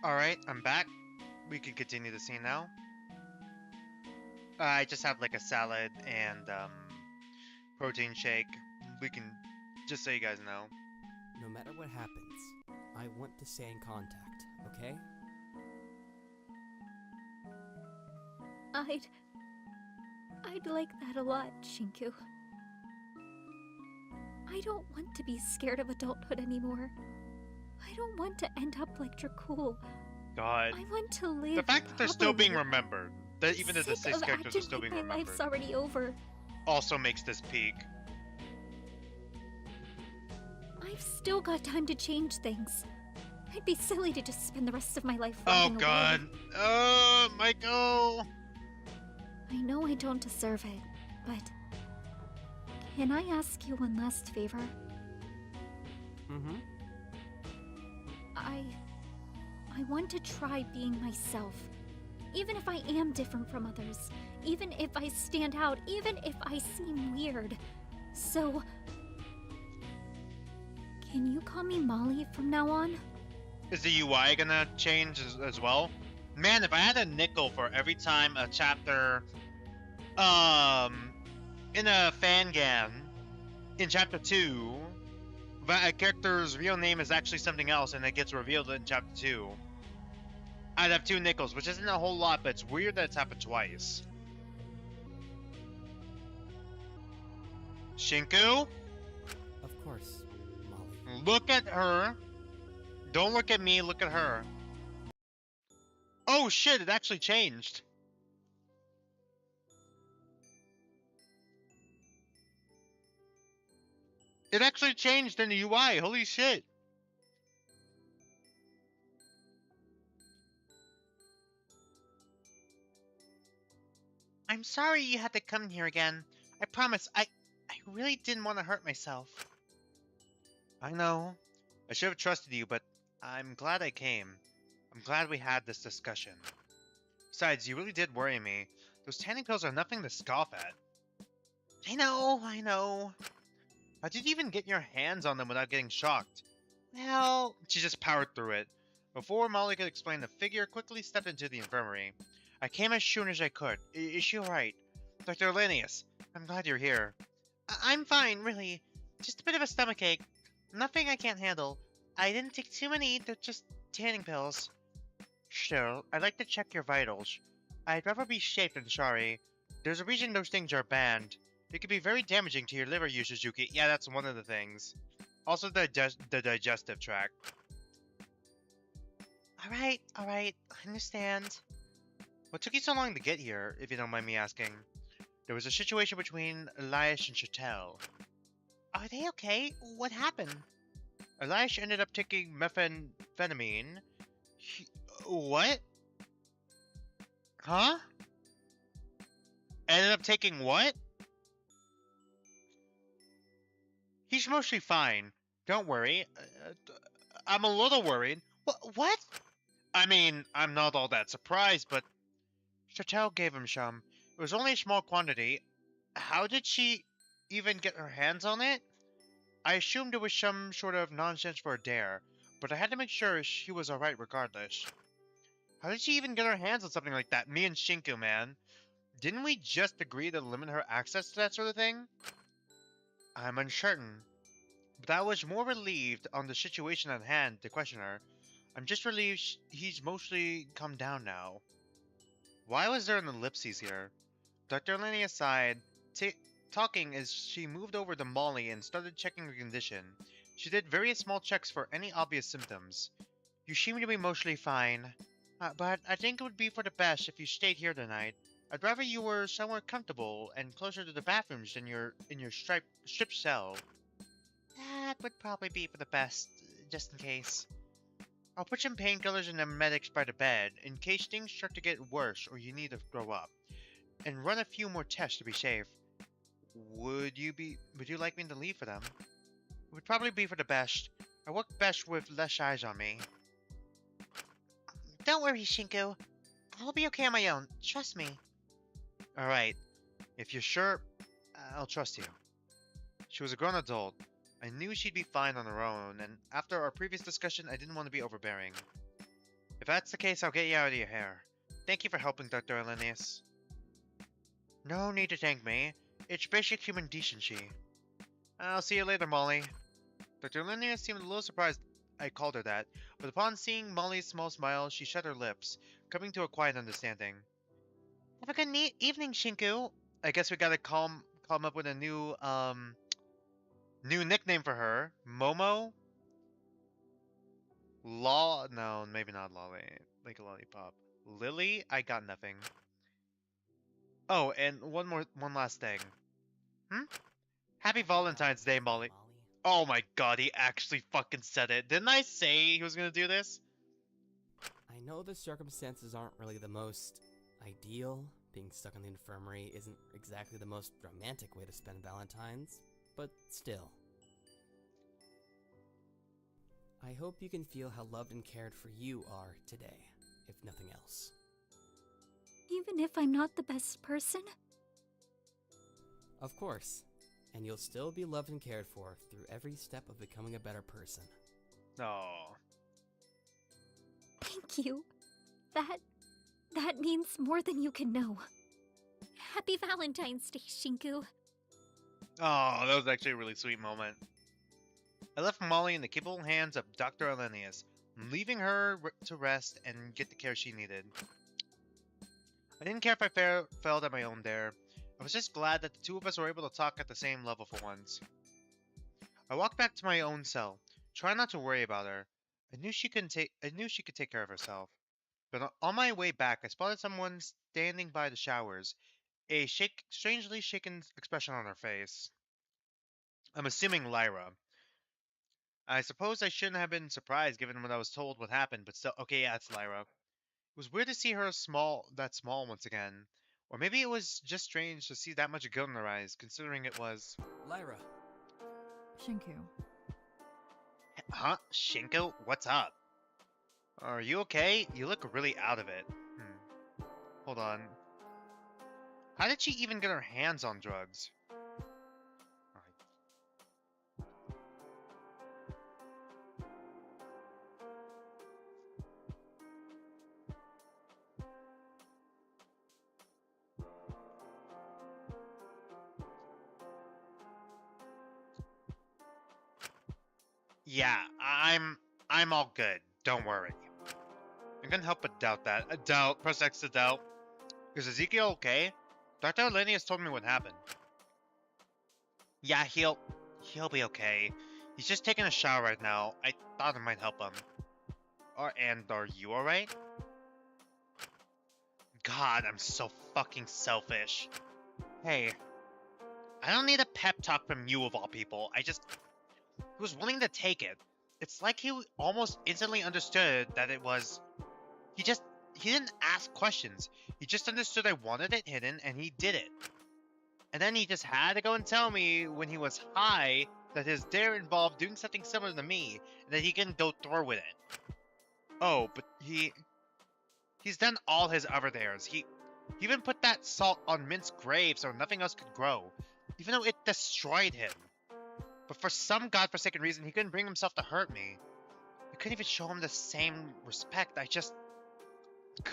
Alright, I'm back. We can continue the scene now. I just have like a salad and protein shake. We can, just so you guys know. No matter what happens, I want to stay in contact, okay? I'd like that a lot, Shinku. I don't want to be scared of adulthood anymore. I don't want to end up like Dracul. God. I want to live The fact that they're still being properly. remembered, that even if the Sick 6 of characters are acting still like being my life's remembered, already over. also makes this peak. I've still got time to change things. I'd be silly to just spend the rest of my life Oh rotting God. away. Oh, Michael. I know I don't deserve it, but can I ask you one last favor? Mm-hmm. I want to try being myself. Even if I am different from others. Even if I stand out. Even if I seem weird. So... can you call me Molly from now on? Is the UI gonna change as well? Man, if I had a nickel for every time a chapter, in a Fangame, in chapter 2, a character's real name is actually something else and it gets revealed in chapter 2, I'd have 2 nickels, which isn't a whole lot, but it's weird that it's happened twice. Shinku? Of course, Molly. Look at her. Don't look at me, look at her. Oh shit, it actually changed. It actually changed in the UI, holy shit. I'm sorry you had to come here again. I promise, I really didn't want to hurt myself. I know. I should have trusted you, but I'm glad I came. I'm glad we had this discussion. Besides, you really did worry me. Those tanning pills are nothing to scoff at. I know. How did you even get your hands on them without getting shocked? Well, she just powered through it. Before Molly could explain, the figure quickly stepped into the infirmary. I came as soon as I could. Is she alright? Dr. Linnaeus, I'm glad you're here. I'm fine, really. Just a bit of a stomachache. Nothing I can't handle. I didn't take too many, they're just tanning pills. Still, I'd like to check your vitals. I'd rather be safe than sorry. There's a reason those things are banned. They could be very damaging to your liver, Yu Suzuki. Yeah, that's one of the things. Also the digestive tract. Alright, I understand. What took you so long to get here, if you don't mind me asking? There was a situation between Elias and Chattel. Are they okay? What happened? Elias ended up taking methamphetamine. What? Huh? Ended up taking what? He's mostly fine. Don't worry. I'm a little worried. What? I mean, I'm not all that surprised, but... Chattel gave him some. It was only a small quantity. How did she even get her hands on it? I assumed it was some sort of nonsense for a dare, but I had to make sure she was alright regardless. How did she even get her hands on something like that? Me and Shinku, man. Didn't we just agree to limit her access to that sort of thing? I'm uncertain. But I was more relieved on the situation at hand to question her. I'm just relieved he's mostly come down now. Why was there an ellipses here? Dr. Linnaeus sighed, talking as she moved over to Molly and started checking her condition. She did various small checks for any obvious symptoms. You seem to be mostly fine, but I think it would be for the best if you stayed here tonight. I'd rather you were somewhere comfortable and closer to the bathrooms than in your strip cell. That would probably be for the best, just in case. I'll put some painkillers and emetics by the bed, in case things start to get worse or you need to throw up. And run a few more tests to be safe. Would you like me to leave for them? It would probably be for the best. I work best with less eyes on me. Don't worry, Shinku. I'll be okay on my own. Trust me. Alright. If you're sure, I'll trust you. She was a grown adult. I knew she'd be fine on her own, and after our previous discussion, I didn't want to be overbearing. If that's the case, I'll get you out of your hair. Thank you for helping, Dr. Elenius. No need to thank me. It's basic human decency. I'll see you later, Molly. Dr. Elenius seemed a little surprised I called her that, but upon seeing Molly's small smile, she shut her lips, coming to a quiet understanding. Have a good evening, Shinku. I guess we gotta come up with a new nickname for her. Momo? No, maybe not Lolly. Like a lollipop. Lily? I got nothing. Oh, and one last thing. Happy Valentine's Day, Molly. Oh my god, he actually fucking said it. Didn't I say he was gonna do this? I know the circumstances aren't really the most ideal. Being stuck in the infirmary isn't exactly the most romantic way to spend Valentine's, but still. I hope you can feel how loved and cared for you are today, if nothing else. Even if I'm not the best person? Of course, and you'll still be loved and cared for through every step of becoming a better person. Oh. Thank you. That means more than you can know. Happy Valentine's Day, Shinku. Oh, that was actually a really sweet moment. I left Molly in the capable hands of Dr. Elenius, leaving her to rest and get the care she needed. I didn't care if I failed at my own there. I was just glad that the two of us were able to talk at the same level for once. I walked back to my own cell, trying not to worry about her. I knew she could take care of herself. But on my way back, I spotted someone standing by the showers, a strangely shaken expression on her face. I'm assuming Lyra. I suppose I shouldn't have been surprised given what I was told what happened, but still, okay, yeah, it's Lyra. It was weird to see her small once again. Or maybe it was just strange to see that much guilt in her eyes, considering it was... Lyra. Shinku. Huh? Shinku? What's up? Are you okay? You look really out of it. Hold on. How did she even get her hands on drugs? Yeah, I'm all good. Don't worry. I couldn't help but doubt that. Press X to doubt. Is Ezekiel okay? Dr. Elenius told me what happened. Yeah, he'll be okay. He's just taking a shower right now. I thought it might help him. Are you alright? God, I'm so fucking selfish. Hey, I don't need a pep talk from you of all people. He was willing to take it. It's like he almost instantly understood that it was... He didn't ask questions. He just understood I wanted it hidden, and he did it. And then he just had to go and tell me when he was high that his dare involved doing something similar to me, and that he can go through with it. Oh, but he's done all his other dares. He even put that salt on Mint's grave so nothing else could grow, even though it destroyed him. But for some godforsaken reason, he couldn't bring himself to hurt me. I couldn't even show him the same respect.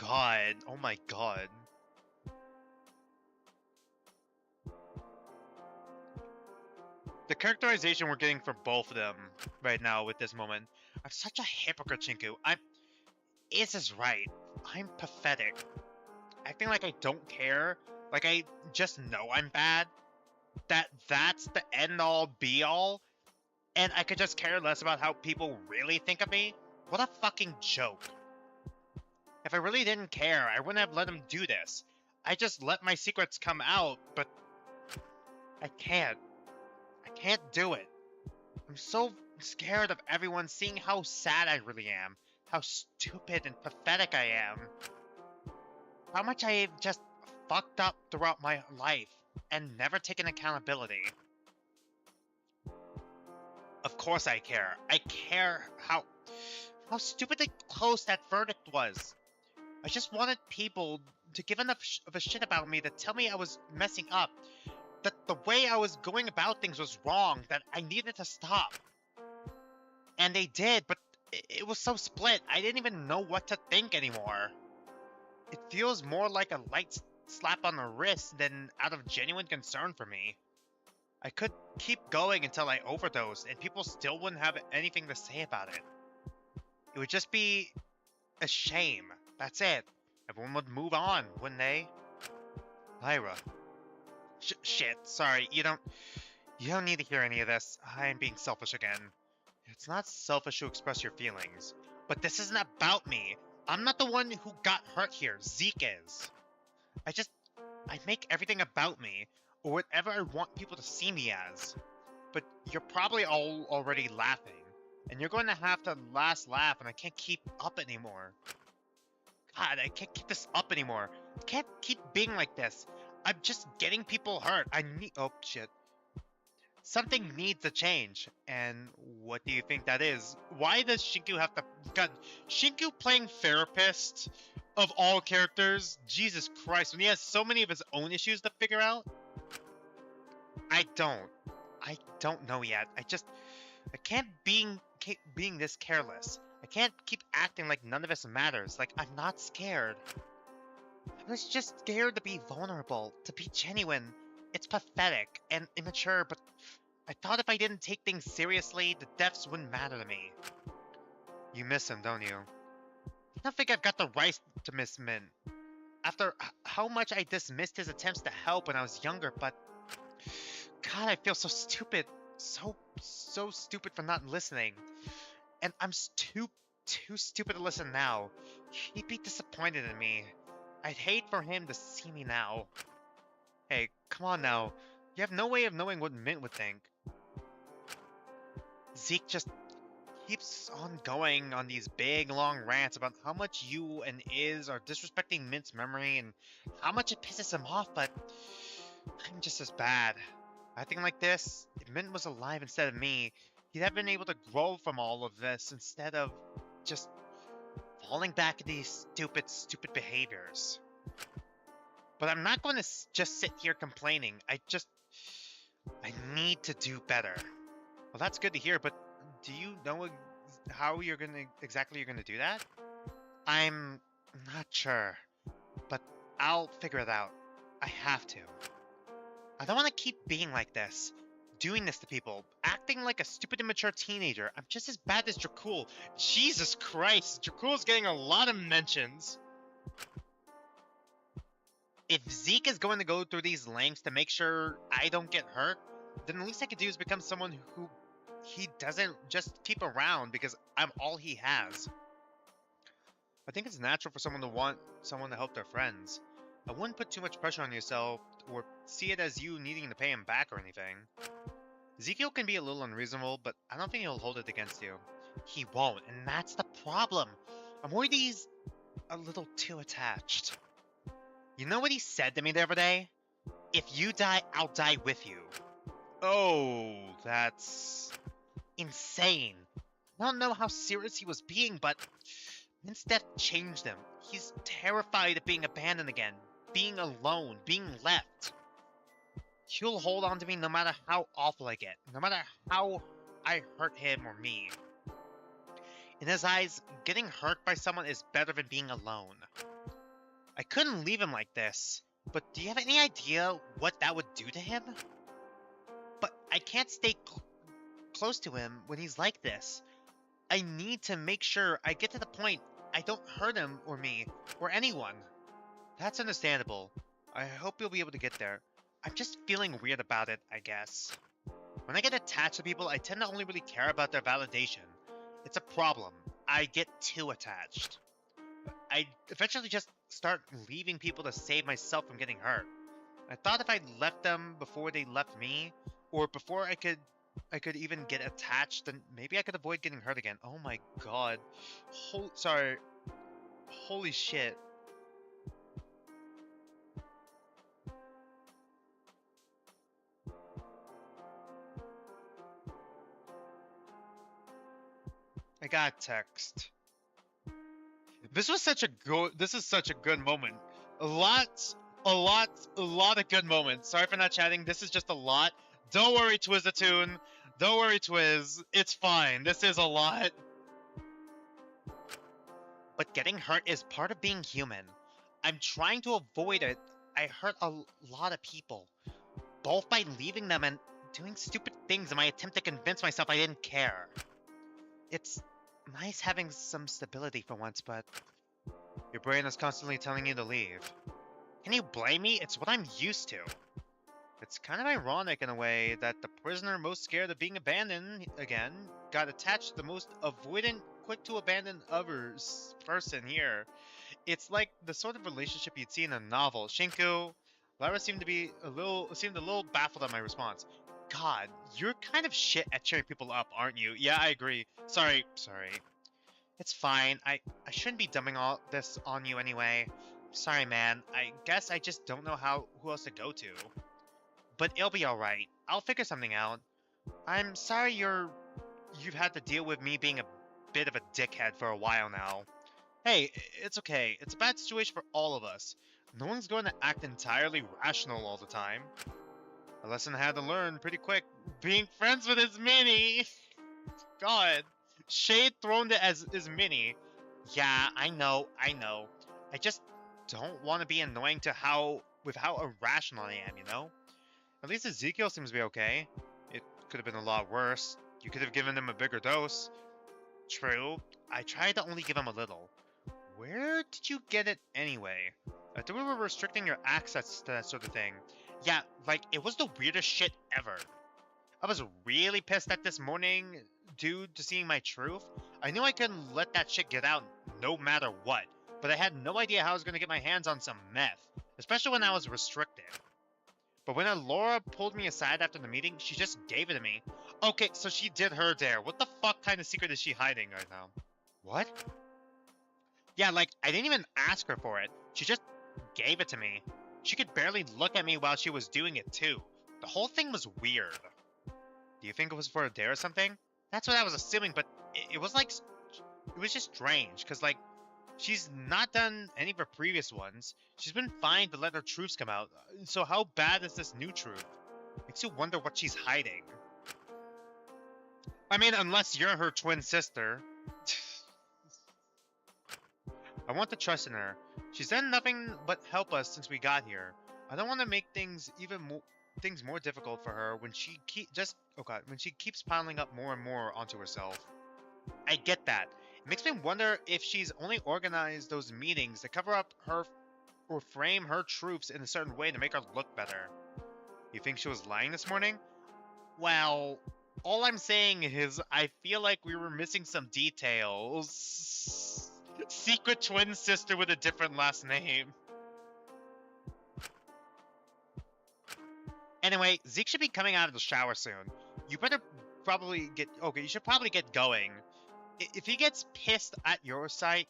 God, oh my god. The characterization we're getting from both of them right now with this moment. I'm such a hypocrite, Shinku. Is this right? I'm pathetic. Acting like I don't care. Like I just know I'm bad. That's the end-all, be-all. And I could just care less about how people really think of me? What a fucking joke. If I really didn't care, I wouldn't have let him do this. I just let my secrets come out, but... I can't do it. I'm so scared of everyone seeing how sad I really am. How stupid and pathetic I am. How much I've just fucked up throughout my life and never taken accountability. Of course I care. I care how stupidly close that verdict was. I just wanted people to give enough of a shit about me to tell me I was messing up. That the way I was going about things was wrong. That I needed to stop. And they did, but it was so split. I didn't even know what to think anymore. It feels more like a light slap on the wrist than out of genuine concern for me. I could keep going until I overdosed, and people still wouldn't have anything to say about it. It would just be a shame. That's it. Everyone would move on, wouldn't they? Lyra. Shit, sorry, you don't need to hear any of this. I'm being selfish again. It's not selfish to express your feelings, but this isn't about me. I'm not the one who got hurt here. Zeke is. I make everything about me, or whatever I want people to see me as. But you're probably all already laughing, and you're going to have to last laugh, and I can't keep up anymore. God, I can't keep this up anymore. I can't keep being like this. I'm just getting people hurt. Oh, shit. Something needs to change, and what do you think that is? Why does Shinku have to... God, Shinku playing therapist of all characters? Jesus Christ, when he has so many of his own issues to figure out? I don't know yet. I can't keep being this careless. I can't keep acting like none of this matters, like I'm not scared. I was just scared to be vulnerable, to be genuine. It's pathetic and immature, but I thought if I didn't take things seriously, the deaths wouldn't matter to me. You miss him, don't you? I don't think I've got the right to miss Min. After how much I dismissed his attempts to help when I was younger, but... God, I feel so stupid. So stupid for not listening. And I'm too stupid to listen now. He'd be disappointed in me. I'd hate for him to see me now. Hey, come on now. You have no way of knowing what Mint would think. Zeke just keeps on going on these big, long rants about how much you and Iz are disrespecting Mint's memory and how much it pisses him off, but I'm just as bad. Acting like this, if Mint was alive instead of me, he'd have been able to grow from all of this instead of just falling back into these stupid behaviors. But I'm not going to just sit here complaining. I need to do better. Well, that's good to hear, but do you know how you're gonna do that? I'm not sure, but I'll figure it out. I have to. I don't want to keep being like this, doing this to people, acting like a stupid immature teenager. I'm just as bad as Dracul. Jesus Christ, Dracul's getting a lot of mentions. If Zeke is going to go through these lengths to make sure I don't get hurt, then the least I could do is become someone who he doesn't just keep around because I'm all he has. I think it's natural for someone to want someone to help their friends. I wouldn't put too much pressure on yourself or see it as you needing to pay him back or anything. Ezekiel can be a little unreasonable, but I don't think he'll hold it against you. He won't, and that's the problem. I'm worried he's a little too attached. You know what he said to me the other day? If you die, I'll die with you. Oh, that's insane. I don't know how serious he was being, but Mint's death changed him. He's terrified of being abandoned again, being alone, being left. He'll hold on to me no matter how awful I get, no matter how I hurt him or me. In his eyes, getting hurt by someone is better than being alone. I couldn't leave him like this, but do you have any idea what that would do to him? But I can't stay close to him when he's like this. I need to make sure I get to the point I don't hurt him or me or anyone. That's understandable. I hope you'll be able to get there. I'm just feeling weird about it, I guess. When I get attached to people, I tend to only really care about their validation. It's a problem. I get too attached. I eventually just start leaving people to save myself from getting hurt. I thought if I left them before they left me, or before I could even get attached, then maybe I could avoid getting hurt again. Oh my god. Sorry. Holy shit. I got a text. This is such a good moment. A lot of good moments. Sorry for not chatting. This is just a lot. Don't worry, Twizzatoon. Don't worry, Twiz. It's fine. This is a lot. But getting hurt is part of being human. I'm trying to avoid it. I hurt a lot of people, both by leaving them and doing stupid things in my attempt to convince myself I didn't care. It's nice having some stability for once, but your brain is constantly telling you to leave. Can you blame me? It's what I'm used to. It's kind of ironic in a way that the prisoner most scared of being abandoned again got attached to the most avoidant, quick to abandon others person here. It's like the sort of relationship you'd see in a novel. Shinku, Lara seemed a little baffled at my response. God, you're kind of shit at cheering people up, aren't you? Yeah, I agree. Sorry. It's fine. I shouldn't be dumping all this on you anyway. Sorry, man. I guess I just don't know who else to go to. But it'll be alright. I'll figure something out. I'm sorry you've had to deal with me being a bit of a dickhead for a while now. Hey, it's okay. It's a bad situation for all of us. No one's going to act entirely rational all the time. A lesson I had to learn pretty quick. Being friends with his mini. God. Shade thrown to as mini. Yeah, I know. I just don't want to be annoying with how irrational I am, you know? At least Ezekiel seems to be okay. It could have been a lot worse. You could have given him a bigger dose. True. I tried to only give him a little. Where did you get it anyway? I thought we were restricting your access to that sort of thing. Yeah, like, it was the weirdest shit ever. I was really pissed at this morning due to seeing my truth. I knew I couldn't let that shit get out no matter what, but I had no idea how I was going to get my hands on some meth, especially when I was restricted. But when Laura pulled me aside after the meeting, she just gave it to me. Okay, so she did her dare. What the fuck kind of secret is she hiding right now? What? Yeah, like, I didn't even ask her for it. She just gave it to me. She could barely look at me while she was doing it, too. The whole thing was weird. Do you think it was for a dare or something? That's what I was assuming, but it was like... It was just strange, because, like, she's not done any of her previous ones. She's been fine to let her truths come out. So how bad is this new truth? Makes you wonder what she's hiding. I mean, unless you're her twin sister. I want to trust in her. She's done nothing but help us since we got here. I don't want to make things more difficult for her when she keeps piling up more and more onto herself. I get that. It makes me wonder if she's only organized those meetings to cover up her or frame her truths in a certain way to make her look better. You think she was lying this morning? Well, all I'm saying is I feel like we were missing some details. Secret twin sister with a different last name. Anyway, Zeke should be coming out of the shower soon. You should probably get going. If he gets pissed at your side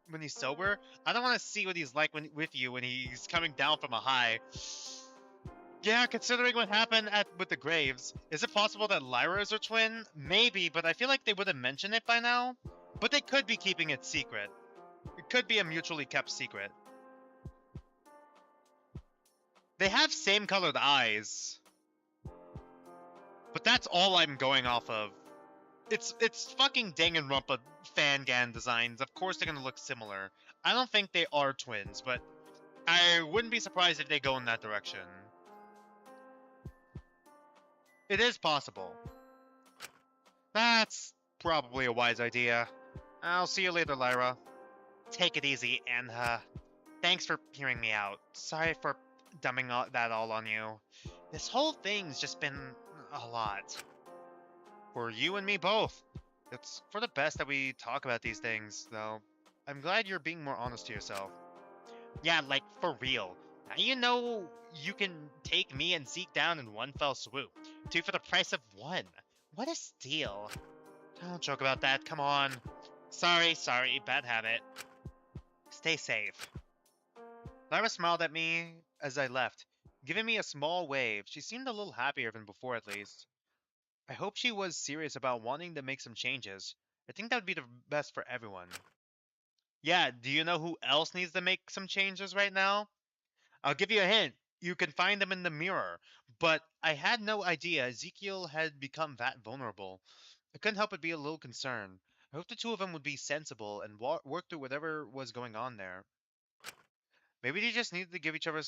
when he's sober, I don't want to see what he's like with you when he's coming down from a high. Yeah, considering what happened with the Graves, is it possible that Lyra is her twin? Maybe, but I feel like they would have mentioned it by now. But they could be keeping it secret. It could be a mutually kept secret. They have same colored eyes. But that's all I'm going off of. It's fucking Danganronpa Fangame designs. Of course they're gonna look similar. I don't think they are twins, but I wouldn't be surprised if they go in that direction. It is possible. That's probably a wise idea. I'll see you later, Lyra. Take it easy, and thanks for hearing me out. Sorry for dumbing that all on you. This whole thing's just been a lot. For you and me both. It's for the best that we talk about these things, though. I'm glad you're being more honest to yourself. Yeah, like, for real. Now you know you can take me and Zeke down in one fell swoop. Two for the price of one. What a steal. Don't joke about that, come on. Sorry, bad habit. Stay safe. Lyra smiled at me as I left, giving me a small wave. She seemed a little happier than before, at least. I hope she was serious about wanting to make some changes. I think that would be the best for everyone. Yeah, do you know who else needs to make some changes right now? I'll give you a hint. You can find them in the mirror. But I had no idea Ezekiel had become that vulnerable. I couldn't help but be a little concerned. I hope the two of them would be sensible and work through whatever was going on there. Maybe they just needed to give each other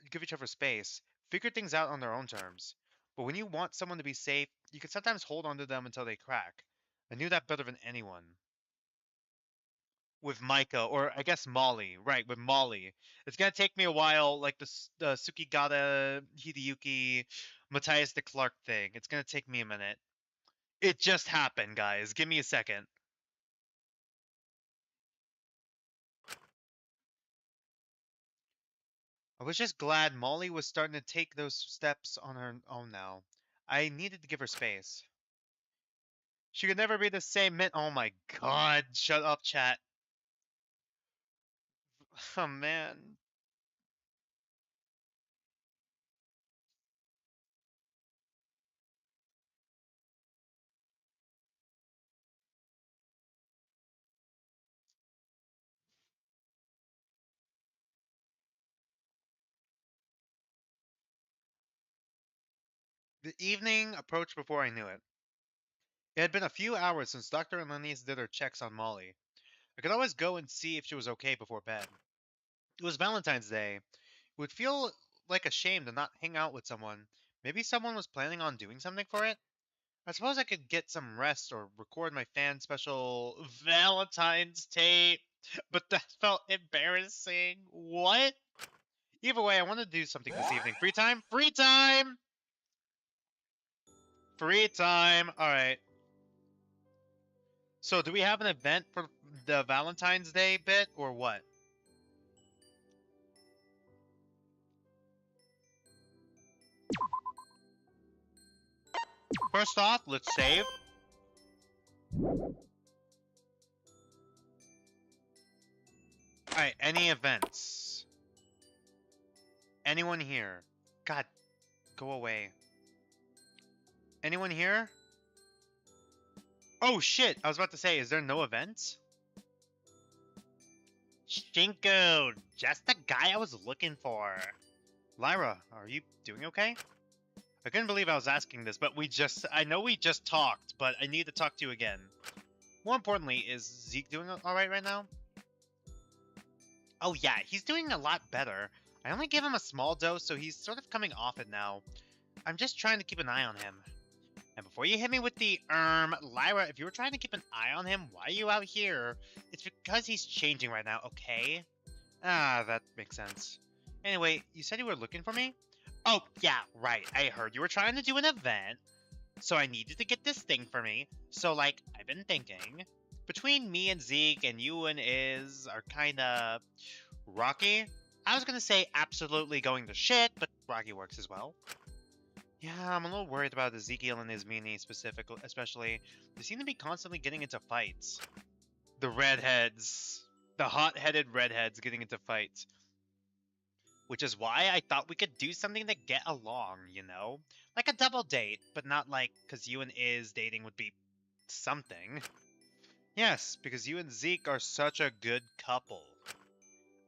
give each other space, figure things out on their own terms. But when you want someone to be safe, you can sometimes hold on to them until they crack. I knew that better than anyone. With Micah, or I guess Molly, right? With Molly, it's gonna take me a while, like the Sukigata Hideyuki, Matthias the Clark thing. It's gonna take me a minute. It just happened, guys. Give me a second. I was just glad Molly was starting to take those steps on her own now. I needed to give her space. She could never be the same Oh my god, shut up, chat. Oh man. The evening approached before I knew it. It had been a few hours since Dr. Lennies did her checks on Molly. I could always go and see if she was okay before bed. It was Valentine's Day. It would feel like a shame to not hang out with someone. Maybe someone was planning on doing something for it? I suppose I could get some rest or record my fan special Valentine's tape, but that felt embarrassing. What? Either way, I want to do something this evening. Free time? Free time! Free time! Alright. So, do we have an event for the Valentine's Day bit, or what? First off, let's save. Alright, any events? Anyone here? God, go away. Anyone here? Oh shit, I was about to say, is there no events? Shinko, just the guy I was looking for. Lyra, are you doing okay? I couldn't believe I was asking this, but I know we just talked, but I need to talk to you again. More importantly, is Zeke doing alright right now? Oh yeah, he's doing a lot better. I only gave him a small dose, so he's sort of coming off it now. I'm just trying to keep an eye on him. And before you hit me with the, Lyra, if you were trying to keep an eye on him, why are you out here? It's because he's changing right now, okay? Ah, that makes sense. Anyway, you said you were looking for me? Oh, yeah, right. I heard you were trying to do an event, so I needed to get this thing for me. So, like, I've been thinking, between me and Zeke and you and Iz are kinda rocky. I was gonna say absolutely going to shit, but rocky works as well. Yeah, I'm a little worried about Ezekiel and Ismini specifically, especially. They seem to be constantly getting into fights. The redheads. The hot-headed redheads getting into fights. Which is why I thought we could do something to get along, you know? Like a double date, but not like, because you and Iz dating would be something. Yes, because you and Zeke are such a good couple.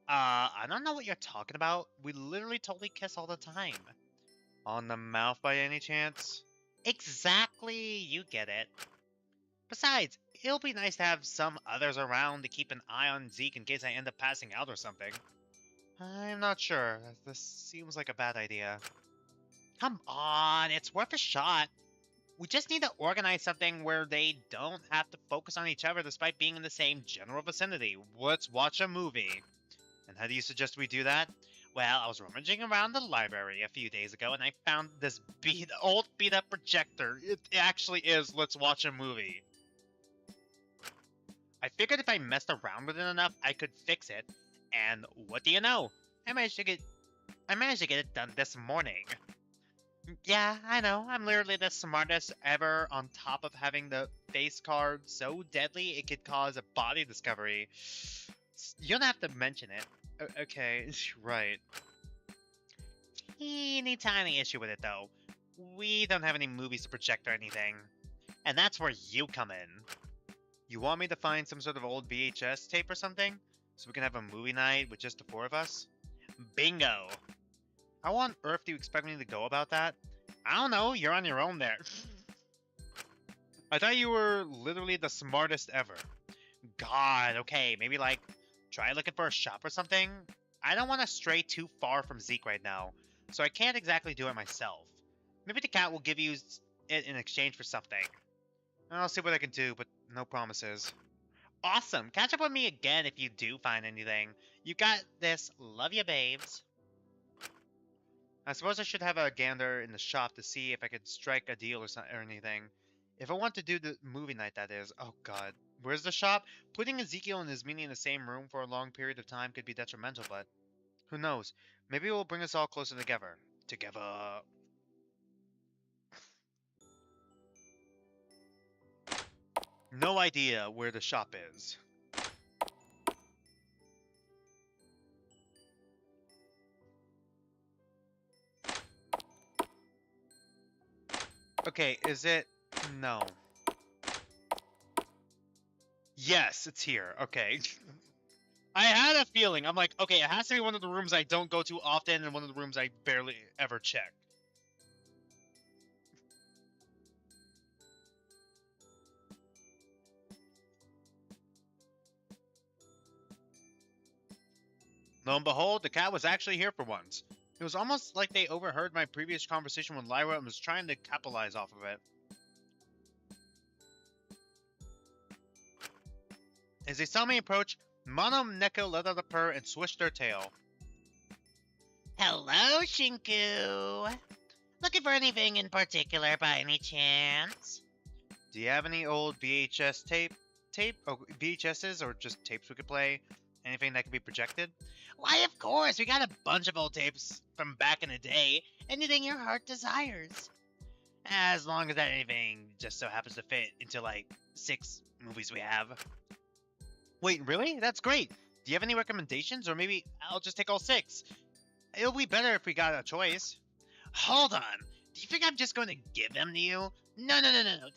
I don't know what you're talking about. We literally totally kiss all the time. On the mouth by any chance? Exactly, you get it. Besides, it'll be nice to have some others around to keep an eye on Zeke in case I end up passing out or something. I'm not sure. This seems like a bad idea. Come on, it's worth a shot. We just need to organize something where they don't have to focus on each other despite being in the same general vicinity. Let's watch a movie. And how do you suggest we do that? Well, I was rummaging around the library a few days ago and I found this old beat-up projector. It actually is Let's Watch a Movie. I figured if I messed around with it enough, I could fix it. And what do you know? I managed to get it done this morning. Yeah, I know. I'm literally the smartest ever on top of having the face card so deadly it could cause a body discovery. You don't have to mention it. Okay, right. Teeny tiny issue with it though. We don't have any movies to project or anything. And that's where you come in. You want me to find some sort of old VHS tape or something? So we can have a movie night with just the four of us? Bingo! How on earth do you expect me to go about that? I don't know, you're on your own there. I thought you were literally the smartest ever. God, okay, maybe like try looking for a shop or something? I don't want to stray too far from Zeke right now, so I can't exactly do it myself. Maybe the cat will give you it in exchange for something. I'll see what I can do, but no promises. Awesome! Catch up with me again if you do find anything. You got this. Love you, babes. I suppose I should have a gander in the shop to see if I could strike a deal or anything. If I want to do the movie night, that is. Oh god. Where's the shop? Putting Ezekiel and his meanie in the same room for a long period of time could be detrimental, but who knows? Maybe it will bring us all closer together. Together. No idea where the shop is. Okay, is it? No. Yes, it's here. Okay. I had a feeling. I'm like, okay, it has to be one of the rooms I don't go to often and one of the rooms I barely ever check. Lo and behold, the cat was actually here for once. It was almost like they overheard my previous conversation with Lyra and was trying to capitalize off of it. As they saw me approach, Mono and Neko let out a purr and swished their tail. Hello, Shinku. Looking for anything in particular by any chance? Do you have any old VHS VHSs or just tapes we could play? Anything that could be projected? Why, of course. We got a bunch of old tapes from back in the day. Anything your heart desires. As long as that anything just so happens to fit into like 6 movies we have. Wait, really? That's great. Do you have any recommendations? Or maybe I'll just take all 6. It'll be better if we got a choice. Hold on. Do you think I'm just going to give them to you? No.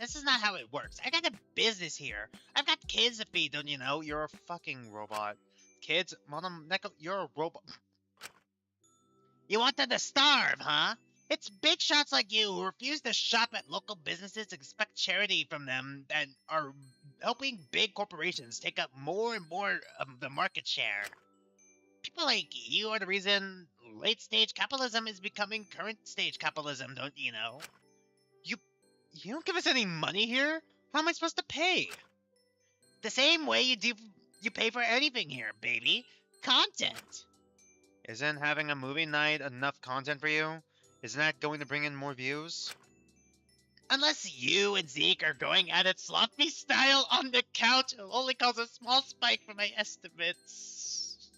This is not how it works. I got a business here. I've got kids to feed, don't you know? You're a fucking robot. Kids, Mom, Neko, you're a robot. You want them to starve, huh? It's big shots like you who refuse to shop at local businesses and expect charity from them and are helping big corporations take up more and more of the market share. People like you are the reason late-stage capitalism is becoming current-stage capitalism, don't you know? You don't give us any money here? How am I supposed to pay? The same way you pay for anything here, baby. Content. Isn't having a movie night enough content for you? Isn't that going to bring in more views? Unless you and Zeke are going at it sloppy style on the couch, it'll only cause a small spike for my estimates.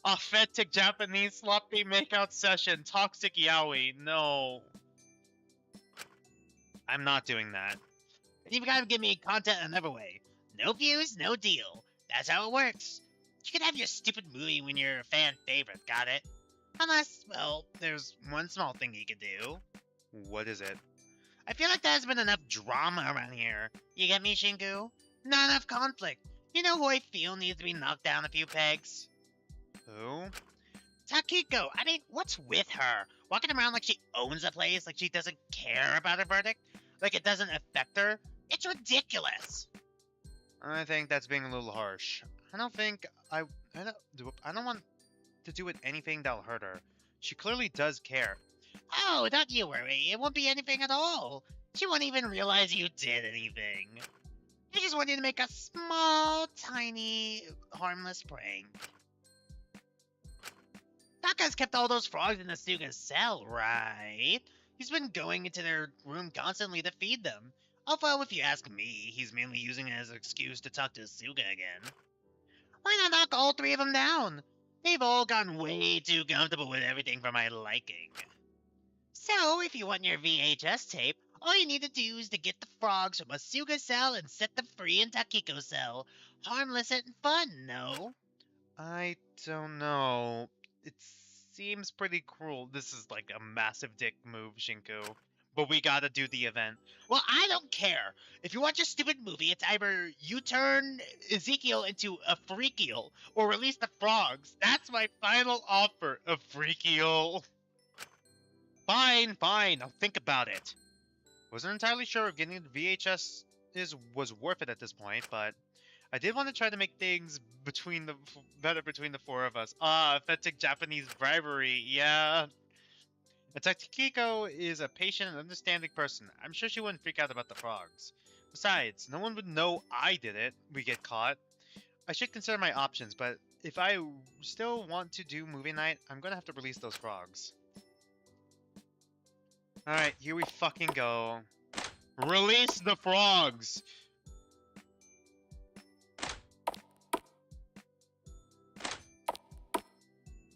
Authentic Japanese sloppy makeout session. Toxic yaoi. No. I'm not doing that. You've got to give me content another way. No views, no deal. That's how it works. You can have your stupid movie when you're a fan favorite, got it? Unless, well, there's one small thing you could do. What is it? I feel like there's been enough drama around here. You get me, Shinku? Not enough conflict. You know who I feel needs to be knocked down a few pegs? Who? Takiko. I mean, what's with her? Walking around like she owns the place, like she doesn't care about her verdict? Like it doesn't affect her? It's ridiculous. I think that's being a little harsh. I don't want to do with anything that'll hurt her. She clearly does care. Oh, don't you worry. It won't be anything at all. She won't even realize you did anything. You just wanted to make a small, tiny, harmless prank. That guy's kept all those frogs in the Suga's cell, right? He's been going into their room constantly to feed them. Although, if you ask me, he's mainly using it as an excuse to talk to Suga again. Why not knock all 3 of them down? They've all gotten way too comfortable with everything for my liking. So, if you want your VHS tape, all you need to do is to get the frogs from a Suga cell and set them free in Takiko's cell. Harmless and fun, no? I don't know. It seems pretty cruel. This is like a massive dick move, Shinku. But we gotta do the event. Well, I don't care. If you watch a stupid movie, it's either you turn Ezekiel into a freakiel or release the frogs. That's my final offer, a freakiel. Fine, I'll think about it. Wasn't entirely sure if getting the VHS was worth it at this point, but I did want to try to make things better between the four of us. Ah, authentic Japanese bribery, yeah. Takiko is a patient and understanding person. I'm sure she wouldn't freak out about the frogs. Besides, no one would know I did it. We get caught. I should consider my options, but if I still want to do movie night, I'm gonna have to release those frogs. Alright, here we fucking go. Release the frogs!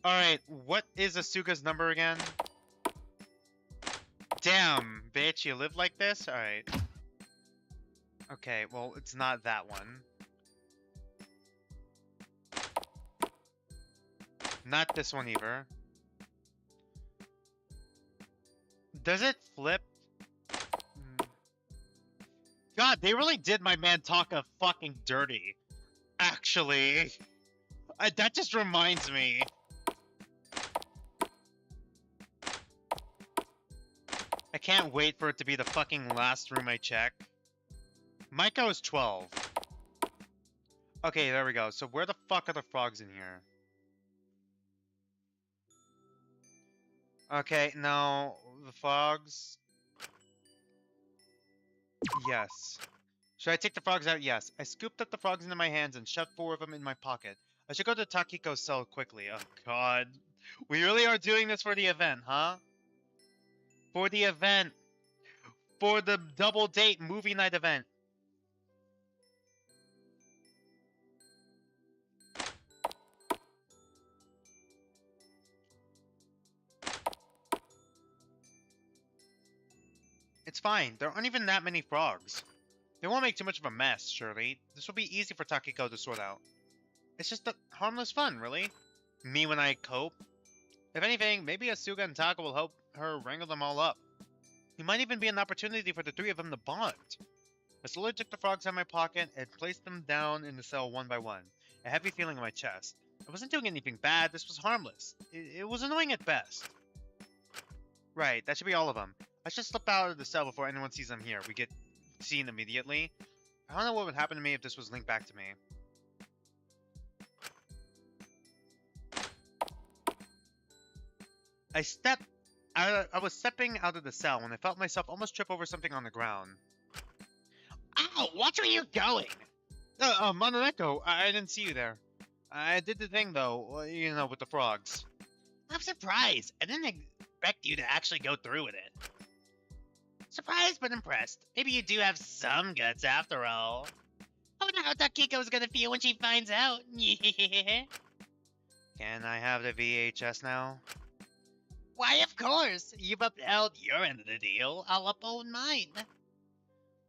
Alright, what is Asuka's number again? Damn, bitch, you live like this? Alright. Okay, well, it's not that one. Not this one either. Does it flip? God, they really did my man Taka fucking dirty. Actually. That just reminds me. I can't wait for it to be the fucking last room I check. Maiko is 12. Okay, there we go. So where the fuck are the frogs in here? Okay, no, the frogs. Yes. Should I take the frogs out? Yes. I scooped up the frogs into my hands and shoved 4 of them in my pocket. I should go to Takiko's cell quickly. Oh god. We really are doing this for the event, huh? For the event. For the double date movie night event. It's fine. There aren't even that many frogs. They won't make too much of a mess, surely. This will be easy for Takiko to sort out. It's just harmless fun, really. Me when I cope. If anything, maybe Asuka and Taka will help her wrangle them all up. It might even be an opportunity for the 3 of them to bond. I slowly took the frogs out of my pocket and placed them down in the cell one by one. A heavy feeling in my chest. I wasn't doing anything bad, this was harmless. It was annoying at best. Right, that should be all of them. I should slip out of the cell before anyone sees I'm here. We get seen immediately. I don't know what would happen to me if this was linked back to me. I was stepping out of the cell when I felt myself almost trip over something on the ground. Ow, watch where you're going! Mononeko, I didn't see you there. I did the thing though, you know, with the frogs. I'm surprised. I didn't expect you to actually go through with it. Surprised but impressed. Maybe you do have some guts after all. I wonder how Takiko's gonna feel when she finds out. Can I have the VHS now? Why, of course. You've upheld your end of the deal. I'll uphold mine.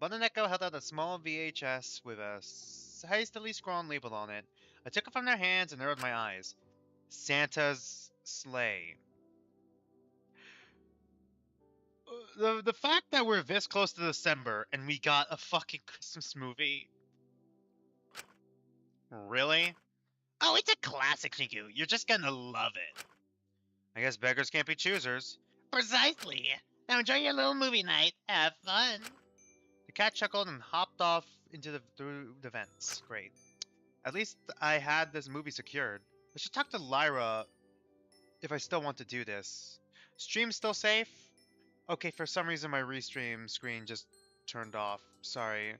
Mononeko held out a small VHS with a hastily scrawled label on it. I took it from their hands and narrowed my eyes. Santa's Sleigh. The fact that we're this close to December and we got a fucking Christmas movie. Really? Oh, it's a classic, Shiku. You're just gonna love it. I guess beggars can't be choosers. Precisely. Now enjoy your little movie night. Have fun. The cat chuckled and hopped off through the vents. Great. At least I had this movie secured. I should talk to Lyra if I still want to do this. Stream still safe? Okay, for some reason my restream screen just turned off. Sorry.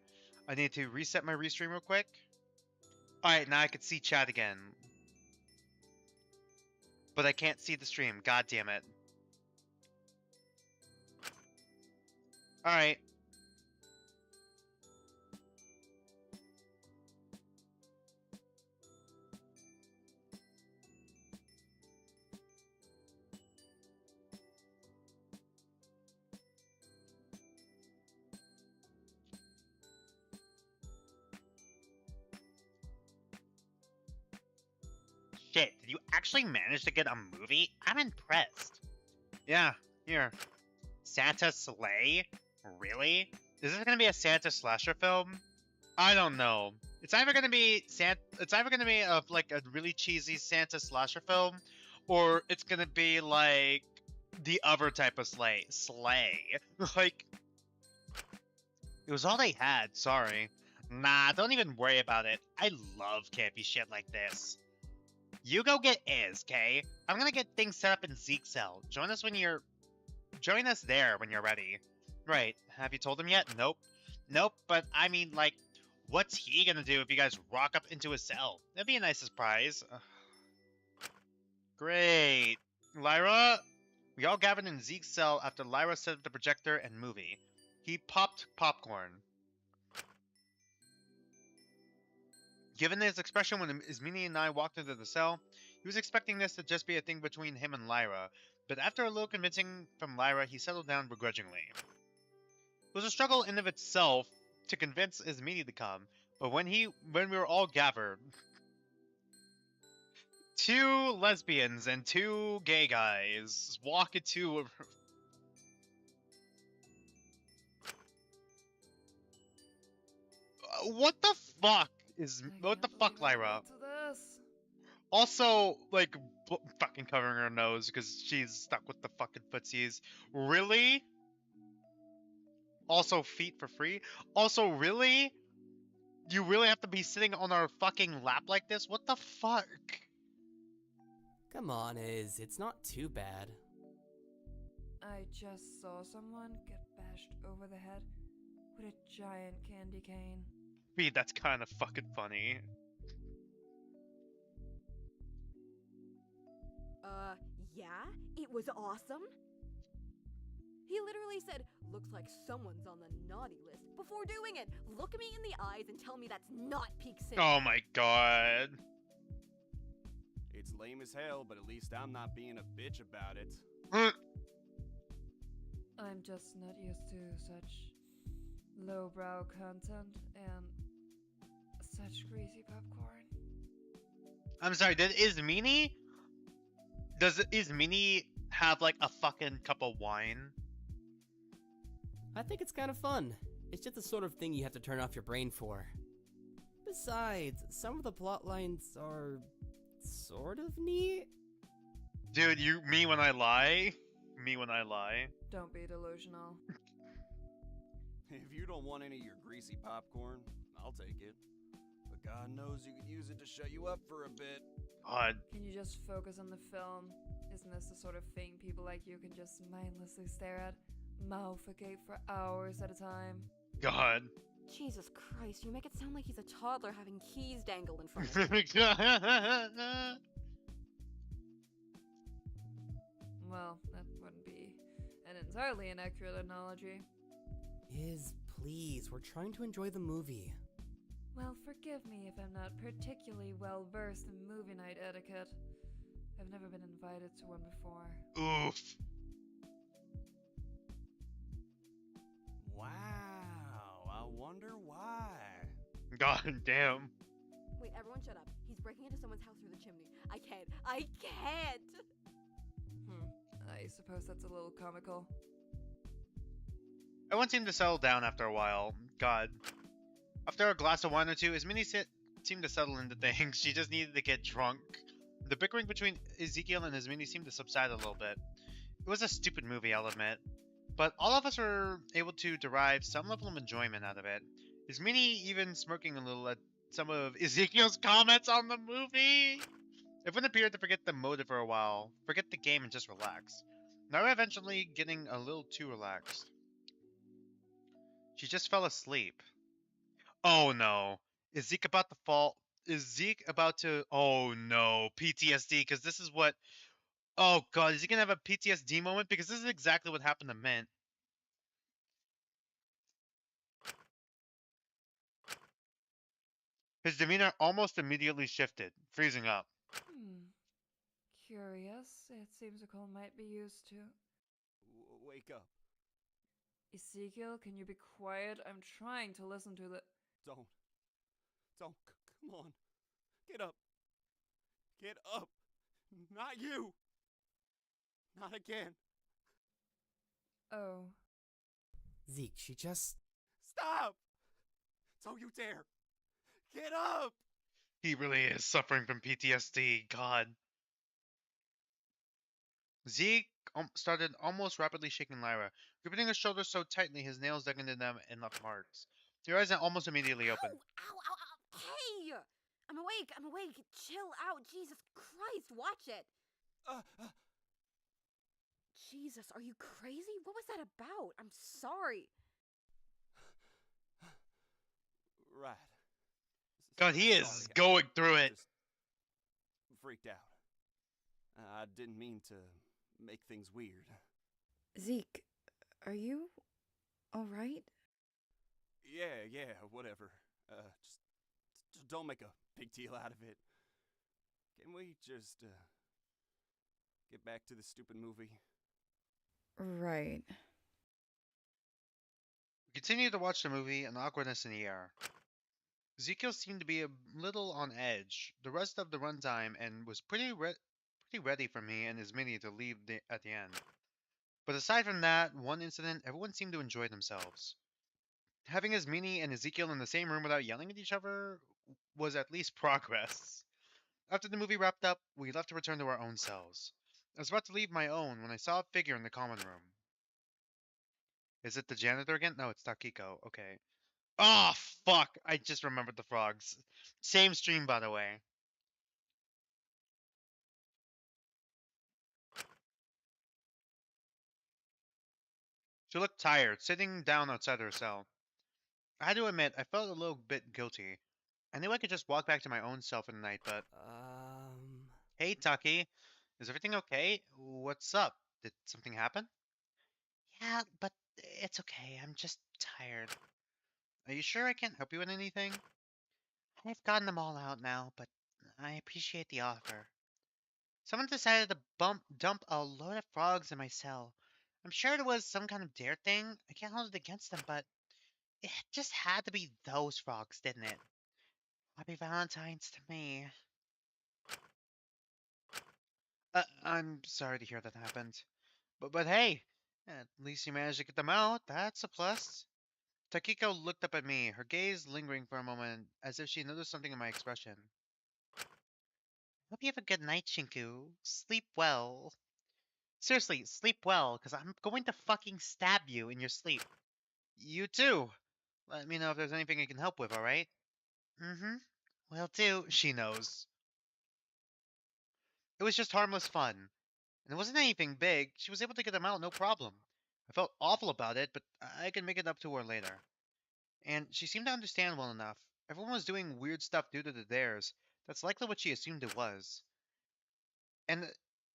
I need to reset my restream real quick. Alright, now I can see chat again. But I can't see the stream. God damn it. Alright. Shit, did you actually manage to get a movie? I'm impressed. Yeah, here. Santa's Sleigh? Really? Is this gonna be a Santa slasher film? I don't know. It's either gonna be like a really cheesy Santa slasher film, or it's gonna be like the other type of sleigh. Like It was all they had, sorry. Nah, don't even worry about it. I love campy shit like this. You go get Iz, okay? I'm gonna get things set up in Zeke's cell. Join us there when you're ready. Right, have you told him yet? Nope. Nope, but I mean, like, what's he gonna do if you guys rock up into his cell? That'd be a nice surprise. Great. Lyra? We all gathered in Zeke's cell after Lyra set up the projector and movie. He popped popcorn. Given his expression when Ismini and I walked into the cell, he was expecting this to just be a thing between him and Lyra, but after a little convincing from Lyra, he settled down begrudgingly. It was a struggle in of itself to convince Ismini to come, but when we were all gathered, two lesbians and two gay guys walk into a... What the fuck what the fuck, Lyra? Also, like, fucking covering her nose because she's stuck with the fucking footsies. Really? Also, feet for free? Also, really? You really have to be sitting on our fucking lap like this? What the fuck? Come on, Iz. It's not too bad. I just saw someone get bashed over the head with a giant candy cane. I mean, that's kind of fucking funny. Yeah? It was awesome? He literally said, looks like someone's on the naughty list before doing it. Look me in the eyes and tell me that's not peak cinema. Oh my god. It's lame as hell, but at least I'm not being a bitch about it. I'm just not used to such lowbrow content and such greasy popcorn. I'm sorry, does Ismini have like a fucking cup of wine? I think it's kind of fun. It's just the sort of thing you have to turn off your brain for. Besides, some of the plot lines are sort of neat. Dude, me when I lie? Me when I lie? Don't be delusional. If you don't want any of your greasy popcorn, I'll take it. But God knows you could use it to shut you up for a bit. God. Can you just focus on the film? Isn't this the sort of thing people like you can just mindlessly stare at? Mouth agape for hours at a time? God. Jesus Christ, you make it sound like he's a toddler having keys dangled in front of him. Well, that wouldn't be an entirely inaccurate analogy. Iz, please, we're trying to enjoy the movie. Well, forgive me if I'm not particularly well versed in movie night etiquette. I've never been invited to one before. Oof. Wow, I wonder why. God damn. Wait, everyone shut up. He's breaking into someone's house through the chimney. I can't. I can't! I suppose that's a little comical. Everyone seemed to settle down after a while. God. After a glass of wine or two, Ismini seemed to settle into things. She just needed to get drunk. The bickering between Ezekiel and Ismini seemed to subside a little bit. It was a stupid movie, I'll admit. But all of us were able to derive some level of enjoyment out of it. Ismini even smirking a little at some of Ezekiel's comments on the movie. Everyone appeared to forget the motive for a while, forget the game and just relax. Nara eventually getting a little too relaxed. She just fell asleep. Oh no. Is Zeke about to fall? Is Zeke about to... Oh no. PTSD, because this is what... Oh god, is he gonna have a PTSD moment? Because this is exactly what happened to Mint. His demeanor almost immediately shifted, freezing up. Curious. It seems a call might be used to. Wake up. Ezekiel, can you be quiet? I'm trying to listen to the... Don't. Come on. Get up. Get up. Not you. Not again. Oh. Zeke, she just... Stop! Don't you dare. Get up! He really is suffering from PTSD, god. Zeke started almost rapidly shaking Lyra, gripping her shoulders so tightly his nails dug into them and left marks. Her eyes almost immediately opened. Ow, ow, ow, ow. Hey! I'm awake, I'm awake. Chill out. Jesus Christ, watch it. Jesus, are you crazy? What was that about? I'm sorry. Right. God, he is Sorry, going through it. Just freaked out. I didn't mean to make things weird. Zeke, are you alright? Yeah, whatever. Just don't make a big deal out of it. Can we just, get back to the stupid movie? Right. We continued to watch the movie, an awkwardness in the air. Ezekiel seemed to be a little on edge the rest of the runtime and was pretty ready for me and his mini to leave at the end. But aside from that one incident, everyone seemed to enjoy themselves. Having his mini and Ezekiel in the same room without yelling at each other was at least progress. After the movie wrapped up, we left to return to our own cells. I was about to leave my own when I saw a figure in the common room. Is it the janitor again? No, it's Takiko. Okay. Oh, fuck! I just remembered the frogs. Same stream, by the way. She looked tired, sitting down outside her cell. I had to admit, I felt a little bit guilty. I knew I could just walk back to my own cell for the night, but... Hey, Taki. Is everything okay? What's up? Did something happen? Yeah, but it's okay. I'm just tired. Are you sure I can't help you with anything? I've gotten them all out now, but I appreciate the offer. Someone decided to dump a load of frogs in my cell. I'm sure it was some kind of dare thing. I can't hold it against them, but it just had to be those frogs, didn't it? Happy Valentine's to me. I'm sorry to hear that happened. But hey, at least you managed to get them out. That's a plus. Takiko looked up at me, her gaze lingering for a moment, as if she noticed something in my expression. Hope you have a good night, Shinku. Sleep well. Seriously, sleep well, because I'm going to fucking stab you in your sleep. You too. Let me know if there's anything I can help with, alright? Mm-hmm. Will do. She knows. It was just harmless fun. And it wasn't anything big. She was able to get them out, no problem. I felt awful about it, but I can make it up to her later. And she seemed to understand well enough. Everyone was doing weird stuff due to the dares. That's likely what she assumed it was. And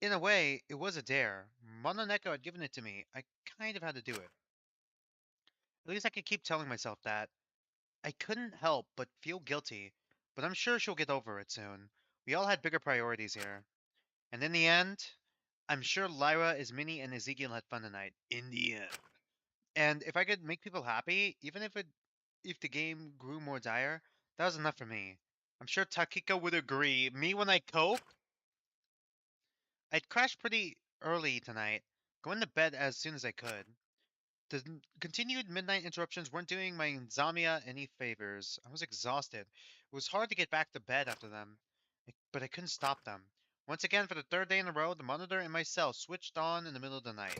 in a way, it was a dare. Mononeko had given it to me. I kind of had to do it. At least I could keep telling myself that. I couldn't help but feel guilty, but I'm sure she'll get over it soon. We all had bigger priorities here. And in the end, I'm sure Lyra, Ismini, and Ezekiel had fun tonight. In the end. And if I could make people happy, even if the game grew more dire, that was enough for me. I'm sure Takiko would agree. Me when I cope? I'd crashed pretty early tonight, going to bed as soon as I could. The continued midnight interruptions weren't doing my insomnia any favors. I was exhausted. It was hard to get back to bed after them, but I couldn't stop them. Once again, for the third day in a row, the monitor in my cell switched on in the middle of the night.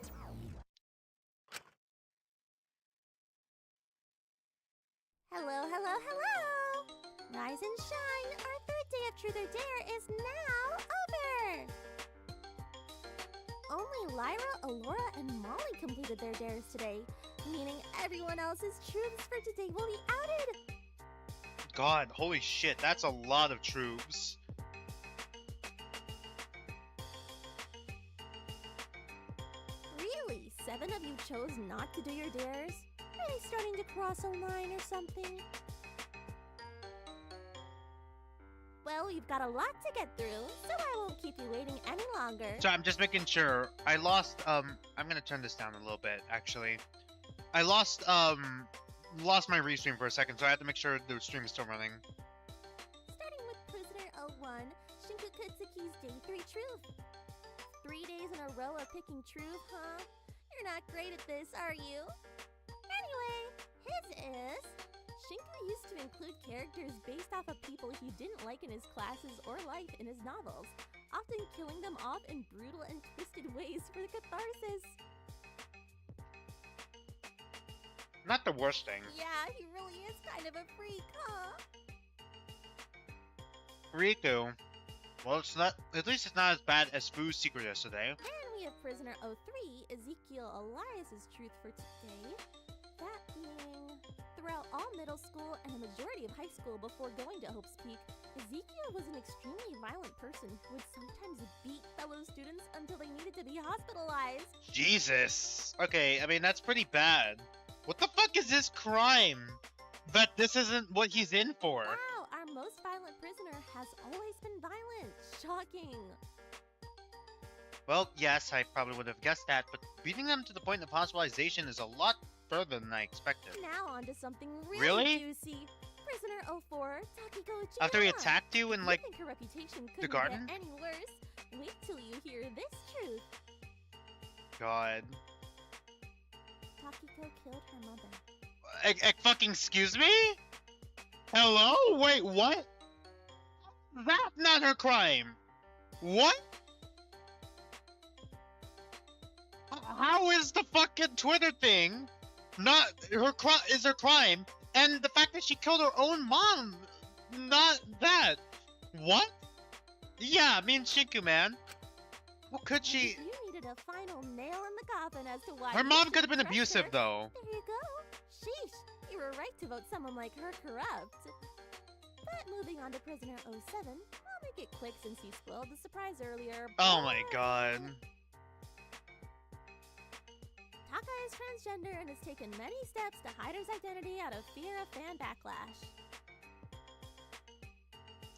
Hello, hello, hello! Rise and shine! Our third day of Truth or Dare is now over! Only Lyra, Alora, and Molly completed their dares today, meaning everyone else's truths for today will be outed! God, holy shit, that's a lot of troops. Really? 7 of you chose not to do your dares? Are they starting to cross a line or something? Well, you've got a lot to get through, so I won't keep you waiting any longer. So I'm just making sure. I lost, I'm gonna turn this down a little bit, actually. I lost my restream for a second, so I have to make sure the stream is still running. Starting with Prisoner 01, Shinku Kutsuki's Day 3 Truth. 3 days in a row of picking truth, huh? You're not great at this, are you? Anyway, his is... Shinku used to include characters based off of people he didn't like in his classes or life in his novels. often killing them off in brutal and twisted ways for catharsis. Not the worst thing. Yeah, he really is kind of a freak, huh? Riku. Well, it's not. At least it's not as bad as Fu's secret yesterday. And we have prisoner 03, Ezekiel Elias's truth for today. That being, throughout all middle school and a majority of high school before going to Hope's Peak, Ezekiel was an extremely violent person who would sometimes beat fellow students until they needed to be hospitalized. Jesus. Okay, I mean, that's pretty bad. What the fuck is this crime? But this isn't what he's in for. Wow, our most violent prisoner has always been violent. Shocking. Well, yes, I probably would have guessed that, but beating them to the point of hospitalization is a lot further than I expected. Now on to something Really? juicy. Prisoner 04, Takiko Uchiyama. After he attacked you in, like, You think her reputation the couldn't garden? get any worse? Wait till you hear this truth. God. Takiko killed her mother. Fucking excuse me? Hello? Wait, what? That's not her crime. What? How is the fucking Twitter thing not her is her crime, and the fact that she killed her own mom, not that? What? Yeah, me and Shinku, man. Well, could she? You needed a final nail in the coffin as to why Her you mom should could have been trust abusive, her. though. There you go. Sheesh, you were right to vote someone like her corrupt. But moving on to prisoner 07, I'll make it quick since he spoiled the surprise earlier. Oh my but god. Taka is transgender and has taken many steps to hide his identity out of fear of fan backlash.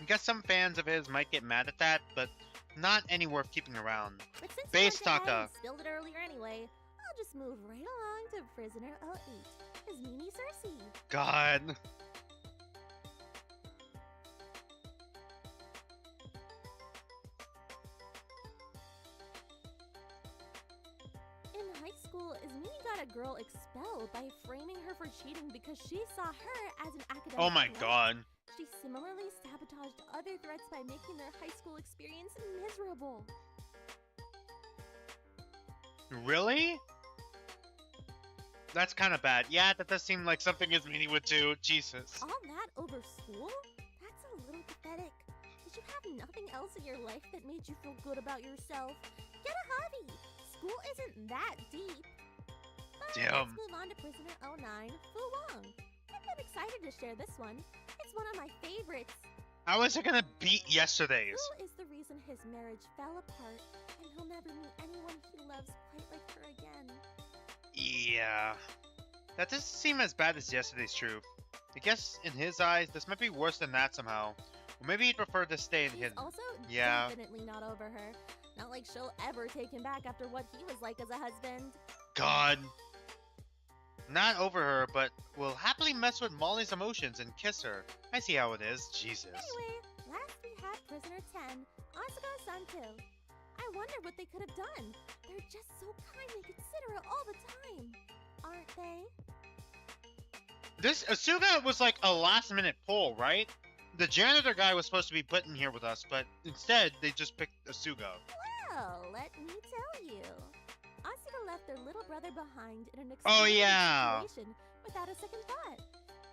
I guess some fans of his might get mad at that, but not any worth keeping around. But since Base he went ahead Taka. and spilled it earlier anyway, I'll just move right along to prisoner 08, his Mimi Cersei. God. In high school, Izmini got a girl expelled by framing her for cheating because she saw her as an academic Oh my threat. god. She similarly sabotaged other threats by making their high school experience miserable. Really? That's kind of bad. Yeah, that does seem like something Izmini would do. Jesus. All that over school? That's a little pathetic. Did you have nothing else in your life that made you feel good about yourself? Get a hobby! School isn't that deep. But Damn. let's move on to prisoner 09, Fu Wong. I'm excited to share this one. It's one of my favorites. How is it gonna beat yesterday's? Fu is the reason his marriage fell apart, and he'll never meet anyone he loves quite like her again. Yeah. That doesn't seem as bad as yesterday's truth. I guess in his eyes, this might be worse than that somehow. Or maybe he'd prefer to stay in He's hidden. also Yeah. definitely not over her. Not like she'll ever take him back after what he was like as a husband. God. Not over her, but will happily mess with Molly's emotions and kiss her. I see how it is. Jesus. Anyway, last we have prisoner 10, Asuka Santo. I wonder what they could have done. They're just so kind and considerate all the time, aren't they? This Asuga was like a last minute pull, right? The janitor guy was supposed to be put in here with us, but instead they just picked Asuga. Well, let me tell you. Asuka left their little brother behind in an Oh, extreme yeah. situation without a second thought.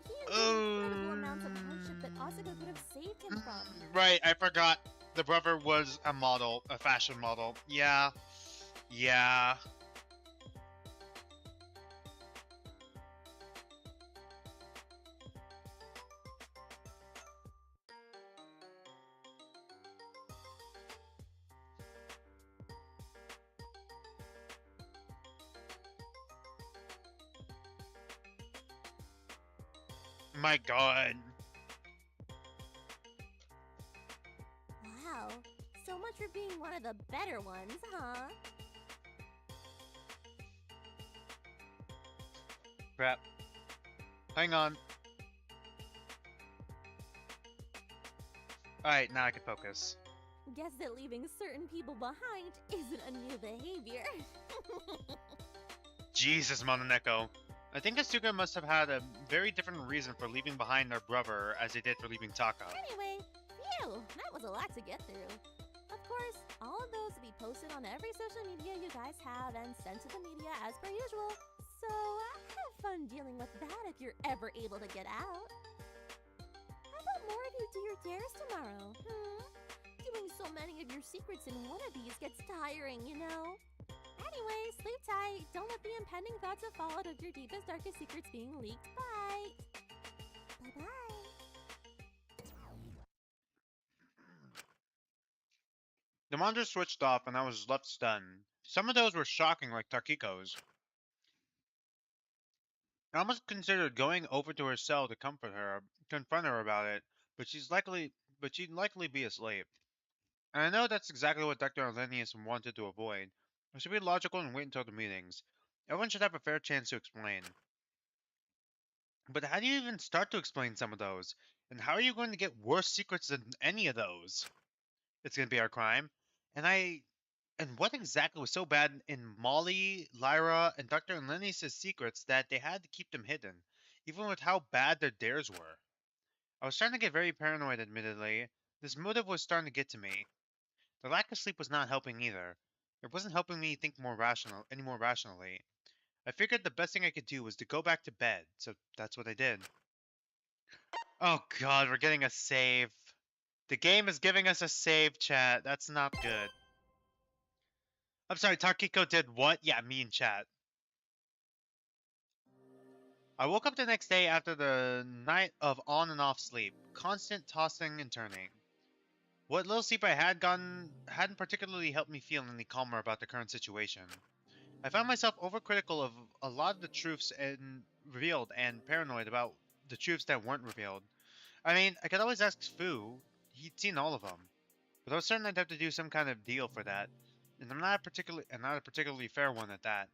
He endured incredible amounts of hardship that Asuka could have saved him from. Right, I forgot. The brother was a model, a fashion model. Yeah. Yeah. My god. Wow, so much for being one of the better ones, huh? Crap. Hang on. Alright, now I can focus. Guess that leaving certain people behind isn't a new behavior. Jesus, Mononeko. I think Asuka must have had a very different reason for leaving behind their brother as they did for leaving Taka. Anyway, phew, that was a lot to get through. Of course, all of those will be posted on every social media you guys have and sent to the media as per usual. So have fun dealing with that if you're ever able to get out. How about more of you do your dares tomorrow, Doing so many of your secrets in one of these gets tiring, you know? Anyway, sleep tight. Don't let the impending thoughts of fallout of your deepest, darkest secrets being leaked bite. Bye-bye. The monitor switched off and I was left stunned. Some of those were shocking, like Takiko's. I almost considered going over to her cell to confront her about it, but she'd likely be asleep. And I know that's exactly what Dr. Arlenius wanted to avoid. I should be logical and wait until the meetings. Everyone should have a fair chance to explain. But how do you even start to explain some of those? And how are you going to get worse secrets than any of those? It's going to be our crime. And what exactly was so bad in Molly, Lyra, and Dr. Arlenius' secrets that they had to keep them hidden, even with how bad their dares were? I was starting to get very paranoid, admittedly. This motive was starting to get to me. The lack of sleep was not helping either. It wasn't helping me think any more rationally. I figured the best thing I could do was to go back to bed, so that's what I did. Oh god, we're getting a save. The game is giving us a save, chat. That's not good. I'm sorry, Takiko did what? Yeah, me in chat. I woke up the next day after the night of on and off sleep, constant tossing and turning. What little sleep I had gotten hadn't particularly helped me feel any calmer about the current situation. I found myself overcritical of a lot of the truths and revealed and paranoid about the truths that weren't revealed. I mean, I could always ask Fu. He'd seen all of them. But I was certain I'd have to do some kind of deal for that. And I'm not a particularly fair one at that.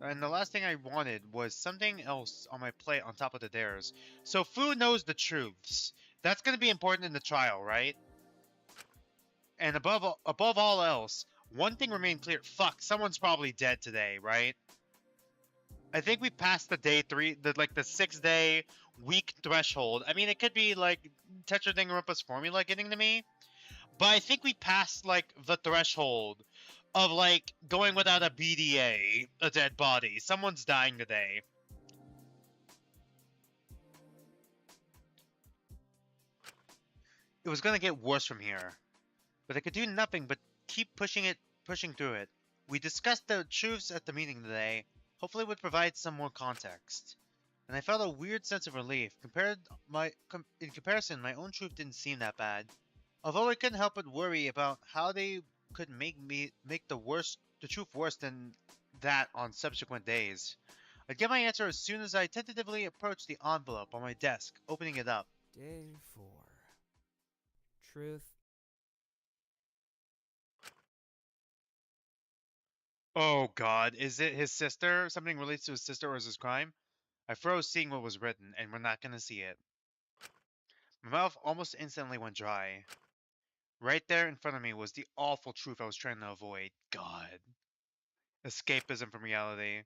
And the last thing I wanted was something else on my plate on top of the dares. So Fu knows the truths. That's going to be important in the trial, right? And above all else, one thing remained clear. Fuck, someone's probably dead today, right? I think we passed the day 3, the 6-day week threshold. I mean, it could be like Tetra Danganronpa's formula getting to me, but I think we passed like the threshold of like going without a BDA, a dead body. Someone's dying today. It was gonna get worse from here, but I could do nothing but keep pushing through it. We discussed the truths at the meeting today. Hopefully it would provide some more context. And I felt a weird sense of relief. In comparison, my own truth didn't seem that bad. Although I couldn't help but worry about how they could make the truth worse than that on subsequent days. I'd get my answer as soon as I tentatively approached the envelope on my desk, opening it up. Day 4. Truth. Oh god, is it his sister? Something relates to his sister or is his crime? I froze seeing what was written, and we're not gonna see it. My mouth almost instantly went dry. Right there in front of me was the awful truth I was trying to avoid. God. Escapism from reality.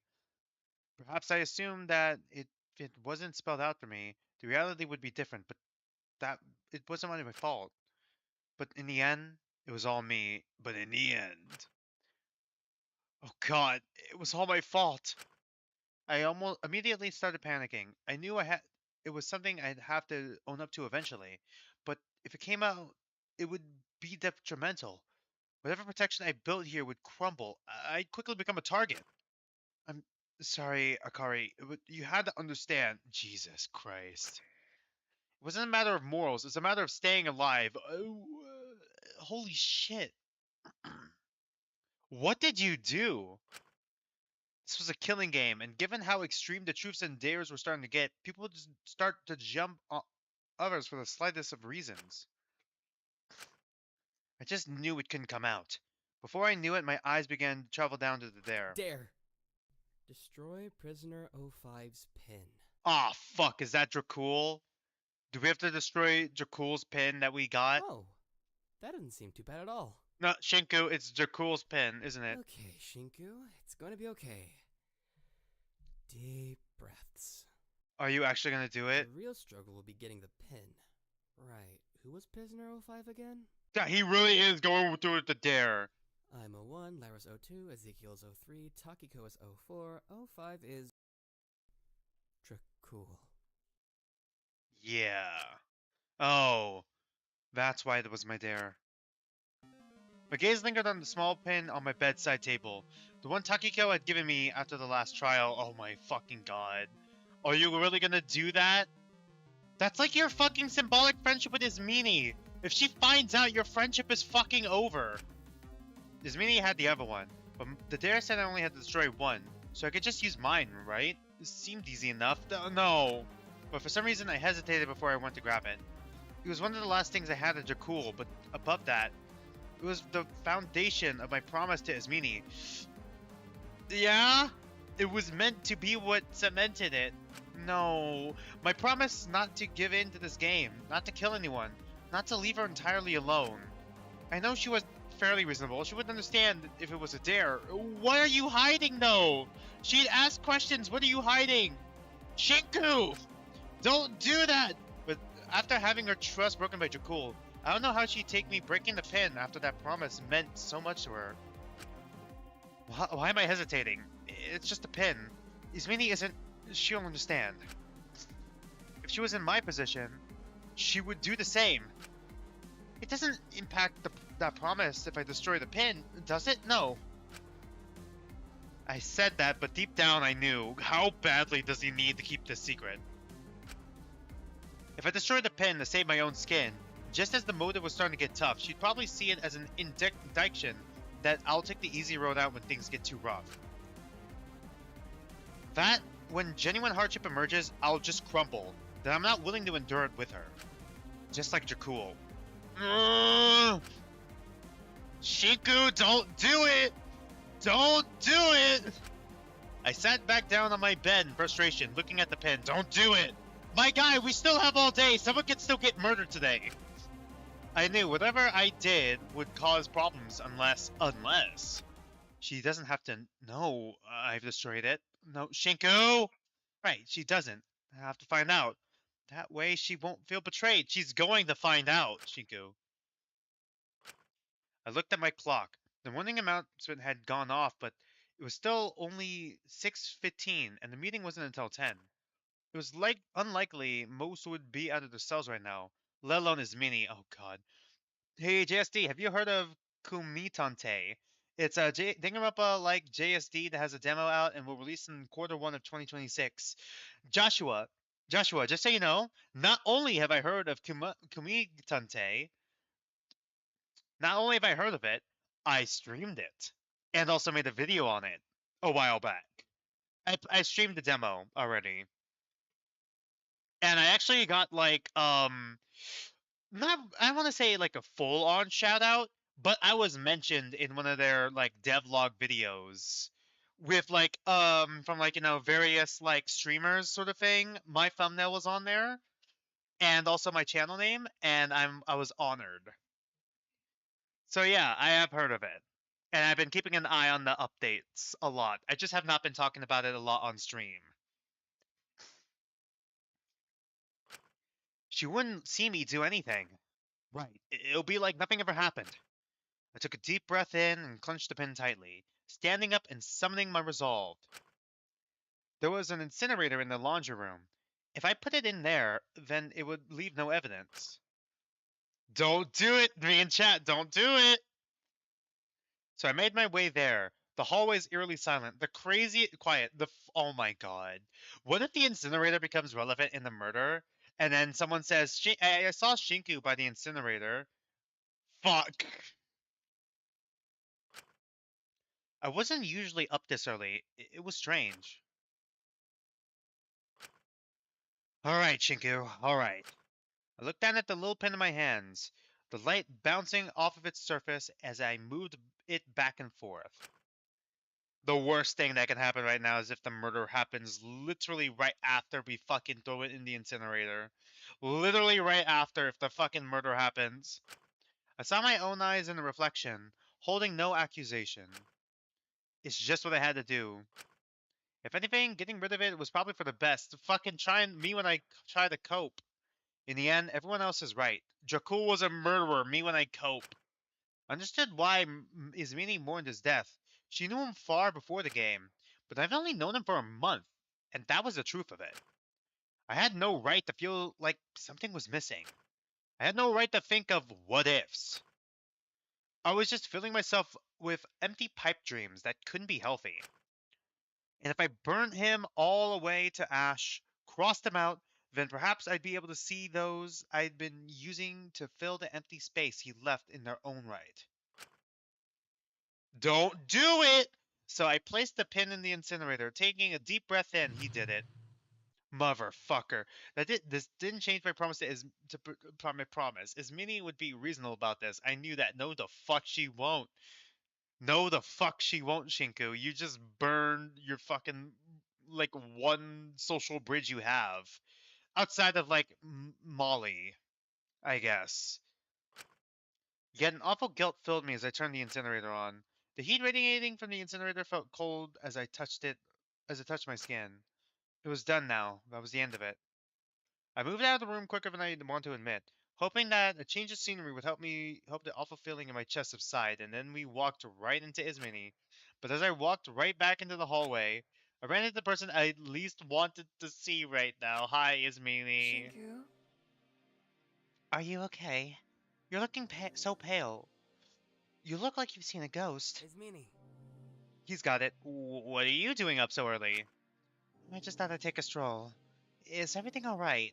Perhaps I assumed that if it wasn't spelled out for me, the reality would be different, but that it wasn't my fault. But in the end, it was all me. But in the end, oh god, it was all my fault. I almost immediately started panicking. I knew it was something I'd have to own up to eventually, but if it came out, it would be detrimental. Whatever protection I built here would crumble. I'd quickly become a target. I'm sorry, Akari, but you had to understand. Jesus Christ. It wasn't a matter of morals, it's a matter of staying alive. Oh, holy shit. What did you do? This was a killing game, and given how extreme the truths and dares were starting to get, people would just start to jump on others for the slightest of reasons. I just knew it couldn't come out. Before I knew it, my eyes began to travel down to the dare. Dare. Destroy Prisoner 05's pin. Aw, fuck, is that Dracul? Do we have to destroy Dracul's pin that we got? Oh, that doesn't seem too bad at all. No, Shinku, it's Dracul's pin, isn't it? Okay, Shinku, it's going to be okay. Deep breaths. Are you actually gonna do it? The real struggle will be getting the pin. Right, who was Prisoner 05 again? God, he really is going through with the dare. I'm 01, Lara's 02, Ezekiel's 03, Takiko is 04, 05 is Dracul. Yeah. Oh, that's why that was my dare. My gaze lingered on the small pin on my bedside table. The one Takiko had given me after the last trial. Oh my fucking god. Are you really gonna do that? That's like your fucking symbolic friendship with Ismini. If she finds out, your friendship is fucking over. Ismini had the other one, but the dare said I only had to destroy one, so I could just use mine, right? It seemed easy enough. No. But for some reason I hesitated before I went to grab it. It was one of the last things I had at Jakul, but above that, it was the foundation of my promise to Ismini. Yeah? It was meant to be what cemented it. No. My promise not to give in to this game, not to kill anyone, not to leave her entirely alone. I know she was fairly reasonable. She would understand if it was a dare. What are you hiding, though? She'd ask questions. What are you hiding? Shinku! Don't do that! But after having her trust broken by Jakul, I don't know how she'd take me breaking the pin after that promise meant so much to her. Why am I hesitating? It's just a pin. Ismini isn't... She'll understand. If she was in my position, she would do the same. It doesn't impact that promise if I destroy the pin, does it? No. I said that, but deep down I knew. How badly does he need to keep this secret? If I destroy the pin to save my own skin, just as the motive was starting to get tough, she'd probably see it as an indication that I'll take the easy road out when things get too rough. That, when genuine hardship emerges, I'll just crumble. That I'm not willing to endure it with her. Just like Jakul. Shinku, don't do it! Don't do it! I sat back down on my bed in frustration, looking at the pen. Don't do it! My guy, we still have all day. Someone could still get murdered today. I knew whatever I did would cause problems unless she doesn't have to know I've destroyed it. No, Shinku! Right, she doesn't have to find out. That way she won't feel betrayed. She's going to find out, Shinku. I looked at my clock. The warning announcement had gone off, but it was still only 6:15, and the meeting wasn't until 10. It was unlikely most would be out of their cells right now, let alone Ismini. Oh god. Hey JSD, have you heard of Kumitante? It's a Danganronpa like JSD that has a demo out and will release in Q1 of 2026. Joshua, just so you know, not only have I heard of Kumitante, not only have I heard of it, I streamed it and also made a video on it a while back. I streamed the demo already. And I actually got like not I want to say like a full on shout out, but I was mentioned in one of their like devlog videos with like from like various like streamers sort of thing. My thumbnail was on there and also my channel name, and I was honored. So yeah, I have heard of it. And I've been keeping an eye on the updates a lot. I just have not been talking about it a lot on stream. She wouldn't see me do anything. Right. It'll be like nothing ever happened. I took a deep breath in and clenched the pin tightly, standing up and summoning my resolve. There was an incinerator in the laundry room. If I put it in there, then it would leave no evidence. Don't do it, me in chat, don't do it! So I made my way there. The hallway's eerily silent. The crazy quiet. Oh my god. What if the incinerator becomes relevant in the murder? And then someone says, I saw Shinku by the incinerator. Fuck. I wasn't usually up this early. It was strange. Alright, Shinku, alright. I looked down at the little pin in my hands, the light bouncing off of its surface as I moved it back and forth. The worst thing that can happen right now is if the murder happens literally right after we fucking throw it in the incinerator. Literally right after if the fucking murder happens. I saw my own eyes in the reflection, holding no accusation. It's just what I had to do. If anything, getting rid of it was probably for the best. Fucking trying me when I try to cope. In the end, everyone else is right. Jakul was a murderer, me when I cope. Understood why Izmini mourned his death. She knew him far before the game, but I've only known him for a month, and that was the truth of it. I had no right to feel like something was missing. I had no right to think of what ifs. I was just filling myself with empty pipe dreams that couldn't be healthy. And if I burnt him all away to ash, crossed him out, then perhaps I'd be able to see those I'd been using to fill the empty space he left in their own right. Don't do it! So I placed the pin in the incinerator. Taking a deep breath in, he did it. Motherfucker. This didn't change my promise my promise. Ismini would be reasonable about this. I knew that. No, the fuck she won't. No, the fuck she won't, Shinku. You just burned your fucking, like, one social bridge you have. Outside of, like, Molly, I guess. Yet an awful guilt filled me as I turned the incinerator on. The heat radiating from the incinerator felt cold as I touched my skin. It was done now. That was the end of it. I moved out of the room quicker than I want to admit, hoping that a change of scenery would help the awful feeling in my chest subside, and then we walked right into Ismini. But as I walked right back into the hallway, I ran into the person I least wanted to see right now. Hi, Ismini. Shinku? Are you okay? You're looking so pale. You look like you've seen a ghost. Ismini. He's got it. What are you doing up so early? I just thought I'd take a stroll. Is everything alright?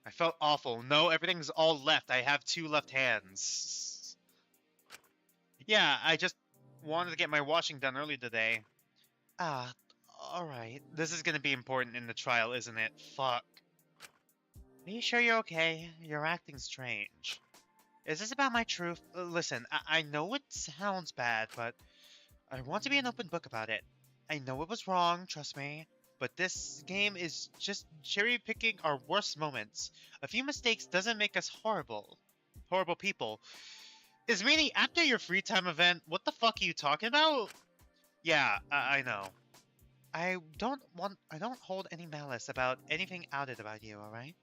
I felt awful. No, everything's all left. I have 2 left hands. Yeah, I just wanted to get my washing done early today. Ah, alright. This is gonna be important in the trial, isn't it? Fuck. Are you sure you're okay? You're acting strange. Is this about my truth? Listen, I know it sounds bad, but I want to be an open book about it. I know it was wrong, trust me, but this game is just cherry-picking our worst moments. A few mistakes doesn't make us horrible people. Ismini, after your free time event, what the fuck are you talking about? Yeah, I know. I don't hold any malice about anything outed about you, alright?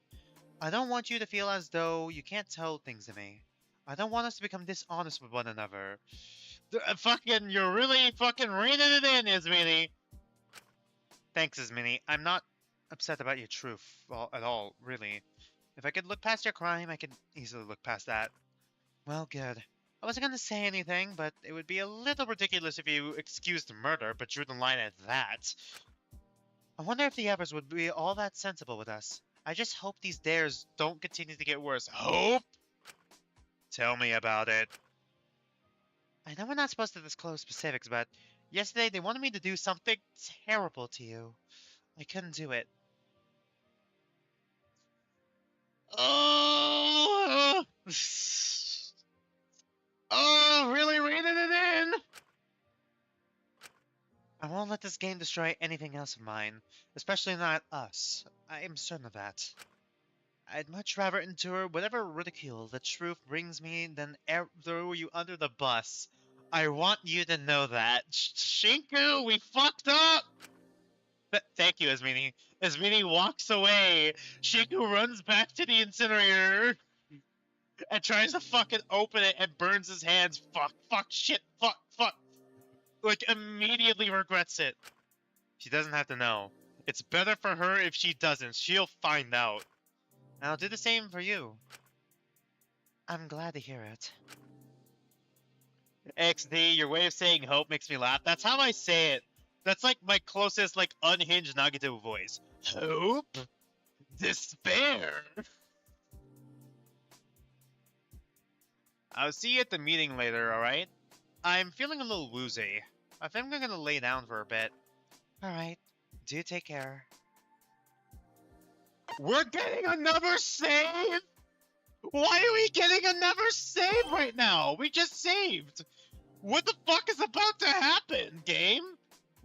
I don't want you to feel as though you can't tell things to me. I don't want us to become dishonest with one another. You're really fucking reining it in, Ismini. Thanks, Ismini. I'm not upset about your truth at all, really. If I could look past your crime, I could easily look past that. Well, good. I wasn't gonna say anything, but it would be a little ridiculous if you excused murder, but drew the line at that. I wonder if the others would be all that sensible with us. I just hope these dares don't continue to get worse. Hope? Tell me about it. I know we're not supposed to disclose specifics, but yesterday they wanted me to do something terrible to you. I couldn't do it. Oh! Oh, really reining it in? I won't let this game destroy anything else of mine, especially not us. I am certain of that. I'd much rather endure whatever ridicule the truth brings me than throw you under the bus. I want you to know that. Shinku, we fucked up! Thank you, Ismini. Ismini walks away. Shinku runs back to the incinerator and tries to fucking open it and burns his hands. Fuck, shit, fuck. Like, immediately regrets it. She doesn't have to know. It's better for her if she doesn't. She'll find out. I'll do the same for you. I'm glad to hear it. XD, your way of saying hope makes me laugh. That's how I say it. That's like my closest, like, unhinged Nagato voice. Hope? Despair? I'll see you at the meeting later, alright? I'm feeling a little woozy. I think I'm gonna lay down for a bit. Alright, do take care. We're getting another save? Why are we getting another save right now? We just saved. What the fuck is about to happen, game?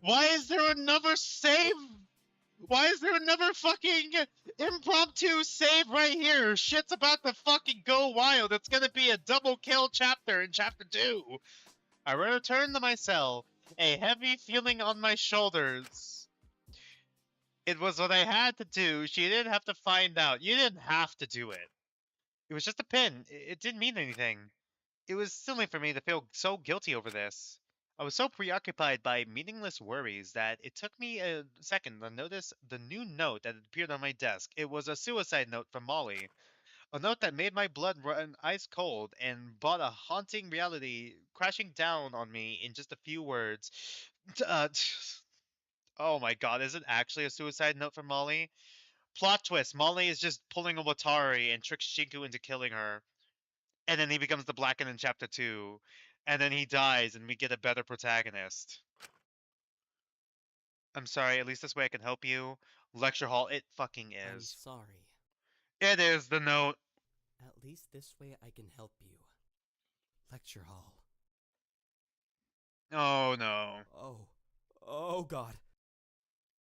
Why is there another save? Why is there another fucking impromptu save right here? Shit's about to fucking go wild. It's gonna be a double kill chapter in chapter 2. I return to my cell, a heavy feeling on my shoulders. It was what I had to do. She didn't have to find out. You didn't have to do it. It was just a pin. It didn't mean anything. It was silly for me to feel so guilty over this. I was so preoccupied by meaningless worries that it took me a second to notice the new note that had appeared on my desk. It was a suicide note from Molly. A note that made my blood run ice cold and brought a haunting reality crashing down on me in just a few words. Uh, oh my god, is it actually a suicide note from Molly? Plot twist, Molly is just pulling a Watari and tricks Shinku into killing her. And then he becomes the Blackened in chapter 2. And then he dies and we get a better protagonist. I'm sorry, at least this way I can help you. Lecture hall, it fucking I'm is. sorry. It is the note. At least this way I can help you. Lecture hall. Oh no. Oh god.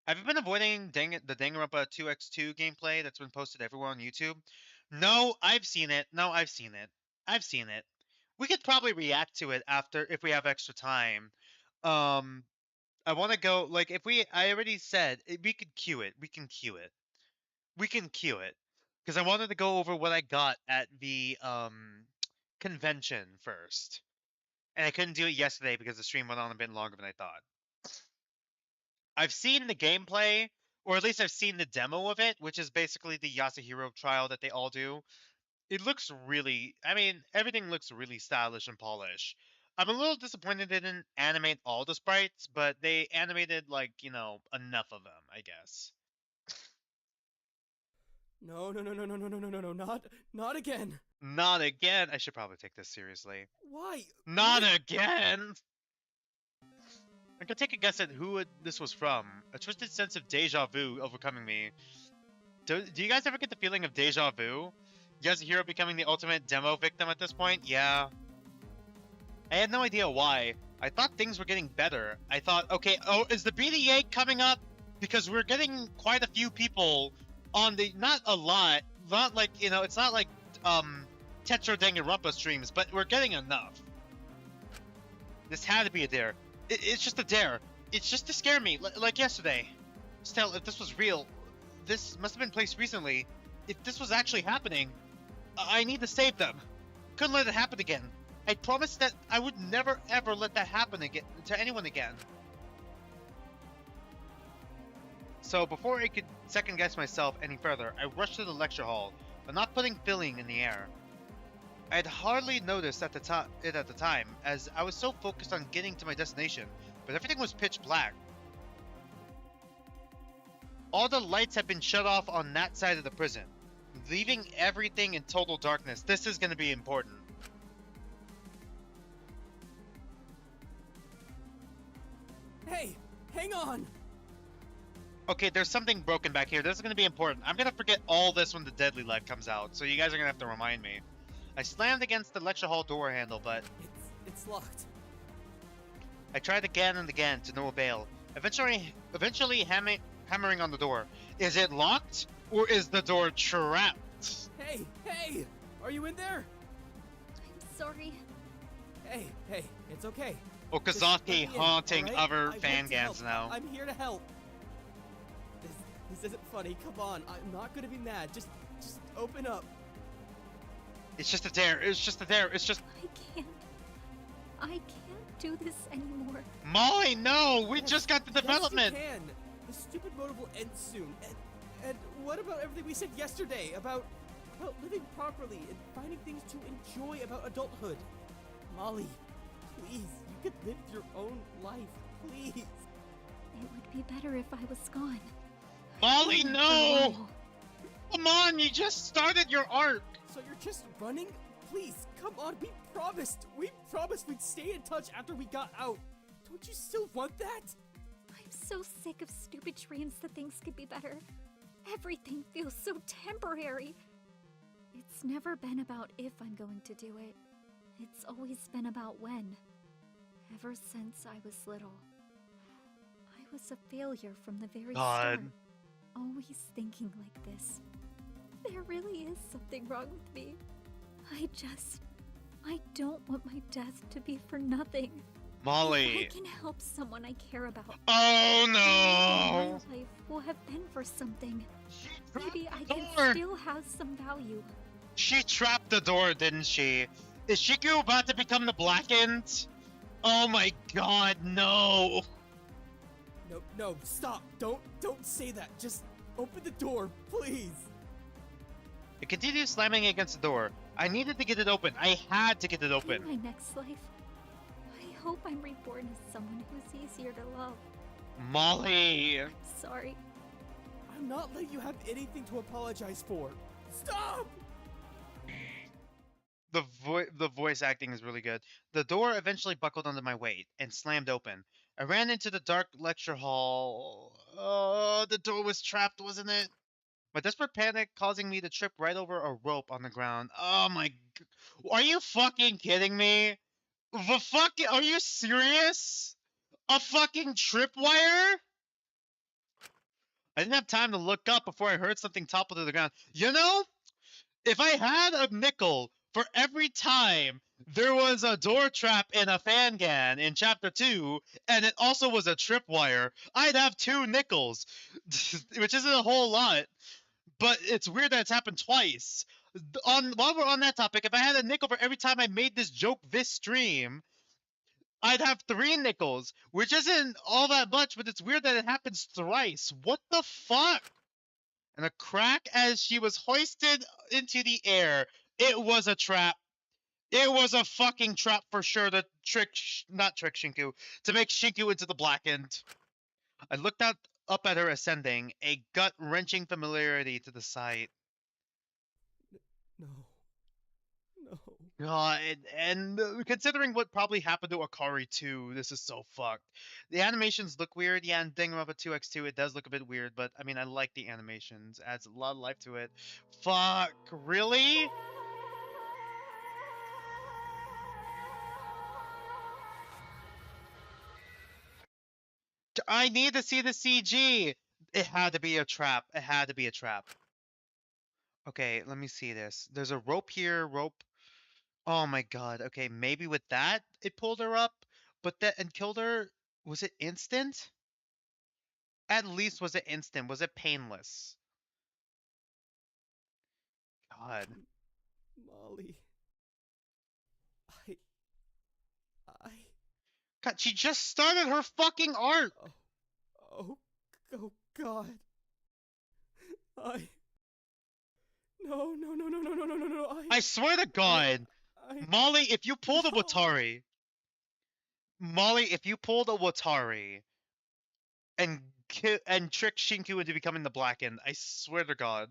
Have you been avoiding the Danganronpa 2x2 gameplay that's been posted everywhere on YouTube? No, I've seen it. No, I've seen it. I've seen it. We could probably react to it after if we have extra time. I want to go like if we. I already said we could queue it. We can queue it. We can queue it because I wanted to go over what I got at the convention first, and I couldn't do it yesterday because the stream went on a bit longer than I thought. I've seen the gameplay, or at least I've seen the demo of it, which is basically the Yasuhiro trial that they all do. It looks really, I mean, everything looks really stylish and polished. I'm a little disappointed they didn't animate all the sprites, but they animated, like, you know, enough of them, I guess. No, not again. Not again. I should probably take this seriously. Why? Not again! I could take a guess at who this was from. A twisted sense of deja vu overcoming me. Do you guys ever get the feeling of deja vu? Yasuhiro becoming the ultimate demo victim at this point? Yeah. I had no idea why. I thought things were getting better. I thought, okay, oh, is the BDA coming up? Because we're getting quite a few people on the, not a lot, not like, you know, it's not like, Tetro Danganronpa streams, but we're getting enough. This had to be a dare. It's just a dare. It's just to scare me, like yesterday. Still, if this was real, this must have been placed recently. If this was actually happening, I need to save them. Couldn't let it happen again. I promised that I would never ever let that happen again to anyone again. So before I could second guess myself any further, I rushed to the lecture hall, but not putting feeling in the air. I had hardly noticed at the time, as I was so focused on getting to my destination, but everything was pitch black. All the lights had been shut off on that side of the prison, leaving everything in total darkness. This is going to be important. Hey, hang on! Okay, there's something broken back here. This is going to be important. I'm going to forget all this when the Deadly Life comes out, so you guys are going to have to remind me. I slammed against the lecture hall door handle, but It's locked. I tried again and again to no avail. Eventually hammering on the door. Is it locked, or is the door trapped? Hey! Are you in there? I'm sorry. Hey, it's okay. Okazaki haunting right? other I fan want to help. gams now. I'm here to help. This isn't funny. Come on, I'm not gonna be mad. Just open up. It's just a dare. It's just a dare. It's just. I can't do this anymore. Molly, no! We just got the development. Yes, you can. The stupid mode will end soon. And what about everything we said yesterday about living properly and finding things to enjoy about adulthood? Molly, please, you could live your own life, please. It would be better if I was gone. Molly, no! Come on, you just started your arc. So you're just running? Please, come on, we promised we'd stay in touch after we got out. Don't you still want that? I'm so sick of stupid dreams that things could be better. Everything feels so temporary. It's never been about if I'm going to do it. It's always been about when. Ever since I was little. I was a failure from the very start. Always thinking like this. There really is something wrong with me. I don't want my death to be for nothing. If I Molly. can help someone I care about, Oh maybe no! my life will have been for something. She Maybe I trapped the can door. still have some value. She trapped the door, didn't she? Is Shiku about to become the Blackened? Oh my god, no! No, no, stop. Don't say that. Just open the door, please. It continued slamming against the door. I needed to get it open. I had to get it open. In my next life, I hope I'm reborn as someone who's easier to love. Molly! Sorry. I'm not letting you have anything to apologize for. Stop! The voice acting is really good. The door eventually buckled under my weight and slammed open. I ran into the dark lecture hall. Oh, the door was trapped, wasn't it? My desperate panic causing me to trip right over a rope on the ground. Oh my... Are you fucking kidding me? The fucking... Are you serious? A fucking tripwire? I didn't have time to look up before I heard something topple to the ground. You know, if I had a nickel for every time there was a door trap in a Fangame in Chapter 2, and it also was a tripwire, I'd have 2 nickels, which isn't a whole lot. But it's weird that it's happened twice. While we're on that topic, if I had a nickel for every time I made this joke this stream, I'd have 3 nickels, which isn't all that much, but it's weird that it happens thrice. What the fuck? And a crack as she was hoisted into the air. It was a trap. It was a fucking trap for sure to not trick Shinku, to make Shinku into the Blackened. I looked up at her ascending, a gut-wrenching familiarity to the sight. No. No. God, and considering what probably happened to Akari too, this is so fucked. The animations look weird. Yeah, in Danganronpa 2x2, it does look a bit weird, but I mean, I like the animations. Adds a lot of life to it. Fuck, really? I need to see the CG. It had to be a trap. It had to be a trap. Okay, let me see this. There's a rope here, rope. Oh my god. Okay, maybe with that it pulled her up, but that and killed her. Was it instant? At least was it instant? Was it painless? God. Molly. I... God, she just started her fucking art! Oh God. No, I swear to God! Molly, if you pulled a Watari... Molly, if you pulled a Watari and tricked Shinku into becoming the Blackened, I swear to God,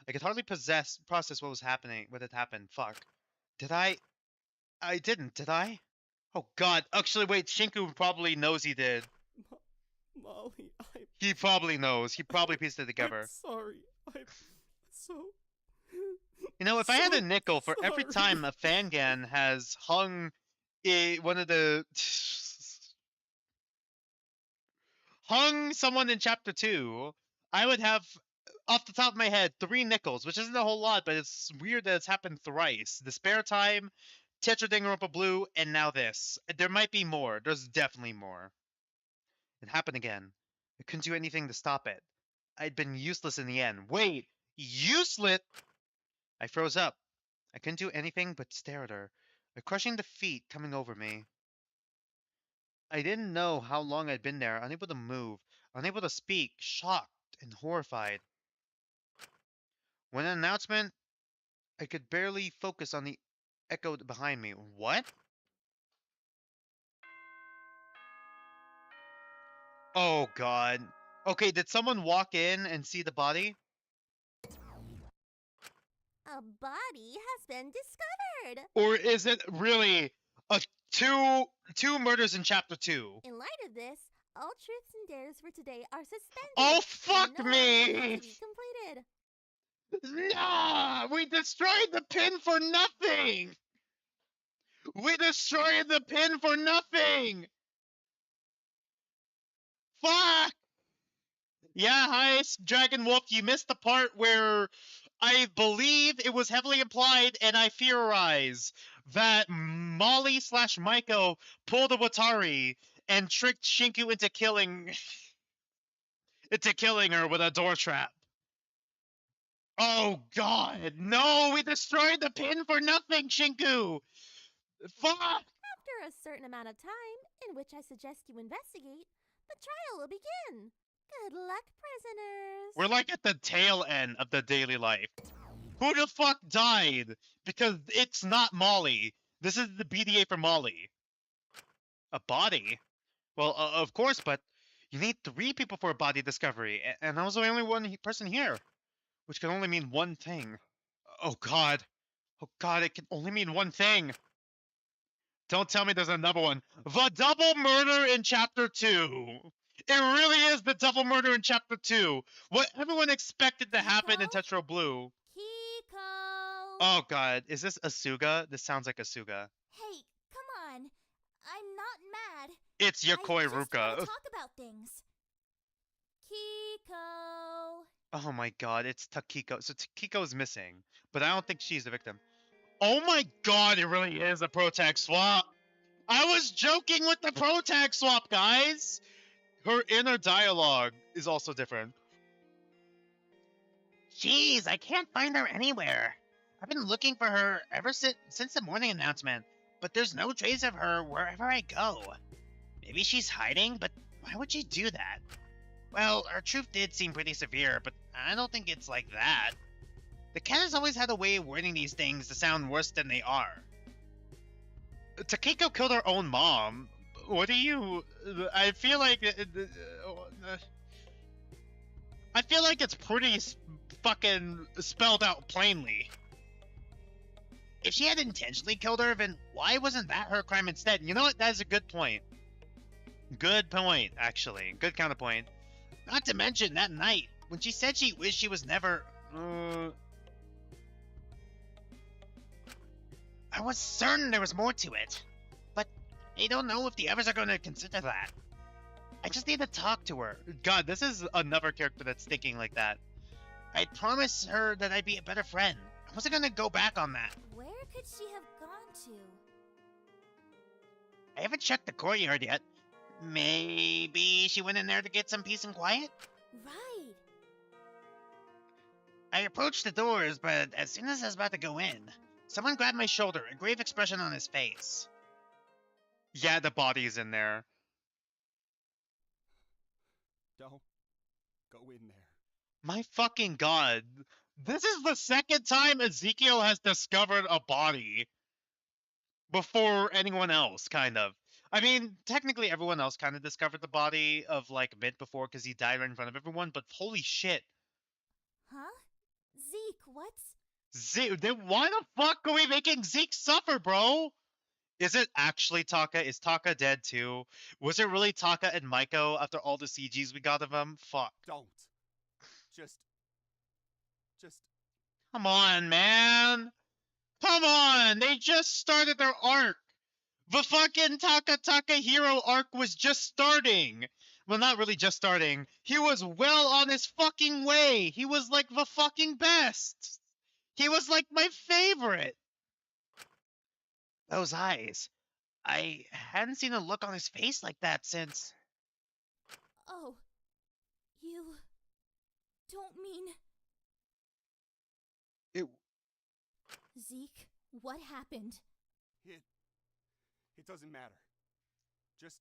I could hardly process what was happening, what had happened. Fuck. Did I? I didn't, did I? Oh God, actually wait, Shinku probably knows he did. Molly, He probably knows. He probably pieced it together. I'm sorry. I'm so... You know, if I had a nickel for every time a Fangame has hung one of the... hung someone in Chapter 2, I would have, off the top of my head, 3 nickels, which isn't a whole lot, but it's weird that it's happened thrice. The Spare Time, Tetra Danganronpa Blue, and now this. There might be more. There's definitely more. It happened again. I couldn't do anything to stop it. I'd been useless in the end. Wait! Useless?! I froze up. I couldn't do anything but stare at her, a crushing defeat coming over me. I didn't know how long I'd been there, unable to move, unable to speak, shocked and horrified. When an announcement, I could barely focus on the echo behind me. What? Oh God. Okay, did someone walk in and see the body? A body has been discovered. Or is it really a two murders in Chapter 2? In light of this, all truths and dares for today are suspended. Oh fuck no me! longer to be completed. Nah! We destroyed the pin for nothing! We destroyed the pin for nothing! Fuck! Yeah, hi, Dragon Wolf. You missed the part where I believe it was heavily implied and I theorize. that Molly slash Maiko pulled a Watari and tricked Shinku into killing her with a door trap. Oh god, no, we destroyed the pin for nothing, Shinku! Fuck! After a certain amount of time, in which I suggest you investigate, the trial will begin. Good luck, prisoners. We're like at the tail end of the daily life. Who the fuck died? Because it's not Molly. This is the BDA for Molly. A body? Well, of course, but you need 3 people for a body discovery, and I was the only one person here, which can only mean one thing. Oh god. Oh god, it can only mean one thing. Don't tell me there's another one. The double murder in chapter 2. It really is the double murder in chapter 2. What everyone expected to happen in Tetro Blue. Kiko! Oh god, is this Asuga? This sounds like Asuga. Hey, come on. I'm not mad. It's Yokoi I just want to Ruka. talk about things. Kiko! Oh my god, it's Takiko. So Takiko's missing, but I don't think she's the victim. Oh my god, it really is a protag swap. I was joking with the protag swap, guys. Her inner dialogue is also different. Jeez, I can't find her anywhere. I've been looking for her ever since the morning announcement, but there's no trace of her wherever I go. Maybe she's hiding, but why would she do that? Well, her truth did seem pretty severe, but I don't think it's like that. The cat has always had a way of wording these things to sound worse than they are. Takiko killed her own mom. What do you... I feel like it's pretty fucking spelled out plainly. If she had intentionally killed her, then why wasn't that her crime instead? You know what? That is a good point. Good point, actually. Good counterpoint. Not to mention that night, when she said she wished she was never... I was certain there was more to it. But I don't know if the others are going to consider that. I just need to talk to her. God, this is another character that's thinking like that. I promised her that I'd be a better friend. I wasn't going to go back on that. Where could she have gone to? I haven't checked the courtyard yet. Maybe she went in there to get some peace and quiet? Right. I approached the doors, but as soon as I was about to go in, someone grabbed my shoulder, a grave expression on his face. Yeah, the body's in there. Don't go in there. My fucking god. This is the second time Ezekiel has discovered a body. Before anyone else, kind of. I mean, technically everyone else kind of discovered the body of, like, Mint before because he died right in front of everyone, but holy shit. Huh? Zeke, what's... Zeke, then why the fuck are we making Zeke suffer, bro? Is it actually Taka? Is Taka dead too? Was it really Taka and Maiko after all the CGs we got of him? Fuck. Don't. Just... Come on, man. Come on. They just started their arc. The fucking Taka hero arc was just starting. Well, not really just starting. He was well on his fucking way. He was like the fucking best. He was like my favorite. Those eyes. I hadn't seen a look on his face like that since... Oh. You... don't mean... It... Zeke, what happened? It doesn't matter. Just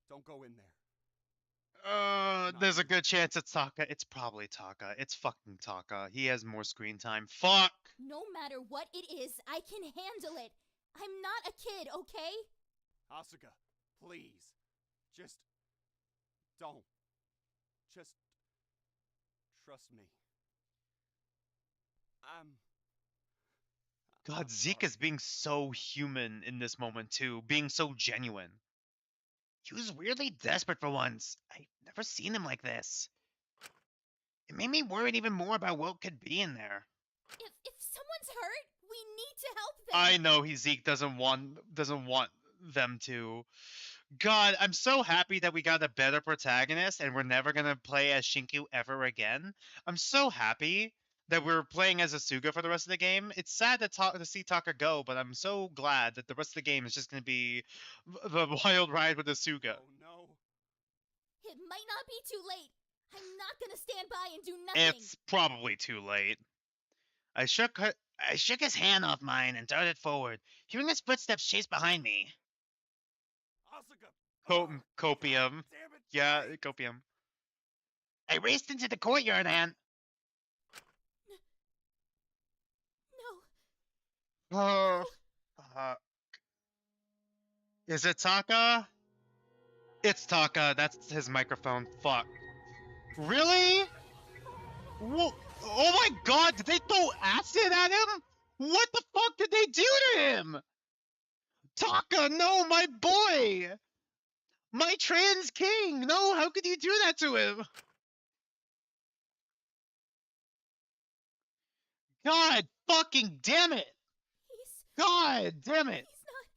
don't go in there. There's a good chance it's Taka. It's probably Taka. It's fucking Taka. He has more screen time. Fuck! No matter what it is, I can handle it. I'm not a kid, okay? Asuka, please. Just don't. Just trust me. God, Zeke is being so human in this moment too, being so genuine. He was weirdly desperate for once. I've never seen him like this. It made me worried even more about what could be in there. If someone's hurt, we need to help them. I know Zeke doesn't want them to. God, I'm so happy that we got a better protagonist and we're never gonna play as Shinku ever again. I'm so happy. that we're playing as Asuga for the rest of the game. It's sad to see Taka go, but I'm so glad that the rest of the game is just going to be the wild ride with Asuga. Oh no. It might not be too late. I'm not gonna stand by and do nothing. It's probably too late. I shook his hand off mine and darted forward, hearing his footsteps chase behind me. Asuka. Copium. Damn it. Yeah, wait. copium. I raced into the courtyard and... No. Oh, fuck. Is it Taka? It's Taka. That's his microphone. Fuck. Really? Whoa. Oh my god, did they throw acid at him? What the fuck did they do to him? Taka, no, my boy! My trans king! No, how could you do that to him? God fucking damn it! God damn it!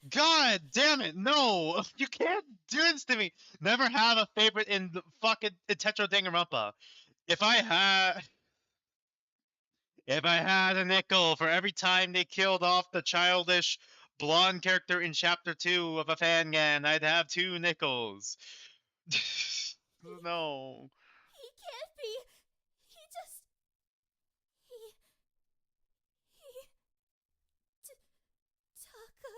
God damn it! No! You can't do this to me! Never have a favorite in the fucking Tetra Danganronpa. If I had a nickel for every time they killed off the childish blonde character in chapter 2 of a Fangame, I'd have 2 nickels. No. He can't be. He just. Taka.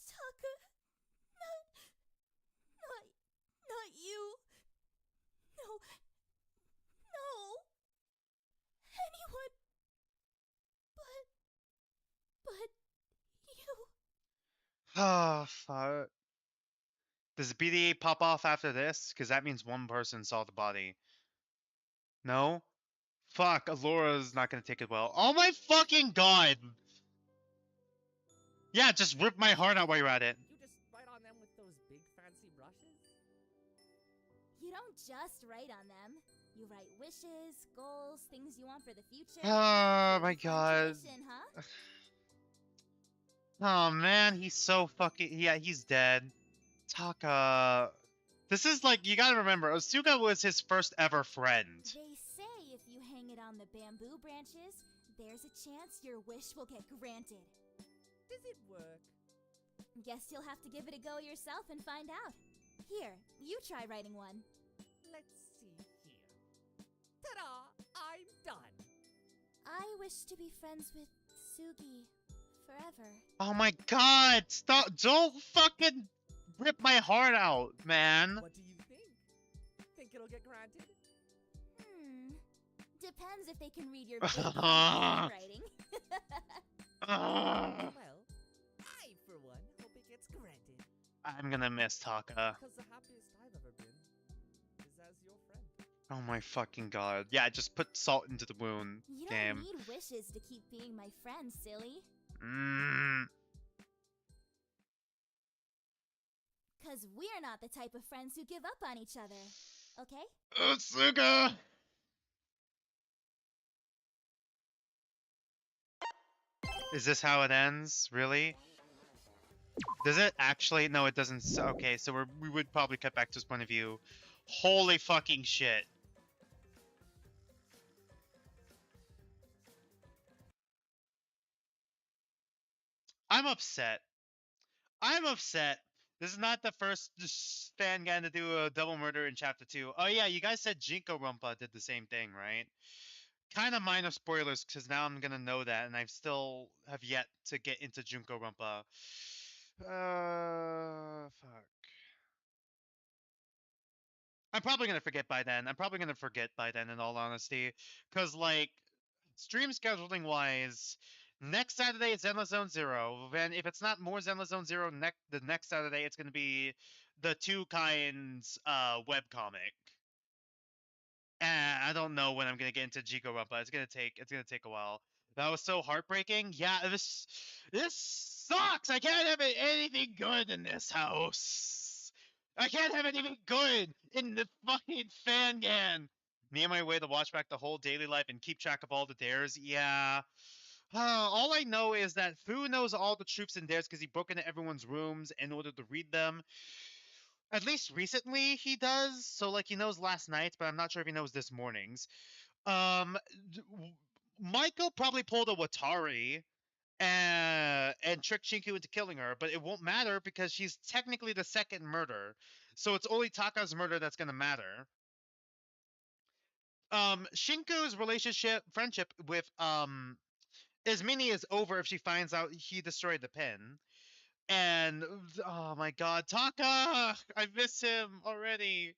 Taka. Not you. No. No. Anyone. But you. Oh, fuck. Does BDA pop off after this? Because that means one person saw the body. No? Fuck, Alora's not gonna take it well. Oh my fucking god! Yeah, just rip my heart out while you're at it. You just write on them with those big fancy brushes? You don't just write on them. You write wishes, goals, things you want for the future. Oh Pretty my fun god. tradition, huh? Oh man, he's so fucking... Yeah, he's dead. Taka... This is like, you gotta remember, Asuga was his first ever friend. They say if you hang it on the bamboo branches, there's a chance your wish will get granted. Does it work? Guess you'll have to give it a go yourself and find out. Here, you try writing one. Let's see here. Ta-da! I'm done. I wish to be friends with Sugi forever. Oh my god, stop, don't fucking rip my heart out, man. What do you think? Think it'll get granted? Depends if they can read your big handwriting. Well, I, for one, hope it gets granted. I'm gonna miss Taka. Because the happiest I've ever been is as your friend. Oh my fucking god. Yeah, just put salt into the wound, You game. don't need wishes to keep being my friend, silly. Cause we're not the type of friends who give up on each other. Okay? Asuga! Is this how it ends? Really? Does it actually? No, it doesn't. Okay, so we would probably cut back to his point of view. Holy fucking shit. I'm upset. I'm upset. This is not the first fan guy to do a double murder in chapter 2. Oh yeah, you guys said Jinko-Rumpa did the same thing, right? Kind of minor spoilers, because now I'm gonna know that, and I still have yet to get into Jinko-Rumpa. Fuck. I'm probably gonna forget by then. In all honesty. Because, like, stream scheduling wise, next Saturday it's Zenless Zone Zero. Then if it's not more Zenless Zone Zero the next Saturday, it's gonna be the Two Kinds webcomic. And I don't know when I'm gonna get into Jiko Rumpa. It's gonna take a while. That was so heartbreaking. Yeah, this sucks. I can't have anything good in this house. I can't have anything good in the fucking Fangame. Me on my way to watch back the whole daily life and keep track of all the dares. Yeah. All I know is that Fu knows all the troops and dares because he broke into everyone's rooms in order to read them. At least recently he does. So, like, he knows last night's, but I'm not sure if he knows this morning's. Um, Michael probably pulled a Watari and tricked Shinku into killing her, but it won't matter because she's technically the second murder. So it's only Taka's murder that's gonna matter. Shinku's friendship with Ismini is over if she finds out he destroyed the pin. And oh my god, Taka! I miss him already.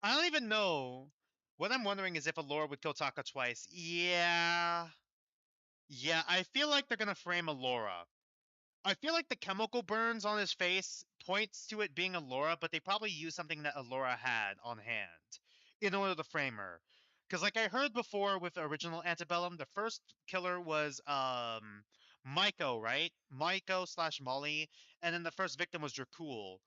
I don't even know. What I'm wondering is if Allura would kill Taka twice. Yeah. Yeah, I feel like they're gonna frame Allura. I feel like the chemical burns on his face points to it being Allura, but they probably used something that Allura had on hand in order to frame her. Because like I heard before with the original Antebellum, the first killer was Maiko, right? Maiko slash Molly, and then the first victim was Dracul.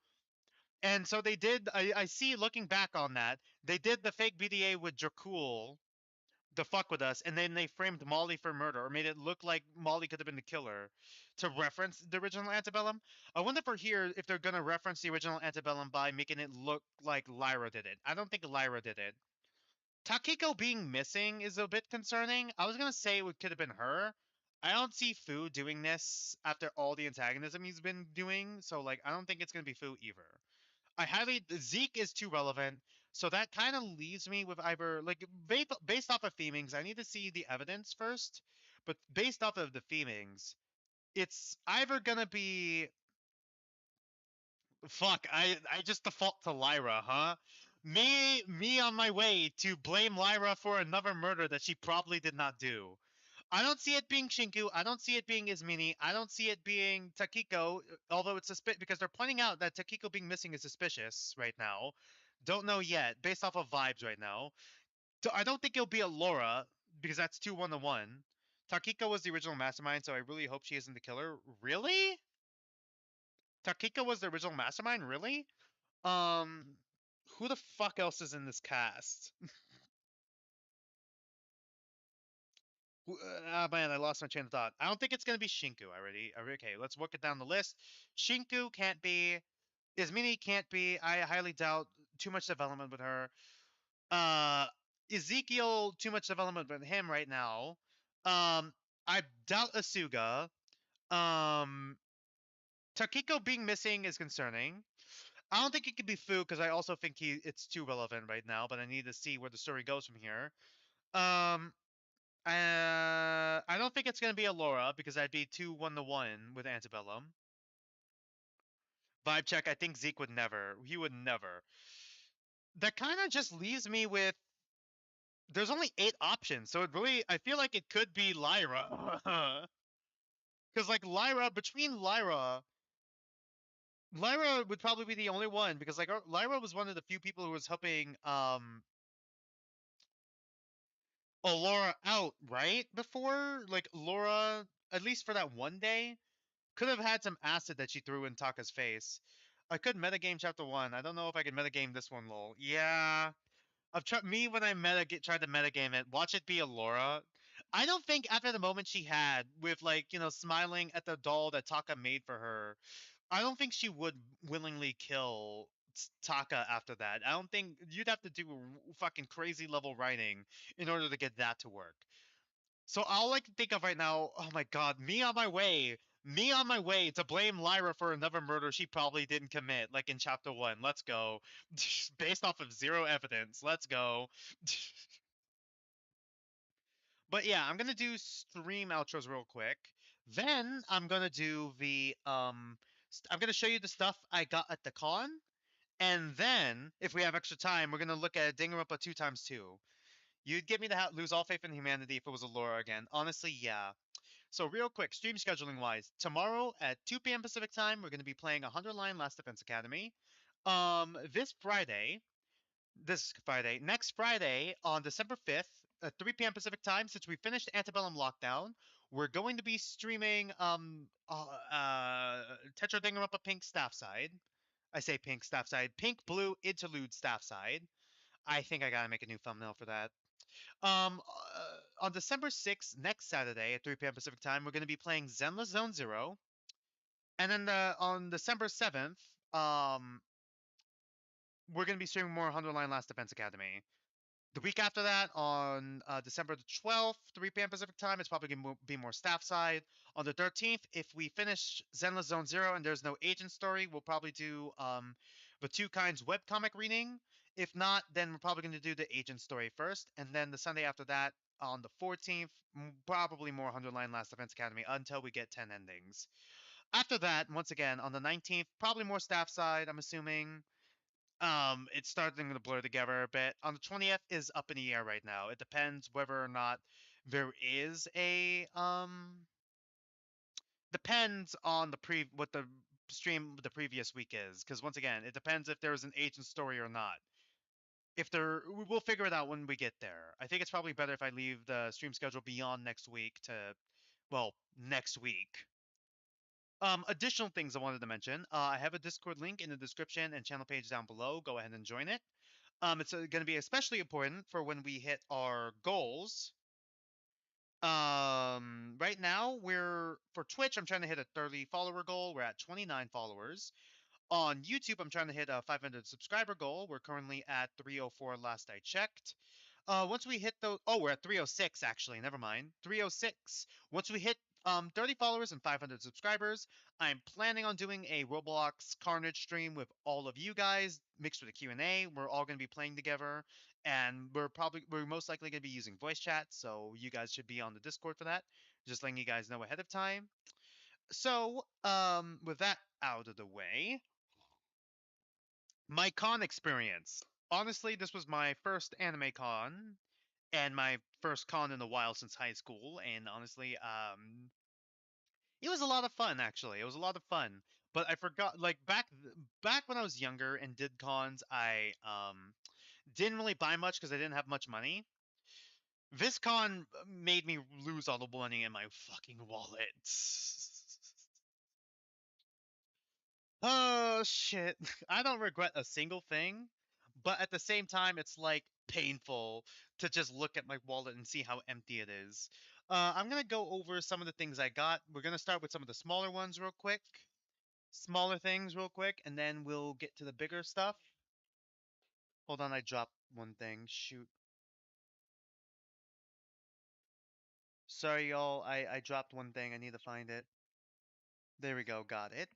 And so they did. I see looking back on that, they did the fake BDA with Dracul to fuck with us, and then they framed Molly for murder, or made it look like Molly could have been the killer, to reference the original Antebellum. I wonder for here if they're gonna reference the original Antebellum by making it look like Lyra did it. I don't think Lyra did it. Takiko being missing is a bit concerning. I was gonna say it could have been her. I don't see Fu doing this after all the antagonism he's been doing, so like I don't think it's gonna be Fu either. Zeke is too relevant, so that kind of leaves me with either like based off of themings. I need to see the evidence first, but based off of the themings, it's either gonna be fuck. I just default to Lyra, huh? Me on my way to blame Lyra for another murder that she probably did not do. I don't see it being Shinku. I don't see it being Ismini. I don't see it being Takiko, although it's suspicious because they're pointing out that Takiko being missing is suspicious right now. Don't know yet, based off of vibes right now. I don't think it'll be a Laura because that's 2-1-1. Takiko was the original mastermind, so I really hope she isn't the killer. Really? Takiko was the original mastermind? Really? Um, who the fuck else is in this cast? Man, I lost my train of thought. I don't think it's gonna be Shinku already. Okay, let's work it down the list. Shinku can't be. Ismini can't be. I highly doubt too much development with her. Uh, Ezekiel, too much development with him right now. I doubt Asuga. Um, Takiko being missing is concerning. I don't think it could be Fu because I also think it's too relevant right now. But I need to see where the story goes from here. Um, I don't think it's gonna be a Laura because I'd be 2-1-1 with Antebellum. Vibe check. I think Zeke would never. He would never. That kind of just leaves me with. There's only 8 options, so it really. I feel like it could be Lyra. Because like Lyra, between Lyra would probably be the only one because like Lyra was one of the few people who was helping Laura out right before like Laura, at least for that one day, could have had some acid that she threw in Taka's face. I could metagame chapter 1. I don't know if I can metagame this one, lol. Yeah. I've tried me when I tried to metagame it. Watch it be a Laura. I don't think after the moment she had with like smiling at the doll that Taka made for her, I don't think she would willingly kill Taka after that. I don't think you'd have to do fucking crazy level writing in order to get that to work. So all I can think of right now, oh my god, me on my way to blame Lyra for another murder she probably didn't commit, like in chapter 1. Let's go. Based off of zero evidence. Let's go. But yeah, I'm gonna do stream outros real quick. Then I'm gonna do I'm gonna show you the stuff I got at the con, and then if we have extra time, we're gonna look at Danganronpa 2x2. You'd give me to lose all faith in humanity if it was Allura again. Honestly, yeah. So real quick, stream scheduling wise, tomorrow at 2 p.m. Pacific time, we're going to be playing 100 Line Last Defense Academy. This Friday, next Friday on December 5th at 3 p.m. Pacific time, since we finished Antebellum Lockdown, we're going to be streaming Tetra Danganronpa Pink Staff Side. I say Pink Staff Side, Pink Blue Interlude Staff Side. I think I gotta make a new thumbnail for that. On December 6th, next Saturday at 3 p.m. Pacific time, we're going to be playing Zenless Zone Zero. And then on December 7th, we're going to be streaming more 100 Line Last Defense Academy. The week after that, on December the 12th, 3 p.m. Pacific time, it's probably going to be more staff side. On the 13th, if we finish Zenless Zone Zero and there's no agent story, we'll probably do the Two Kinds webcomic reading. If not, then we're probably going to do the agent story first. And then the Sunday after that, on the 14th, probably more 100 Line Last Defense Academy until we get 10 endings. After that, once again, on the 19th, probably more staff side, I'm assuming. It's starting to blur together a bit. On the 20th is up in the air right now. It depends whether or not there is a depends on what the stream the previous week is, because once again, it depends if there's an agent story or not. If there, we'll figure it out when we get there. I think it's probably better if I leave the stream schedule beyond next week to, well, next week. Additional things I wanted to mention. I have a Discord link in the description and channel page down below. Go ahead and join it. It's going to be especially important for when we hit our goals. Right now we're for Twitch. I'm trying to hit a 30 follower goal. We're at 29 followers. On YouTube, I'm trying to hit a 500 subscriber goal. We're currently at 304 last I checked. Once we hit those, oh, we're at 306 actually. Never mind, 306. Once we hit 30 followers and 500 subscribers, I'm planning on doing a Roblox Carnage stream with all of you guys, mixed with a Q&A. We're all going to be playing together, and we're most likely going to be using voice chat, so you guys should be on the Discord for that. Just letting you guys know ahead of time. So, with that out of the way, my con experience. Honestly, this was my first anime con and my first con in a while since high school, and honestly, it was a lot of fun. Actually, it was a lot of fun. But I forgot, like back when I was younger and did cons, I didn't really buy much because I didn't have much money. This con made me lose all the money in my fucking wallet. Oh shit. I don't regret a single thing, but at the same time it's like painful to just look at my wallet and see how empty it is. I'm going to go over some of the things I got. We're going to start with some of the smaller ones real quick. Smaller things real quick, and then we'll get to the bigger stuff. Hold on, I dropped one thing. Shoot. Sorry y'all, I dropped one thing. I need to find it. There we go, got it.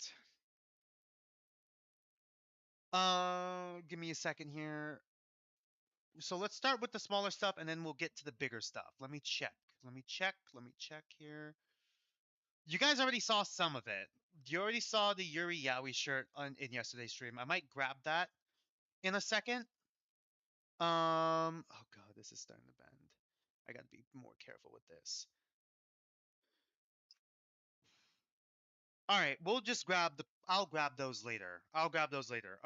Give me a second here. So let's start with the smaller stuff and then we'll get to the bigger stuff. Let me check. Let me check here. You guys already saw some of it. You already saw the Yuri Yaoi shirt in yesterday's stream. I might grab that in a second. Oh god, this is starting to bend. I gotta be more careful with this. All right, we'll just I'll grab those later. All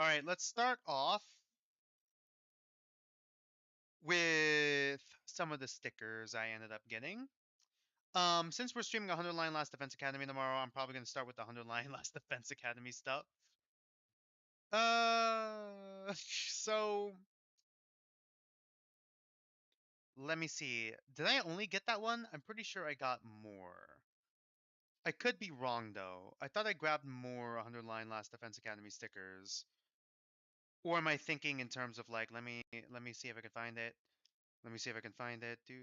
right, let's start off with some of the stickers I ended up getting. Since we're streaming 100 Line Last Defense Academy tomorrow, I'm probably gonna start with the 100 Line Last Defense Academy stuff. So let me see. Did I only get that one? I'm pretty sure I got more. I could be wrong though. I thought I grabbed more 100 Line Last Defense Academy stickers. Or am I thinking in terms of like, let me see if I can find it. Let me see if I can find it. Do.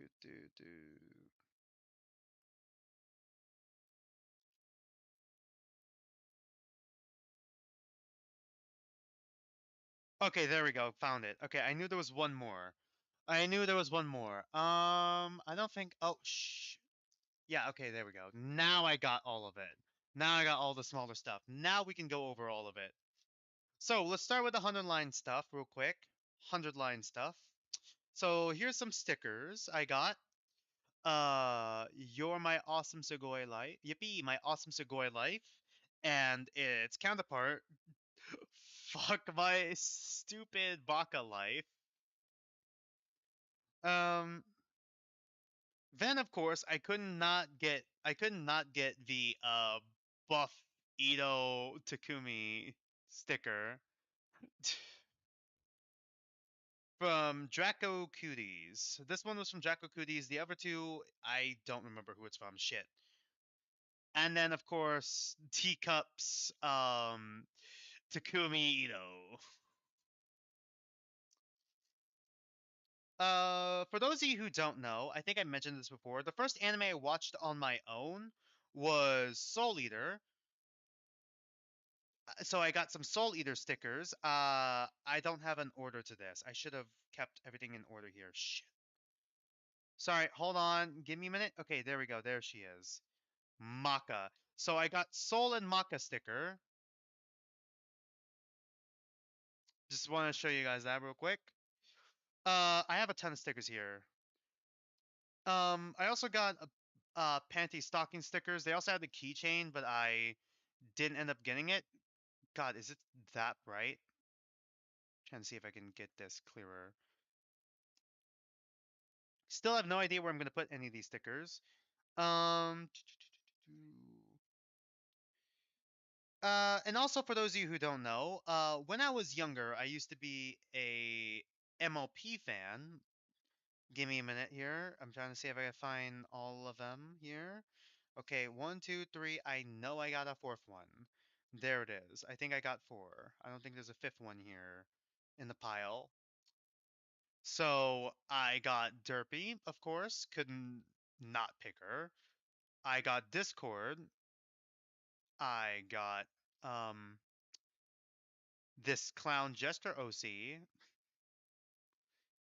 Okay, there we go. Found it. Okay, I knew there was one more. I don't think. Oh, shh. Yeah. Okay, there we go. Now I got all of it. Now I got all the smaller stuff. Now we can go over all of it. So let's start with the 100 line stuff real quick. 100 line stuff. So here's some stickers I got. You're my awesome Sugoi life. Yippee, my awesome Sugoi life. And its counterpart, fuck my stupid Baka life. Um, then of course I could not get the buff Ito Takumi sticker from Draco Cooties. This one was from Draco Cooties. The other two I don't remember who it's from. Shit. And then of course Teacups Takumi Ito. For those of you who don't know, I think I mentioned this before. The first anime I watched on my own was Soul Eater. So I got some Soul Eater stickers. I don't have an order to this. I should have kept everything in order here. Shit. Sorry, hold on. Give me a minute. Okay, there we go. There she is. Maka. So I got Soul and Maka sticker. Just want to show you guys that real quick. I have a ton of stickers here. I also got panty stocking stickers. They also had the keychain, but I didn't end up getting it. God, is it that bright? Trying to see if I can get this clearer. Still have no idea where I'm gonna put any of these stickers. Um, and also for those of you who don't know, when I was younger, I used to be a MLP fan. Give me a minute here. I'm trying to see if I can find all of them here. Okay, 1, 2, 3. I know I got a fourth one. There it is. I think I got 4. I don't think there's a fifth one here in the pile. So I got Derpy, of course. Couldn't not pick her. I got Discord. I got this clown jester OC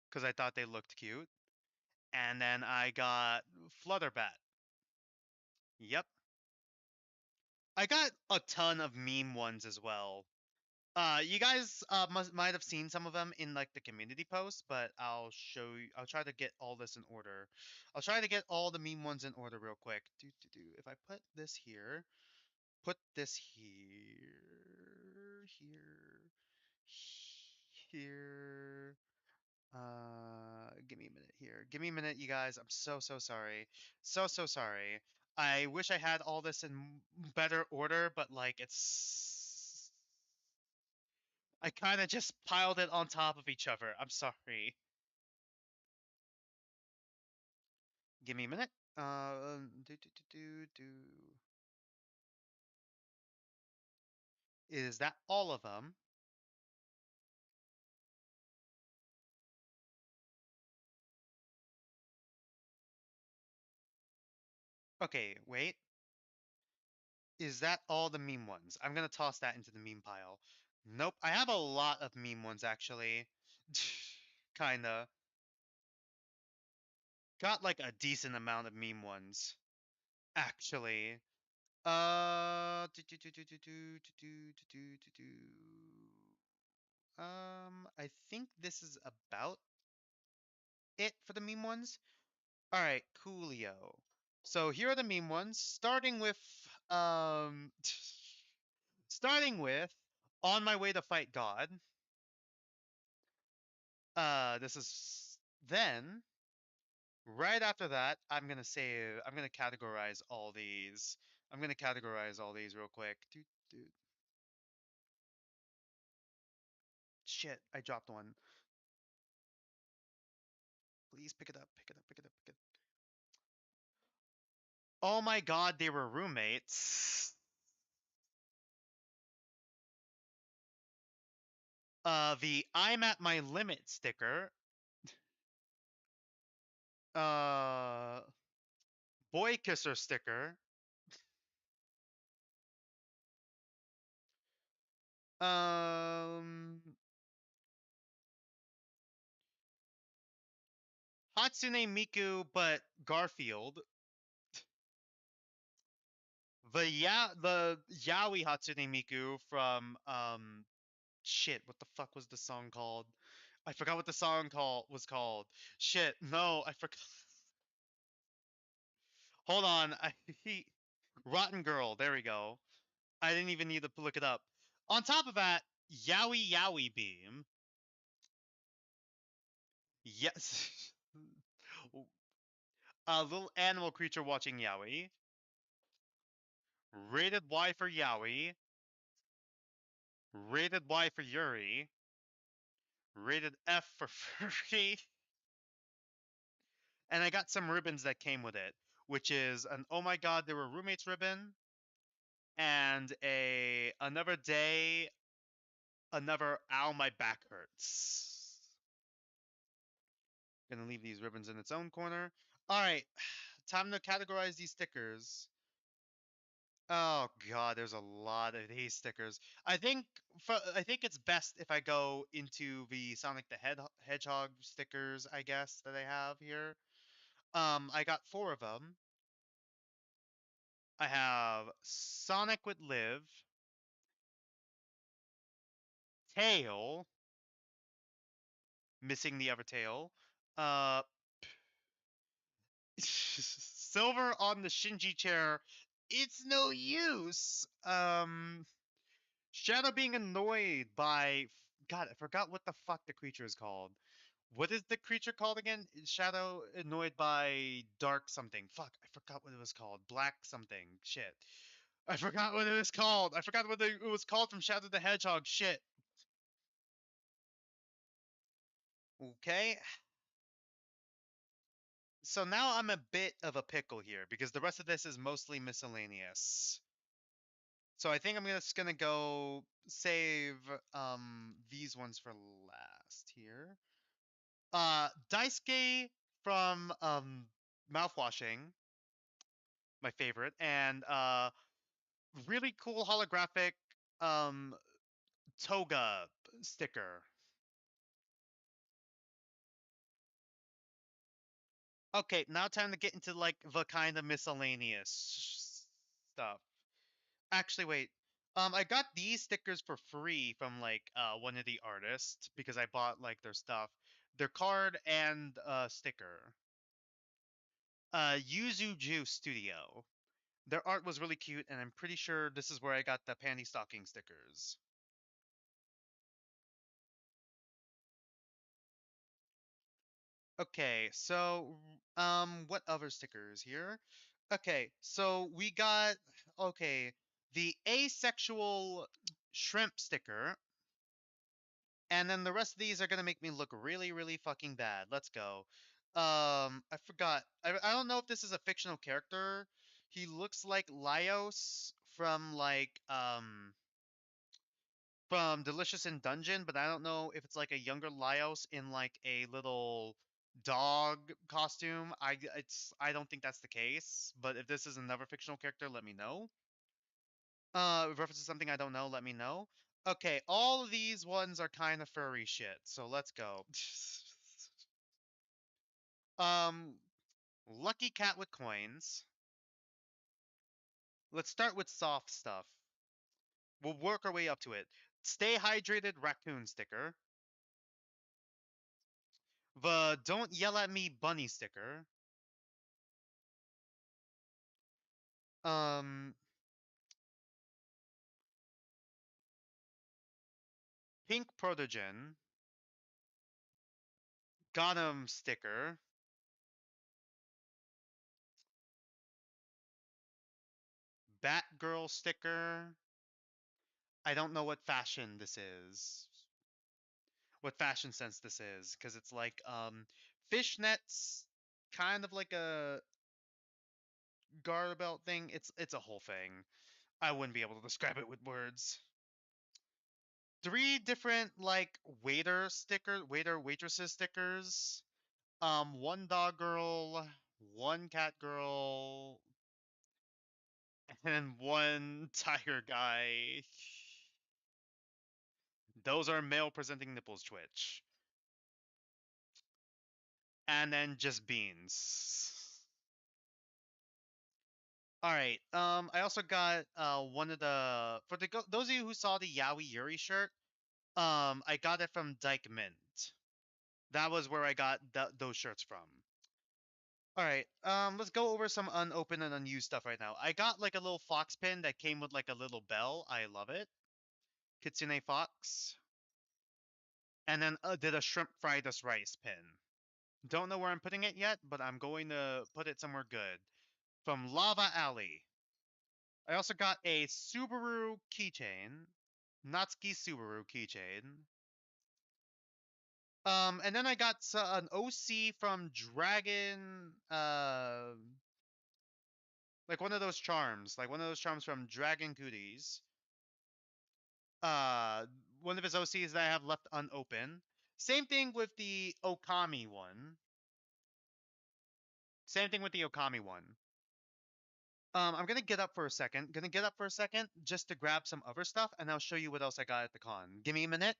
because I thought they looked cute. And then I got Flutterbat. Yep. I got a ton of meme ones as well. You guys might have seen some of them in like the community post, but I'll show you. I'll try to get all this in order. I'll try to get all the meme ones in order real quick. If I put this here, put this here. Give me a minute here. Give me a minute, you guys. I'm so sorry. So sorry. I wish I had all this in better order, but like it's I kind of just piled it on top of each other. I'm sorry. Give me a minute. Is that all of them? Okay, wait. Is that all the meme ones? I'm gonna toss that into the meme pile. Nope, I have a lot of meme ones actually. Kinda. Got like a decent amount of meme ones. Actually. I think this is about it for the meme ones. All right, coolio. So here are the meme ones, starting with "On My Way to Fight God." This is then right after that. I'm gonna categorize all these. I'm gonna categorize all these real quick. Dude. Shit, I dropped one. Please pick it up. Pick it up. Pick it up. Pick it. Oh my God, they were roommates. The "I'm at my limit" sticker. Uh, Boy kisser sticker. Um, Hatsune Miku, but Garfield. The Yaoi Hatsune Miku from shit. What the fuck was the song called? I forgot what the song was called. Shit, no, I forgot. Hold on, Rotten Girl. There we go. I didn't even need to look it up. On top of that, Yaoi Beam. Yes. A little animal creature watching Yaoi. Rated Y for Yaoi. Rated Y for Yuri. Rated F for Furry. And I got some ribbons that came with it, which is an "Oh my God, they were roommates" ribbon, and a "Another day, another ow my back hurts." Gonna leave these ribbons in its own corner. All right, time to categorize these stickers. Oh god, there's a lot of these stickers. I think it's best if I go into the Sonic the Hedgehog stickers, I guess, that I have here. I got 4 of them. I have Sonic with Liv, Tail, missing the other tail. Uh Silver on the Shinji chair. It's no use. Shadow being annoyed by God, I forgot what the fuck the creature is called. What is the creature called again? Shadow annoyed by dark something. Fuck, I forgot what it was called. Black something. Shit. I forgot what it was called. I forgot what it was called from Shadow the Hedgehog. Shit. Okay. So now I'm a bit of a pickle here because the rest of this is mostly miscellaneous. So I think I'm just gonna go save these ones for last here. Daisuke from Mouthwashing, my favorite, and really cool holographic um toga sticker. Okay, now time to get into like the kind of miscellaneous stuff. Actually, wait. I got these stickers for free from like one of the artists because I bought like their stuff, their card and sticker. Yuzuju Studio. Their art was really cute, and I'm pretty sure this is where I got the panty stocking stickers. Okay, so what other stickers here? Okay, so we got the asexual shrimp sticker, and then the rest of these are gonna make me look really, really fucking bad. Let's go. I forgot. I don't know if this is a fictional character. He looks like Laios from Delicious in Dungeon, but I don't know if it's like a younger Laios in like a little dog costume. I don't think that's the case, but if this is another fictional character, let me know. If references something I don't know, let me know. Okay, all of these ones are kind of furry shit, so let's go. um, Lucky Cat with coins. Let's start with soft stuff. We'll work our way up to it. Stay hydrated raccoon sticker. The don't yell at me bunny sticker. Um, Pink Protogen. Gotham sticker. Batgirl sticker. I don't know what fashion this is. What fashion sense this is, because it's like fishnets, kind of like a garter belt thing. It's a whole thing. I wouldn't be able to describe it with words. 3 different like waiter waitresses stickers. 1 dog girl, 1 cat girl, and 1 tiger guy. Those are male presenting nipples twitch. And then just beans. All right. I also got one of the those of you who saw the Yaoi Yuri shirt. I got it from Dyke Mint. That was where I got those shirts from. All right. Let's go over some unopened and unused stuff right now. I got like a little fox pin that came with like a little bell. I love it. Kitsune Fox. And then did a shrimp fried us rice pin. Don't know where I'm putting it yet, but I'm going to put it somewhere good. From Lava Alley. I also got a Subaru keychain. Natsuki Subaru keychain. And then I got an OC from Dragon, like one of those charms, from Dragon Goodies. Uh, One of his OCs that I have left unopened. Same thing with the Okami one. Same thing with the Okami one. I'm gonna get up for a second. Gonna get up for a second just to grab some other stuff, and I'll show you what else I got at the con. Give me a minute.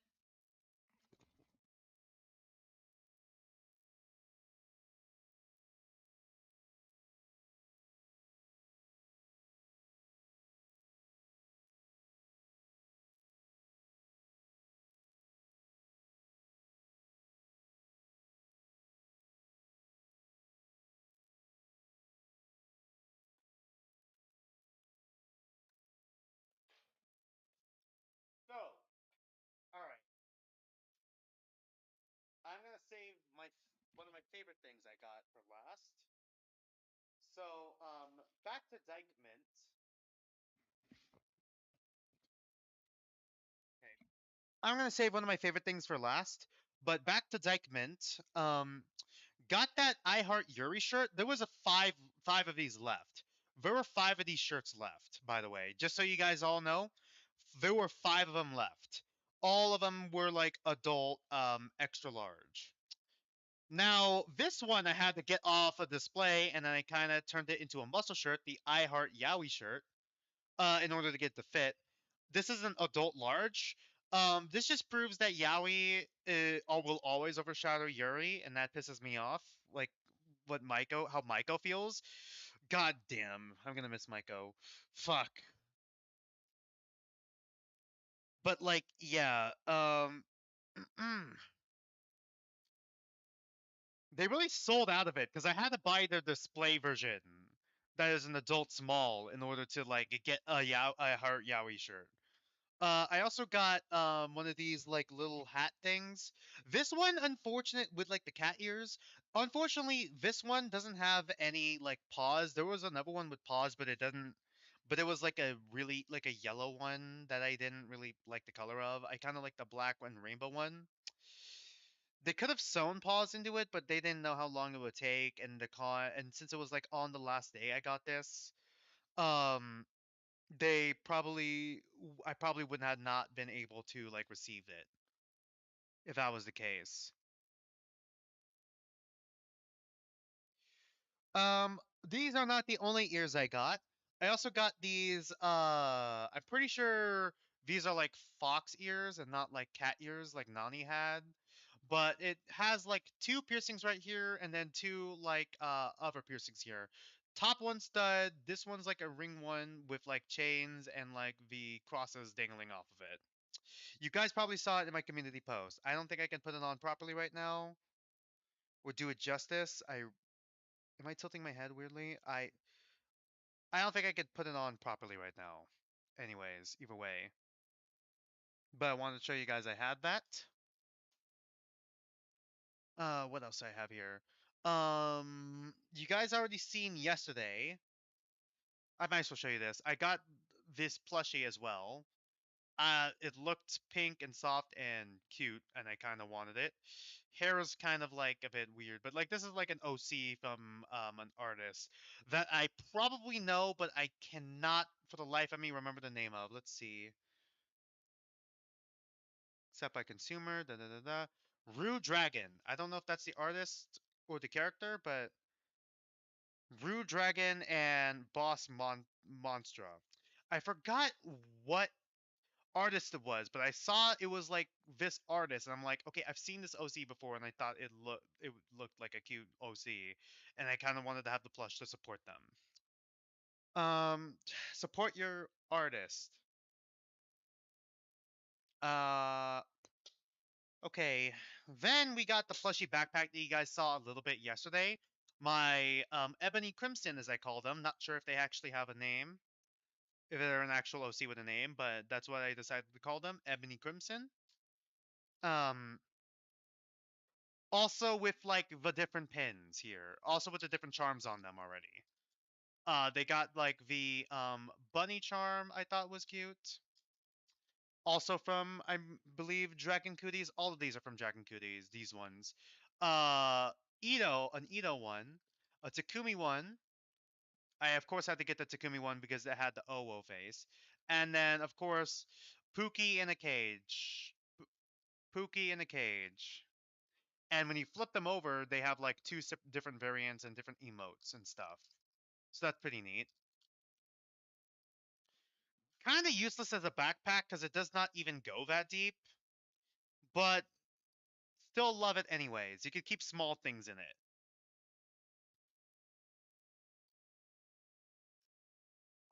So, all right. I'm gonna save one of my favorite things I got for last. So, back to Dykement. Okay. I'm gonna save one of my favorite things for last. But back to Dykement. Got that I Heart Yuri shirt. There was a five of these left. There were five of these shirts left, by the way. Just so you guys all know, there were five of them left. All of them were like adult, extra large. Now, this one I had to get off a display, and then I kind of turned it into a muscle shirt, the I Heart Yaoi shirt, in order to get the fit. This is an adult large. This just proves that Yaoi will always overshadow Yuri, and that pisses me off. Like how Maiko feels. God damn, I'm gonna miss Maiko. Fuck. But like, yeah. They really sold out of it because I had to buy their display version that is an adult small in order to like get a Heart Yaoi shirt. I also got one of these like little hat things. This one, unfortunate with like the cat ears. Unfortunately, this one doesn't have any like paws. There was another one with paws, but it doesn't. But it was like a really like a yellow one that I didn't really like the color of. I kind of like the black and rainbow one. They could have sewn paws into it, but they didn't know how long it would take, and the con. And since it was like on the last day I got this, um, I probably would have not been able to like receive it if that was the case. Um, these are not the only ears I got. I also got these. I'm pretty sure these are like fox ears and not like cat ears like Nani had. But it has like two piercings right here and then two like other piercings here. Top one stud. This one's like a ring one with like chains and like the crosses dangling off of it. You guys probably saw it in my community post. I don't think I can put it on properly right now or do it justice. I am I tilting my head weirdly? I don't think I could put it on properly right now. Anyways, either way. But I wanted to show you guys I had that. What else I have here? You guys already seen yesterday. I might as well show you this. I got this plushie as well. It looked pink and soft and cute, and I kind of wanted it. Hair is kind of like a bit weird, but like this is like an OC from an artist that I probably know, but I cannot for the life of me remember the name of. Let's see. Set by consumer. Da da da da. Rue Dragon. I don't know if that's the artist or the character, but Rue Dragon and Monstra. I forgot what artist it was, but I saw it was like this artist, and I'm like, okay, I've seen this OC before, and I thought it looked like a cute OC, and I kind of wanted to have the plush to support them. Support your artist. Uh, okay. Then we got the plushy backpack that you guys saw a little bit yesterday. My Ebony Crimson, as I call them. Not sure if they actually have a name, if they're an actual OC with a name, but that's what I decided to call them, Ebony Crimson. Um, Also with like the different pins here. Also with the different charms on them already. They got like the bunny charm I thought was cute. Also from believe Dragon Cooties. All of these are from Dragon Cooties. These ones. Uh, an Ito one, a Takumi one. I of course had to get the Takumi one because it had the Owo face, and then of course Pookie in a cage. Pookie in a cage. And when you flip them over, they have like two different variants and different emotes and stuff. So that's pretty neat. Kind of useless as a backpack because it does not even go that deep. But still love it anyways. You could keep small things in it.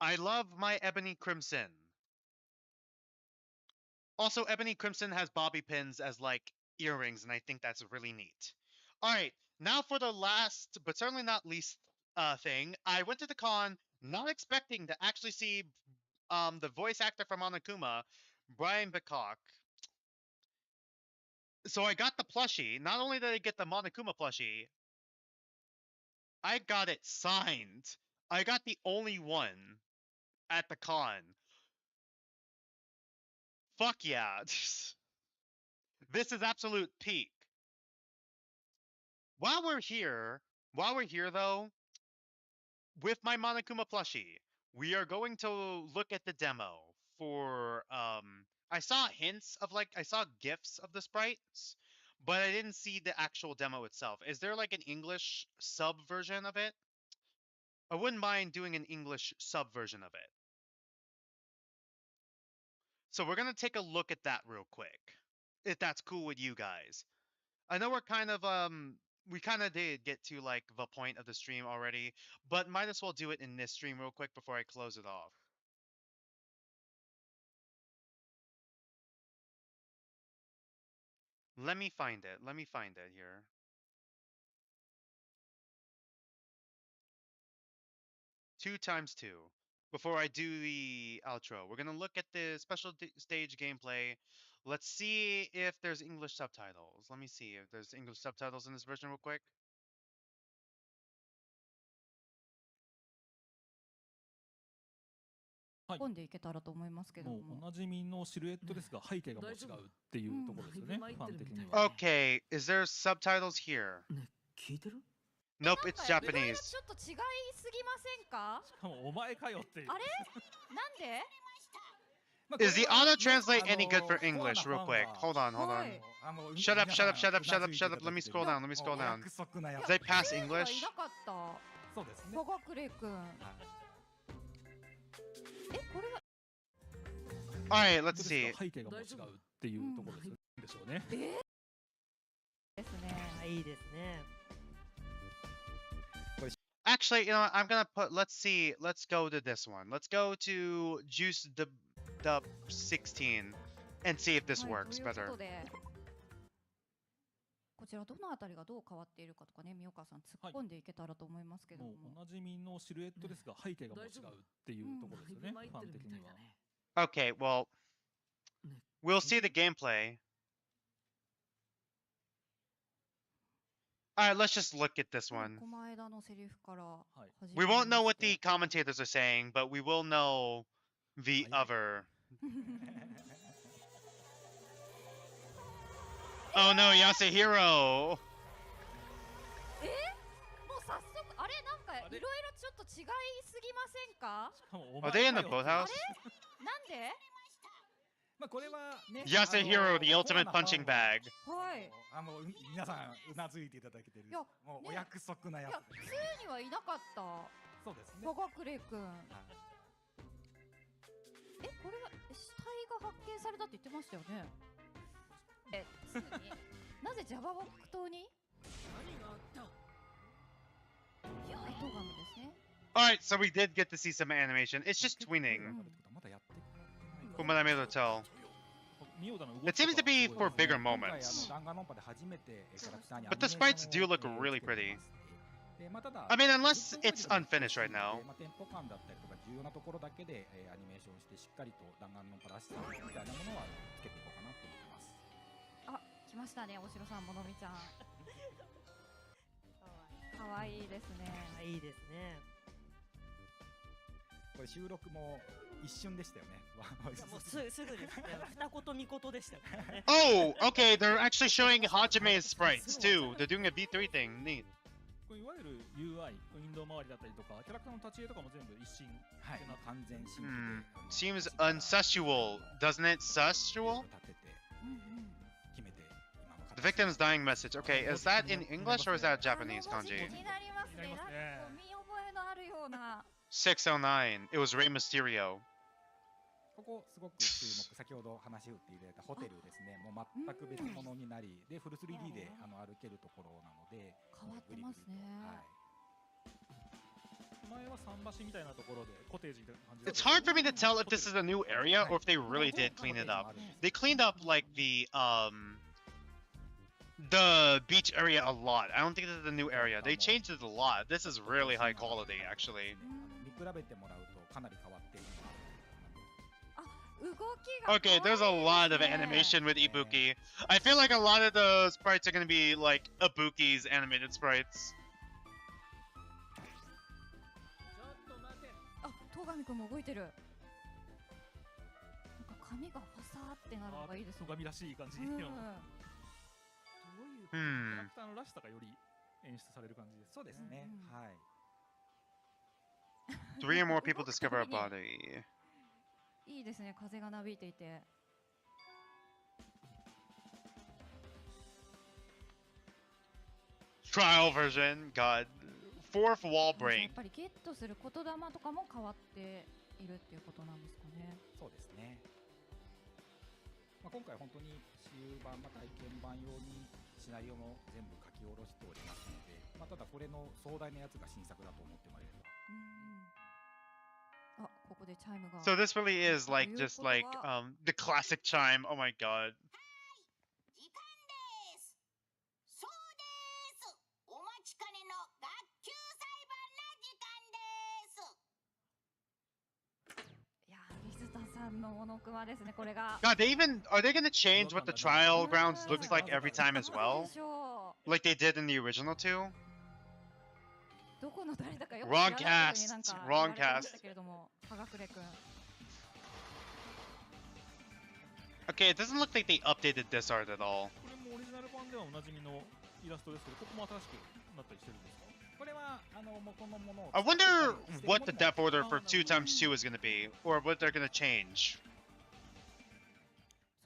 I love my Ebony Crimson. Also, Ebony Crimson has bobby pins as like earrings, and I think that's really neat. All right, now for the last, but certainly not least thing. I went to the con not expecting to actually see the voice actor from Monokuma, Brian Bicock. So I got the plushie. Not only did I get the Monokuma plushie, I got it signed. I got the only one at the con. Fuck yeah. This is absolute peak. While we're here though, with my Monokuma plushie, we are going to look at the demo for I saw hints of like I saw gifs of the sprites, but I didn't see the actual demo itself. Is there like an English sub version of it? I wouldn't mind doing an English sub version of it. So we're gonna take a look at that real quick, if that's cool with you guys. I know we're kind of we kind of did get to like the point of the stream already, but might as well do it in this stream real quick before I close it off. Let me find it. Let me find it here. Two times two. Before I do the outro, we're gonna look at the special stage gameplay. Let's see if there's English subtitles. Let me see if there's English subtitles in this version real quick. はい、込んでいけたらと思いますけども。もうおなじみのシルエットですが、背景がもう違うっていうところですよね、ファン的には。Okay, is there subtitles here? ね、聞いてる？ Nope, it's Japanese. ちょっと違いすぎませんか？しかもお前かよっていう。あれ？なんで？ Is the auto translate any good for English? Real quick. Hold on, hold on. Shut up, shut up, shut up, shut up, shut up. Let me scroll down, let me scroll down. Did I pass English? そうですね。小隠れくん。え、これは Alright, let's see. 背景がもう違うっていうところでしょうね。ですね。いいですね。 Actually, you know what? I'm gonna put. Let's see. Let's go to this one. Let's go to Juice the 16 and see if this works better. こちらどのあたりがどう変わっているかとかね、宮川さん突っ込んでいけたらと思いますけども。もうおなじみのシルエットですが、背景がもう違うっていうところですよね、ファン的には。Okay, well, we'll see the gameplay. Alright, let's just look at this one. We won't know what the commentators are saying, but we will know the other. Oh no, Yasuhiro! え？もう早速、あれなんかいろいろちょっと違いすぎませんか？ Are they in the boathouse? なんで？ まあこれはね、Yasuhiro, the ultimate punching bag. はい。皆さんうなずいていただけてる。もうお約束なやつ。いや、普通にはいなかった。そうですね。小隠れくん。え、これは死体が発見されたって言ってましたよね。え、すぐに。なぜジャバボック島に？何があった？トガムですね。Alright, so we did get to see some animation. It's just twinning. From what I'm able to tell. It seems to be for bigger moments. But the sprites do look really pretty. I mean, unless it's unfinished right now. 重要なところだけでアニメーションしてしっかりと弾丸論破らしさみたいなものはつけていこうかなと思います。あ、来ましたね、おしろさん、ものみちゃん。可愛いですね。いいですね。これ収録も一瞬でしたよね。もうすぐですね。二言三言でしたね。Oh, okay, they're actually showing Hajime's sprites too. They're doing a V3 thing. Neat. いわゆる UI、ウィンドウ周りだったりとか、キャラクターの立ち絵とかも全部一新。はい。完全新規で。Seems unsexual, doesn't it? Sexual? The victim's dying message. Okay, is that in English or is that Japanese 文字気 kanji? になりますね。なんかこう見覚えのあるような。 609. It was Rey Mysterio. ここすごく注目、先ほど話を打っていただいたホテルですね、もう全く別物になり、でフル 3D で歩けるところなので、変わってますね。はい。前は桟橋みたいなところでコテージみたいな感じ。 It's hard for me to tell if this is a new area or if they really did clean it up. They cleaned up like the beach area a lot. I don't think this is a new area. They changed it a lot. This is really high quality, actually. 見比べてもらうとかなり変わっている。 Okay, there's a lot of animation with Ibuki. I feel like a lot of the sprites are gonna be like Ibuki's animated sprites. あ、東上くんも動いてる。なんか髪がファサーってなるのがいいですね。戸上らしい感じ。うん。どういうキャラクターのらしさがより演出される感じです。そうですね。はい。 3 or more people discover a body. いいですね、風がなびいていて。 Trial version, God. Fourth wall やっ break. ぱりゲットする言霊とかも変わっているっていうことなんですかね。そうですね。まあ、今回本当に私有版、体験版用にシナリオも全部書き下ろしておりますので、まあ、ただこれの壮大なやつが新作だと思ってもらえれば。あ、ここでチャイムが。 So this really is like just like the classic chime. Oh my god. God, they even are they gonna change what the trial grounds looks like every time as well? Like they did in the original two? どこの誰だかよく Wrong 知らない人になん cast. か Wrong 言われてました cast. けれども、はがくれくん。 Okay, it doesn't look like they updated this art at all. これもオリジナル版ではおなじみのイラストですけど、ここも新しくなったりしてるんですか？これは元のものを I wonder what the depth order for 2x2 is gonna be, or what they're gonna change.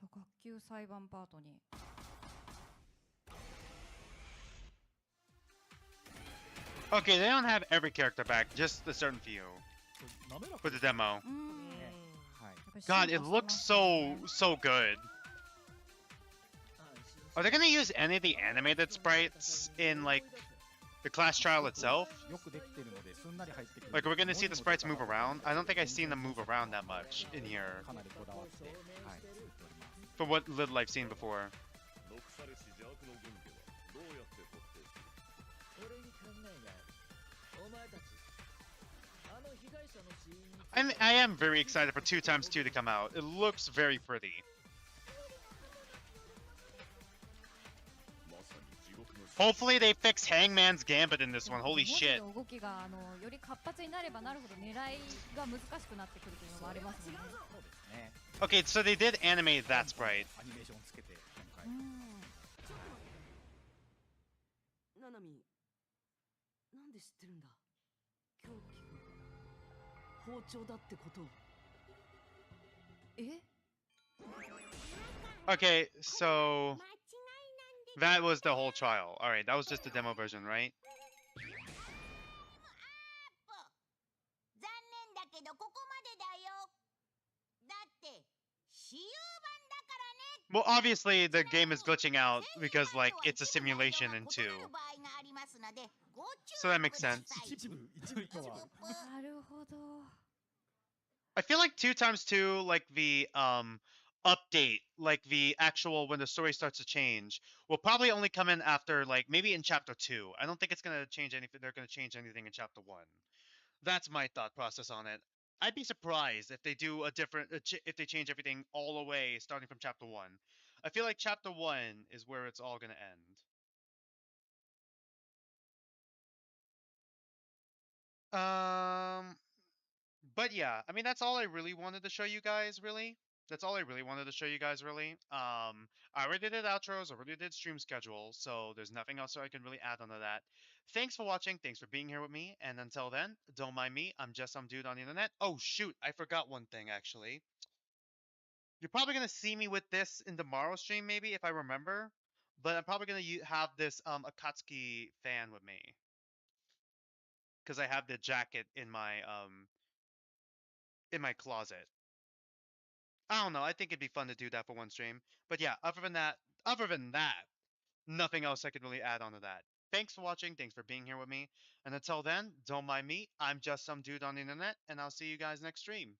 そう、学級裁判パートに。 Okay, they don't have every character back, just a certain few. For the demo. God, it looks so good. Are they gonna use any of the animated sprites in like the class trial itself? Like, we're gonna see the sprites move around? I don't think I've seen them move around that much in here. From what little I've seen before. I am very excited for 2x2 to come out. It looks very pretty. Hopefully they fix Hangman's Gambit in this one. Holy shit. 動きがより活発になればなるほど狙いが難しくなってくるというのがありますね。 Okay, so they did animate that sprite. ナナミ、なんで知ってるんだ？凶器が包丁だってことを。え？ Okay, so that was the whole trial. Alright, that was just the demo version, right? Well, obviously the game is glitching out because like it's a simulation in 2. So that makes sense. なるほど。 I feel like 2x2, like the update, like the actual when the story starts to change, will probably only come in after like maybe in chapter 2. I don't think it's gonna change anything. They're gonna change anything in chapter 1. That's my thought process on it. I'd be surprised if they do a different if they change everything all the way starting from chapter 1. I feel like chapter 1 is where it's all gonna end. But yeah, I mean that's all I really wanted to show you guys, really. That's all I really wanted to show you guys, really. I already did outros, already did stream schedule, so there's nothing else I can really add onto that. Thanks for watching, thanks for being here with me, and until then, don't mind me, I'm just some dude on the internet. Oh shoot, I forgot one thing actually. You're probably gonna see me with this in tomorrow's stream, maybe, if I remember. but I'm probably gonna have this Akatsuki fan with me because I have the jacket in my closet. I don't know. I think it'd be fun to do that for one stream. But yeah, other than that, nothing else I could really add on to that. Thanks for watching. Thanks for being here with me. And until then, don't mind me. I'm just some dude on the internet, and I'll see you guys next stream.